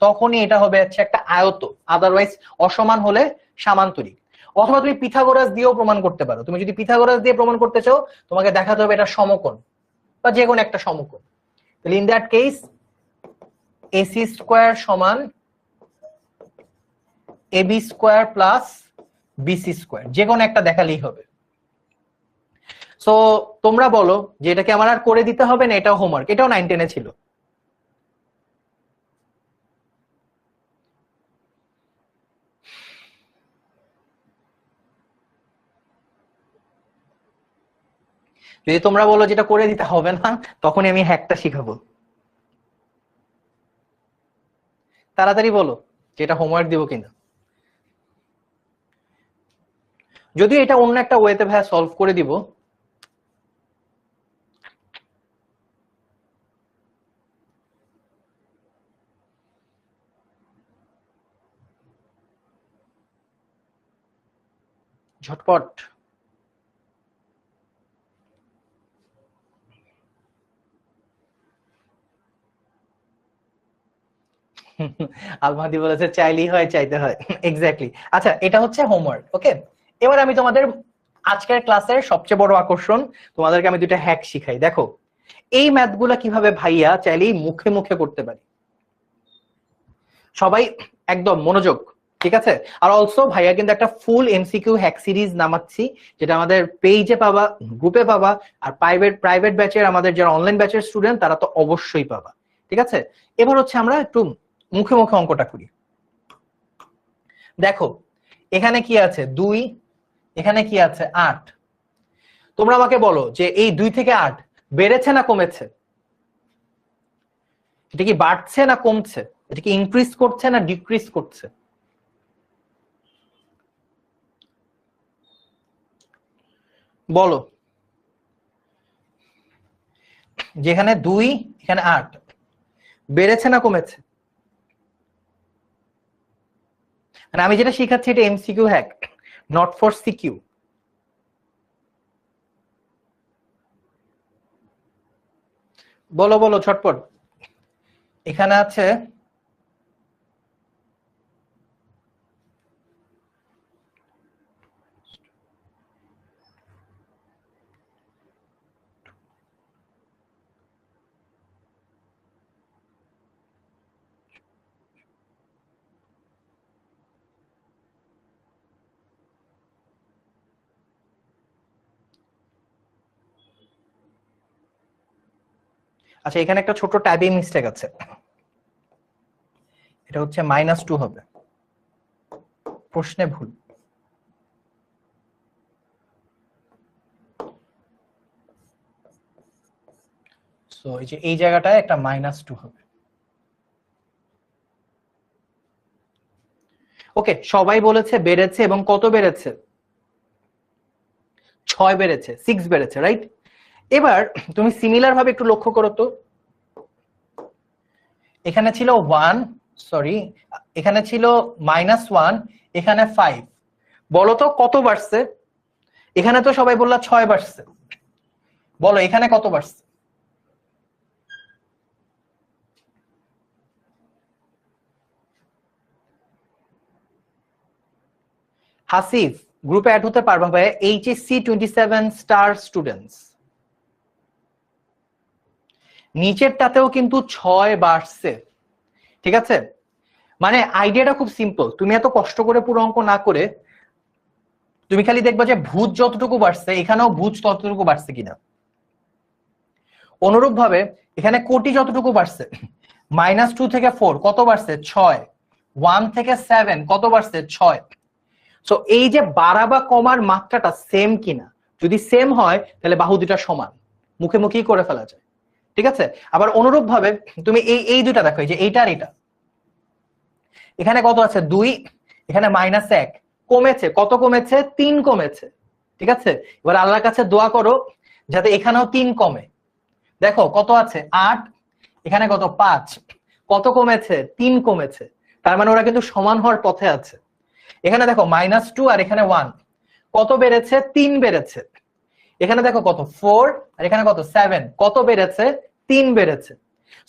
[SPEAKER 1] তখনই এটা হবে হচ্ছে একটা আয়ত, আদারওয়াইজ অসমান হলে সামান্তরিক। অথবা তুমি পিথাগোরাস দিয়েও প্রমাণ করতে পারো। তুমি যদি পিথাগোরাস দিয়ে প্রমাণ করতে চাও, তোমাকে দেখাতে হবে এটা সমকোণ বা যে কোনো একটা সমকোণ। তাহলে in that case AC square সমান AB square plus BC square, যে কোনো একটা দেখালেই হবে। সো তোমরা বলো যে এটাকে আমার আর করে দিতে হবে না, এটাও হোমওয়ার্ক, এটাও 9-10 ছিল। যদি তোমরা বলো যেটা করে দিতে হবে না, তখনই আমি হ্যাকটা শিখাবো। তাড়াতাড়ি বলো যে এটা হোমওয়ার্ক দিব কিনা। যদিও এটা অন্য একটা ওয়েতে ভাইয়া সলভ করে দিব। ঝটপট। আলমাদি বলেছে চাইলেই হয়, চাইতে হয়। এক্স্যাক্টলি। আচ্ছা, এটা হচ্ছে হোমওয়ার্ক, ওকে? এবার আমি তোমাদের আজকের ক্লাসের সবচেয়ে বড় আকর্ষণ, তোমাদেরকে আমি দুইটা হ্যাক শিখাই। দেখো এই ম্যাথগুলা কিভাবে ভাইয়া চাইলেই মুখে মুখে করতে পারি। সবাই একদম মনোযোগ, ঠিক আছে? আর অলসো ভাইয়া কিন্তু একটা ফুল এমসিকিউ হ্যাক সিরিজ নামাচ্ছি, যেটা আমাদের পেজে পাবা, গ্রুপে পাবা, আর প্রাইভেট ব্যাচের আমাদের যারা অনলাইন ব্যাচের স্টুডেন্ট তারা তো অবশ্যই পাবা, ঠিক আছে? এবার হচ্ছে আমরা একটু মুখে মুখে অঙ্কটা করি। দেখো এখানে কি আছে 2, এখানে কি আছে 8। তোমরা আমাকে বলো যে এই 2 থেকে 8 বেড়েছে না কমেছে? এটা কি বাড়ছে না কমছে? এটা কি ইনক্রিজ করছে না ডিক্রিজ করছে? বলো। যেখানে 2 এখানে 8 বেড়েছে না কমেছে? মানে আমি যেটা শিখাচ্ছি এটা MCQ hack, not for CQ. বলো বলো ছটপট। এখানে আছে আচ্ছা এখানে একটা ছোট টাইপিং মিস্টেক আছে, এটা হচ্ছে -2 হবে, প্রশ্নে ভুল। সো এই যে এই জায়গাটায় একটা -2 হবে। ওকে, সবাই বলেছে বেড়েছে, এবং কত বেড়েছে? 6 বেড়েছে, 6 বেড়েছে, রাইট? এবার তুমি সিমিলার ভাবে একটু লক্ষ্য করো তো, এখানে ছিল 1, সরি এখানে ছিল -1, এখানে 5, বলো তো কত বাড়ছে? এখানে তো সবাই বললা 6 বাড়ছে, বলো এখানে কত বাড়ছে? হাসিফ গ্রুপে অ্যাড হতে পারবা ভাই, HSC 27 স্টার স্টুডেন্টস। নিচেরটাতেও কিন্তু 6 বাড়ছে, ঠিক আছে? মানে আইডিয়াটা খুব সিম্পল, তুমি এত কষ্ট করে পুরো অঙ্ক না করে তুমি খালি দেখবা যে ভুজ যতটুকু বাড়ছে এখানেও ভুজ ততটুকু বাড়ছে কিনা। অনুরূপ ভাবে এখানে কোটি যতটুকু বাড়ছে, -2 থেকে 4 কত বাড়ছে? 6। 1 থেকে 7 কত বাড়ছে? 6। সো এই যে বাড়া বা কমার মাত্রাটা সেম কিনা, যদি সেম হয় তাহলে বাহু দুটা সমান, মুখে মুখেই করে ফেলা যায়, ঠিক আছে? আবার অনুরূপ ভাবে তুমি এই দুটা দেখো, এই যে এইটা আর এটা, এখানে কত আছে? 2, এখানে -1, কমেছে, কত কমেছে? 3 কমেছে, ঠিক আছে? এবার আল্লাহর কাছে দোয়া করো যাতে এখানেও 3 কমে। দেখো কত আছে? 8, এখানে কত? 5, কত কমেছে? 3 কমেছে, তার মানে ওরা কিন্তু সমান হওয়ার পথে আছে। এখানে দেখো -2 আর এখানে 1, কত বেড়েছে? 3 বেড়েছে। এখানে দেখো কত? 4 আর এখানে কত? 7, কত বেড়েছে? 3 বেড়েছে।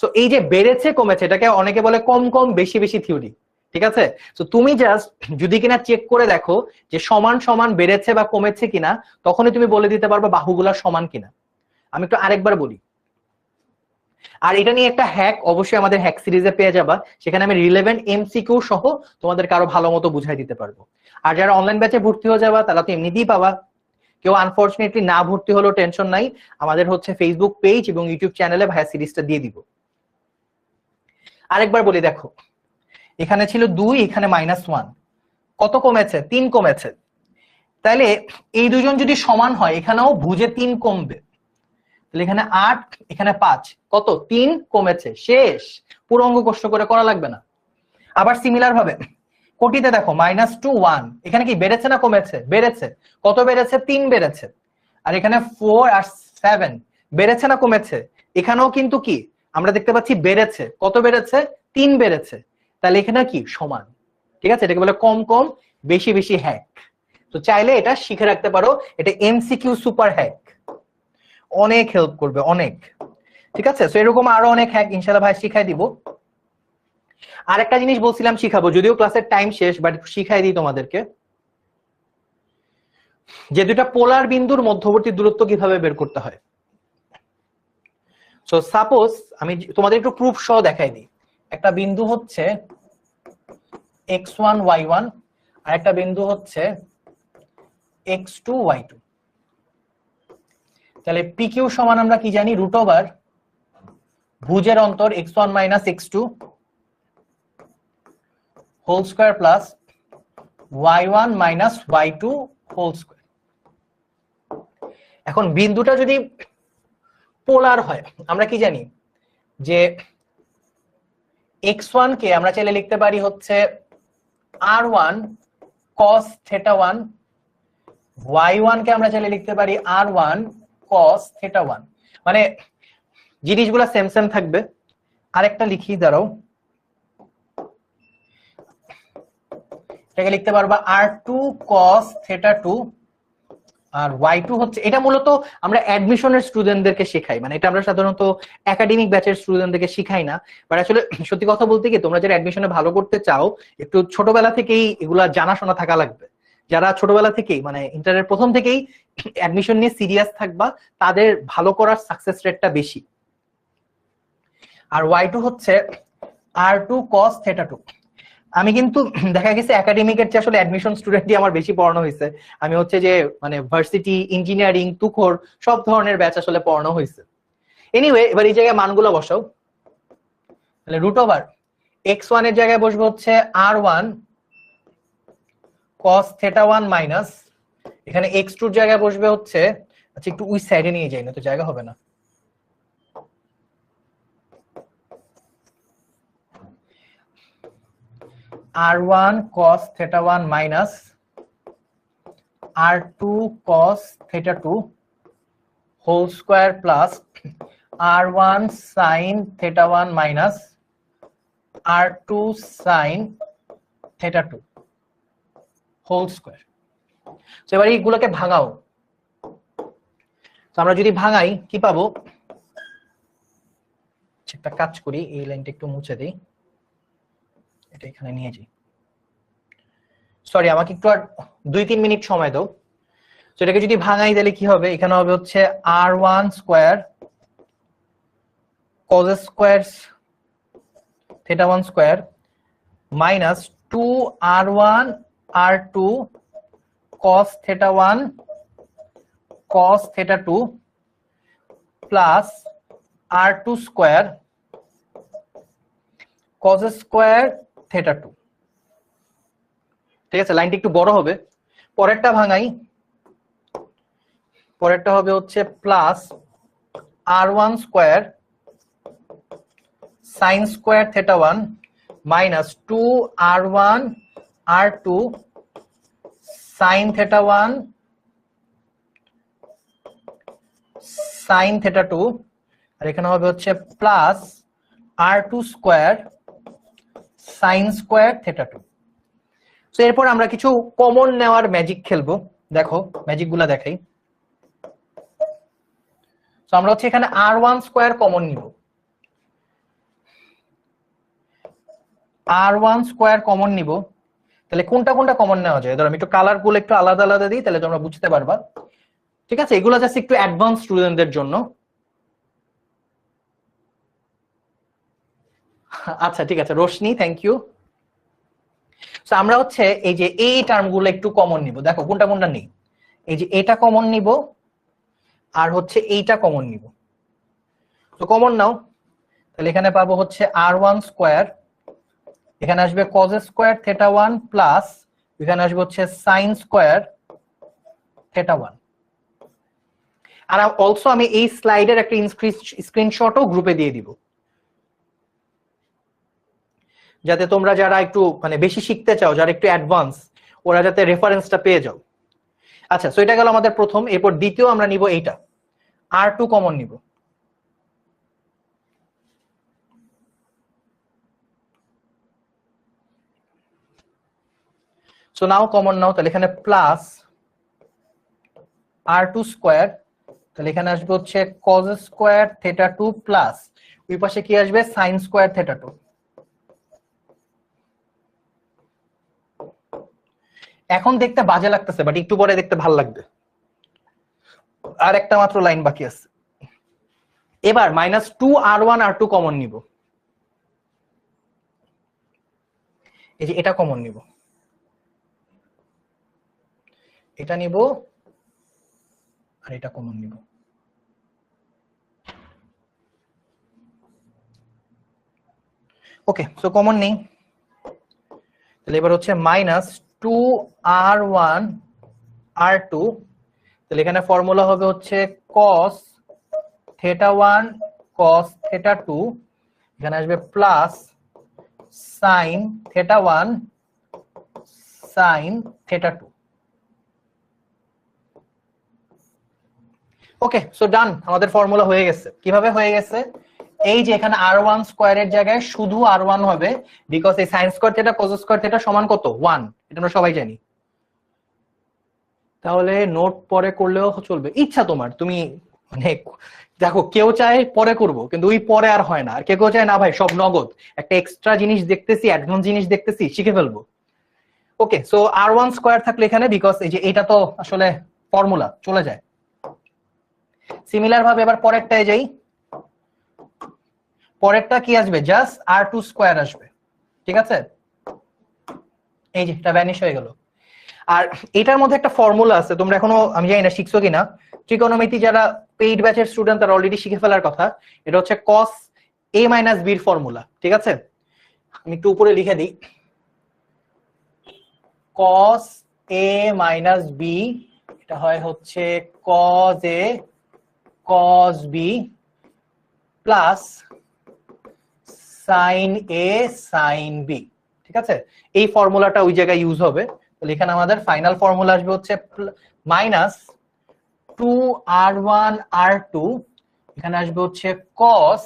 [SPEAKER 1] সো এই যে বেড়েছে কমেছে, এটাকে অনেকে বলে কম কম বেশি বেশি থিওরি, ঠিক আছে? তো তুমি জাস্ট যদি কিনা চেক করে দেখো যে সমান সমান বেড়েছে বা কমেছে কিনা, তখনই তুমি বলে দিতে পারবে বাহুগুলা সমান কিনা। আমি একটু আরেকবার বলি, আর এটা নিয়ে একটা হ্যাক অবশ্যই আমাদের হ্যাক সিরিজে পেয়ে যাবা, সেখানে আমি রিলেভেন্ট এমসিকিউ সহ তোমাদেরকে আরো ভালো মতো বুঝাই দিতে পারবো। আর যারা অনলাইন ব্যাচে ভর্তি হয়ে যাবা তারা তো এমনিতেই পাবা, কেউ আনফরচুনেটলি না ভর্তি হলেও টেনশন নাই, আমাদের হচ্ছে ফেসবুক পেজ এবং ইউটিউব চ্যানেলে ভাইয়া সিরিজটা দিয়ে দিব। আরেকবার বলি, দেখো এখানে ছিল 2, এখানে -1, কত কমেছে? 3 কমেছে। তাহলে এই দুজন যদি সমান হয় এখানেও ভুজে 3 কমবে, তাহলে এখানে 8, এখানে 5, কত? 3 কমেছে, শেষ। পুরো অঙ্ক কষ্ট করে করা লাগবে না। আবার সিমিলার ভাবে কোটিতে দেখো -2, 1, এখানে কি বেড়েছে না কমেছে? বেড়েছে। কত বেড়েছে? 3 বেড়েছে। আর এখানে 4 আর 7 বেড়েছে না কমেছে? এখানেও কিন্তু কি আমরা দেখতে পাচ্ছি বেড়েছে। কত বেড়েছে? 3 বেড়েছে। তাহলে এখানে কি সমান, ঠিক আছে? এটাকে বলে কম কম বেশি বেশি হ্যাক। তো চাইলে এটা শিখে রাখতে পারো, এটা এমসিকিউ সুপার হ্যাক, অনেক হেল্প করবে, অনেক, ঠিক আছে? সো এরকম আরো অনেক হ্যাক ইনশাআল্লাহ ভাই শিখাই দিব। আর একটা জিনিস বলছিলাম শিখাবো, যদিও ক্লাসের টাইম শেষ, বাট শিখাই দিই তোমাদেরকে যে দুটা পোলার বিন্দুর মধ্যবর্তী দূরত্ব কিভাবে বের করতে হয়। সো সাপোজ আমি তোমাদের একটু প্রুফ সহ দেখাই দিই। একটা বিন্দু হচ্ছে x1 y1 আর একটা বিন্দু হচ্ছে x2 y2। তাহলে PQ সমান আমরা কি জানি? √ ভুজের অন্তর x1 - x2 whole square plus y1 - y2 whole square. এখন বিন্দুটা যদি পোলার হয় আমরা কি জানি যে x1 কে আমরা চাইলে লিখতে পারি হচ্ছে r1 cos θ1, y1 কে আমরা চাইলে লিখতে পারি r1 cos θ1। মানে জিনিসগুলো সেম সেম থাকবে। আরেকটা লিখি, দাঁড়াও, এটাকে লিখতে পারবা r2 cos θ2 আর y2 হচ্ছে, এটা মূলত আমরা অ্যাডমিশনের স্টুডেন্টদেরকে শেখাই, মানে এটা আমরা সাধারণত একাডেমিক ব্যাচের স্টুডেন্টদেরকে শিখাই না। বাট আসলে সত্যি কথা বলতে কি, তোমরা যারা অ্যাডমিশনে ভালো করতে চাও একটু ছোটবেলা থেকেই এগুলা জানাশোনা থাকা লাগবে। যারা ছোটবেলা থেকেই মানে ইন্টারের প্রথম থেকেই অ্যাডমিশন নিয়ে সিরিয়াস থাকবা তাদের ভালো করার সাকসেস রেটটা বেশি। আর y2 হচ্ছে r2 cos θ2। আমি কিন্তু দেখা গেছে একাডেমিকের চেয়ে আসলে অ্যাডমিশন স্টুডেন্টই আমার বেশি পড়ানো হয়েছে। আমি হচ্ছে যে মানে ভার্সিটি, ইঞ্জিনিয়ারিং, তুখোর সব ধরনের ব্যাচ আসলে পড়ানো হয়েছে। এনিওয়ে এবার এই জায়গায় মানগুলো বসাও। তাহলে রুট ওভার x1 এর জায়গায় বসবে হচ্ছে r1 cos θ1 মাইনাস এখানে x2 এর জায়গায় বসবে হচ্ছে, আচ্ছা একটু ওই সাইডে নিয়ে যাই না তো জায়গা হবে না, r1 cos θ1 minus r2 cos θ2 whole square plus r1 sin θ1 minus r2 sin θ2 whole square. তো এবার এইগুলোকে ভাঙাও। তো আমরা যদি ভাঙাই কি পাবো, একটা কাজ করি, এই লাইনটা একটু মুছে দেই, এটা এখানে নিয়ে যাই। সরি আমাকে একটু আর 2-3 মিনিট সময় দাও। তো এটাকে যদি ভাঙাই তাহলে কি হবে, এখানে হবে হচ্ছে r1 square cos square θ1 square minus 2r1 r2 cos θ1 cos θ2 plus r2 square cos square θ2। ঠিক আছে, লাইনটা একটু বড় হবে। পরেরটা ভাঙাই, পরেরটা হবে হচ্ছে plus r1 square sin square θ1 minus 2r1 r2 sin θ1 sin θ2 আর এখানে হবে হচ্ছে plus r2 square sin square θ2। তো এরপর আমরা কিছু কমন নেওয়ার ম্যাজিক খেলবো। দেখো ম্যাজিকগুলো দেখাই। তো আমরা হচ্ছে এখানে r1 স্কয়ার কমন নিব, r1 স্কয়ার কমন নিব। তাহলে কোনটা কোনটা কমন নেওয়া যায়, ধরো আমি একটু কালার গুলো একটু আলাদা আলাদা দিই তাহলে তোমরা বুঝতে পারবা। ঠিক আছে, এগুলো জাস্ট একটু অ্যাডভান্স স্টুডেন্টদের জন্য। আচ্ছা ঠিক আছে রোশনি, থ্যাংক ইউ। তো আমরা হচ্ছে এই যে এই টার্মগুলো একটু কমন নিব। দেখো কোনটা কোনটা নেই, এই যে এটা কমন নিব আর হচ্ছে এইটা কমন নিব। তো কমন নাও, তাহলে এখানে পাবো হচ্ছে r1 স্কয়ার, এখানে আসবে cos স্কয়ার θ1 প্লাস এখানে আসবে হচ্ছে sin স্কয়ার θ1। আর অলসো আমি এই স্লাইডের একটা স্ক্রিনশটও গ্রুপে দিয়ে দিব, যাতে তোমরা যারা একটু মানে বেশি শিখতে চাও, যারা একটু অ্যাডভান্স, ওরা যাতে রেফারেন্সটা পেয়ে যাও। আচ্ছা সো এটা গেল আমাদের প্রথম। এরপর দ্বিতীয় আমরা নিব এইটা, r2 কমন নিব। সো নাও কমন নাও, তাহলে এখানে প্লাস r2 স্কয়ার, তাহলে এখানে আসবে হচ্ছে cos স্কয়ার θ2 প্লাস ওই পাশে কি আসবে sin স্কয়ার θ2। এখন দেখতে বাজে লাগতেছে বাট একটু পরে দেখতে ভালো লাগবে। আর একটা মাত্র লাইন বাকি আছে। এবার মাইনাস 2r1 r2 কমন নিব, এই যে এটা কমন নিব, এটা নিব আর এটা কমন নিব। ওকে সো কমন নেই, তাহলে এবার হচ্ছে মাইনাস 2r1 r2, তাহলে এখানে ফর্মুলা হবে হচ্ছে cos θ1 cos θ2, এখানে আসবে plus sin θ1 sin θ2। Okay so done, আমাদের ফর্মুলা হয়ে গেছে। কিভাবে হয়ে গেছে, এই যে এখানে r1 স্কয়ারের জায়গায় শুধু r1 হবে, বিকজ এই sin স্কয়ার θ cos স্কয়ার θ সমান কত 1, এটা আমরা সবাই জানি। তাহলে নোট পরে করলেও চলবে, ইচ্ছা তোমার, তুমি মানে দেখো কেউ চায় পরে করব কিন্তু ওই পরে আর হয় না, আর কেউ চায় না ভাই সব নগদ, একটা এক্সট্রা জিনিস দেখতেছি, অ্যাডভান্স জিনিস দেখতেছি, শিখে ফেলবো। ওকে সো r1 স্কয়ার থাকলে এখানে, বিকজ এই যে এটা তো আসলে ফর্মুলা চলে যায়। সিমিলার ভাবে এবার পরেরটায় যাই, পরেরটা কি আসবে, জাস্ট r2 স্কয়ার আসবে। ঠিক আছে, এই যে এটা ভ্যানিশ হয়ে গেল। আর এটার মধ্যে একটা ফর্মুলা আছে, তোমরা এখনো আমি জানি না শিখছো কিনা, ত্রিকোণমিতি যারা পেইড ব্যাচের স্টুডেন্ট তারা অলরেডি শিখে ফেলার কথা। এটা হচ্ছে cos a - b এর ফর্মুলা, ঠিক আছে? আমি একটু উপরে লিখে দিই, cos a - b এটা হয় হচ্ছে cos a cos b plus sin a sin b, ঠিক আছে? এই ফর্মুলাটা ওই জায়গায় ইউজ হবে। তাহলে এখানে আমাদের ফাইনাল ফর্মুলা আসবে হচ্ছে মাইনাস 2r1 r2, এখানে আসবে হচ্ছে cos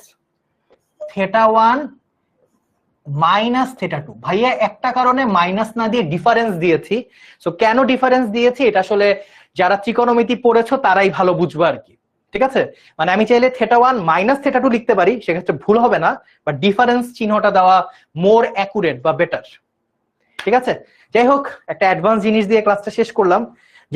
[SPEAKER 1] θ1 মাইনাস θ2। ভাইয়া একটা কারণে মাইনাস না দিয়ে ডিফারেন্স দিয়েছি। সো কেন ডিফারেন্স দিয়েছি এটা আসলে যারা ত্রিকোণমিতি পড়েছো তারাই ভালো বুঝবে আর কি, ঠিক আছে? মানে আমি চাইলে θ1 মাইনাস θ2 লিখতে পারি, সেক্ষেত্রে ভুল হবে না, বাট ডিফারেন্স চিহ্নটা দেওয়া মোর অ্যাকুরেট বা বেটার, ঠিক আছে? যাই হোক, একটা অ্যাডভান্স জিনিস দিয়ে ক্লাসটা শেষ করলাম।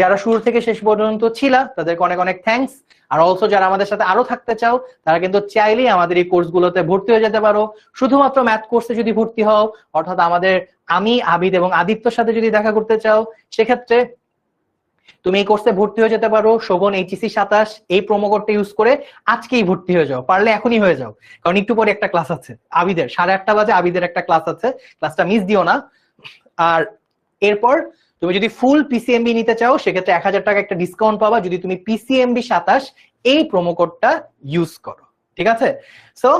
[SPEAKER 1] যারা শুরু থেকে শেষ পর্যন্ত ছিলা তাদেরকে অনেক অনেক থ্যাঙ্কস। আর অলসো যারা আমাদের সাথে আরো থাকতে চাও তারা কিন্তু চাইলেই আমাদের এই কোর্সগুলোতে ভর্তি হয়ে যেতে পারো। শুধুমাত্র ম্যাথ কোর্সে যদি ভর্তি হও, অর্থাৎ আমাদের আমি, আবিদ এবং আদিত্যর সাথে যদি দেখা করতে চাও, সেক্ষেত্রে তুমি এই কোর্সে ভর্তি হয়ে যেতে পারো। শোভন HEC 27 এই প্রোমো কোডটা ইউজ করে আজকেই ভর্তি হয়ে যাও, পারলে এখনই হয়ে যাও, কারণ একটু পরে একটা ক্লাস আছে আবিদের, 8:30 বাজে আবিদের একটা ক্লাস আছে, ক্লাসটা মিস দিও না। আর এরপর তুমি যদি ফুল PCMB নিতে চাও সেক্ষেত্রে 1000 টাকা একটা ডিসকাউন্ট পাবা যদি তুমি PCMB 27 এই প্রোমো কোডটা ইউজ করো, ঠিক আছে? সো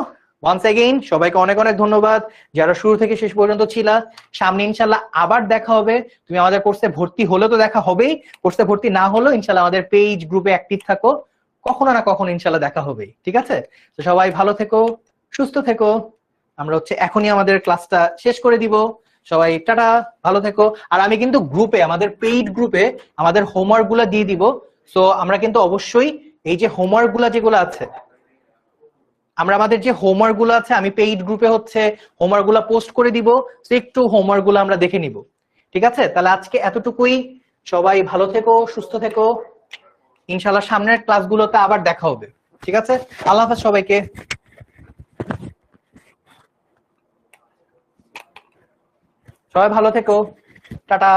[SPEAKER 1] ওয়ান্স এগেইন সবাইকে অনেক অনেক ধন্যবাদ যারা শুরু থেকে শেষ পর্যন্ত ছিলা। সামনে ইনশাল্লাহ আবার দেখা হবে। তুমি আমাদের কোর্সে ভর্তি হলে তো দেখা হবেই, কোর্সে ভর্তি না হলেও ইনশাল্লাহ আমাদের পেজ গ্রুপে অ্যাক্টিভ থাকো, কখনো না কখনো ইনশাল্লাহ দেখা হবেই, ঠিক আছে? তো সবাই ভালো থেকো, সুস্থ থেকো। আমরা হচ্ছে এখনই আমাদের ক্লাসটা শেষ করে দিব। সবাই টাটা, ভালো থেকো। আর আমি কিন্তু গ্রুপে, আমাদের পেইড গ্রুপে আমাদের হোমওয়ার্ক গুলা দিয়ে দিব। সো আমরা কিন্তু অবশ্যই এই যে হোমওয়ার্ক গুলা যেগুলো আছে, আমরা আমাদের যে হোমওয়ার্ক গুলো আছে আমি পেইড গ্রুপে হচ্ছে হোমওয়ার্ক গুলা পোস্ট করে দিব। তো একটু হোমওয়ার্ক গুলো আমরা দেখে নিব, ঠিক আছে? তাহলে আজকে এতটুকুই। সবাই ভালো থেকো, সুস্থ থেকো। ইনশাল্লাহ সামনের ক্লাসগুলোতে আবার দেখা হবে, ঠিক আছে? আল্লাহ হাফেজ সবাইকে। সবাই ভালো থেকো, টাটা।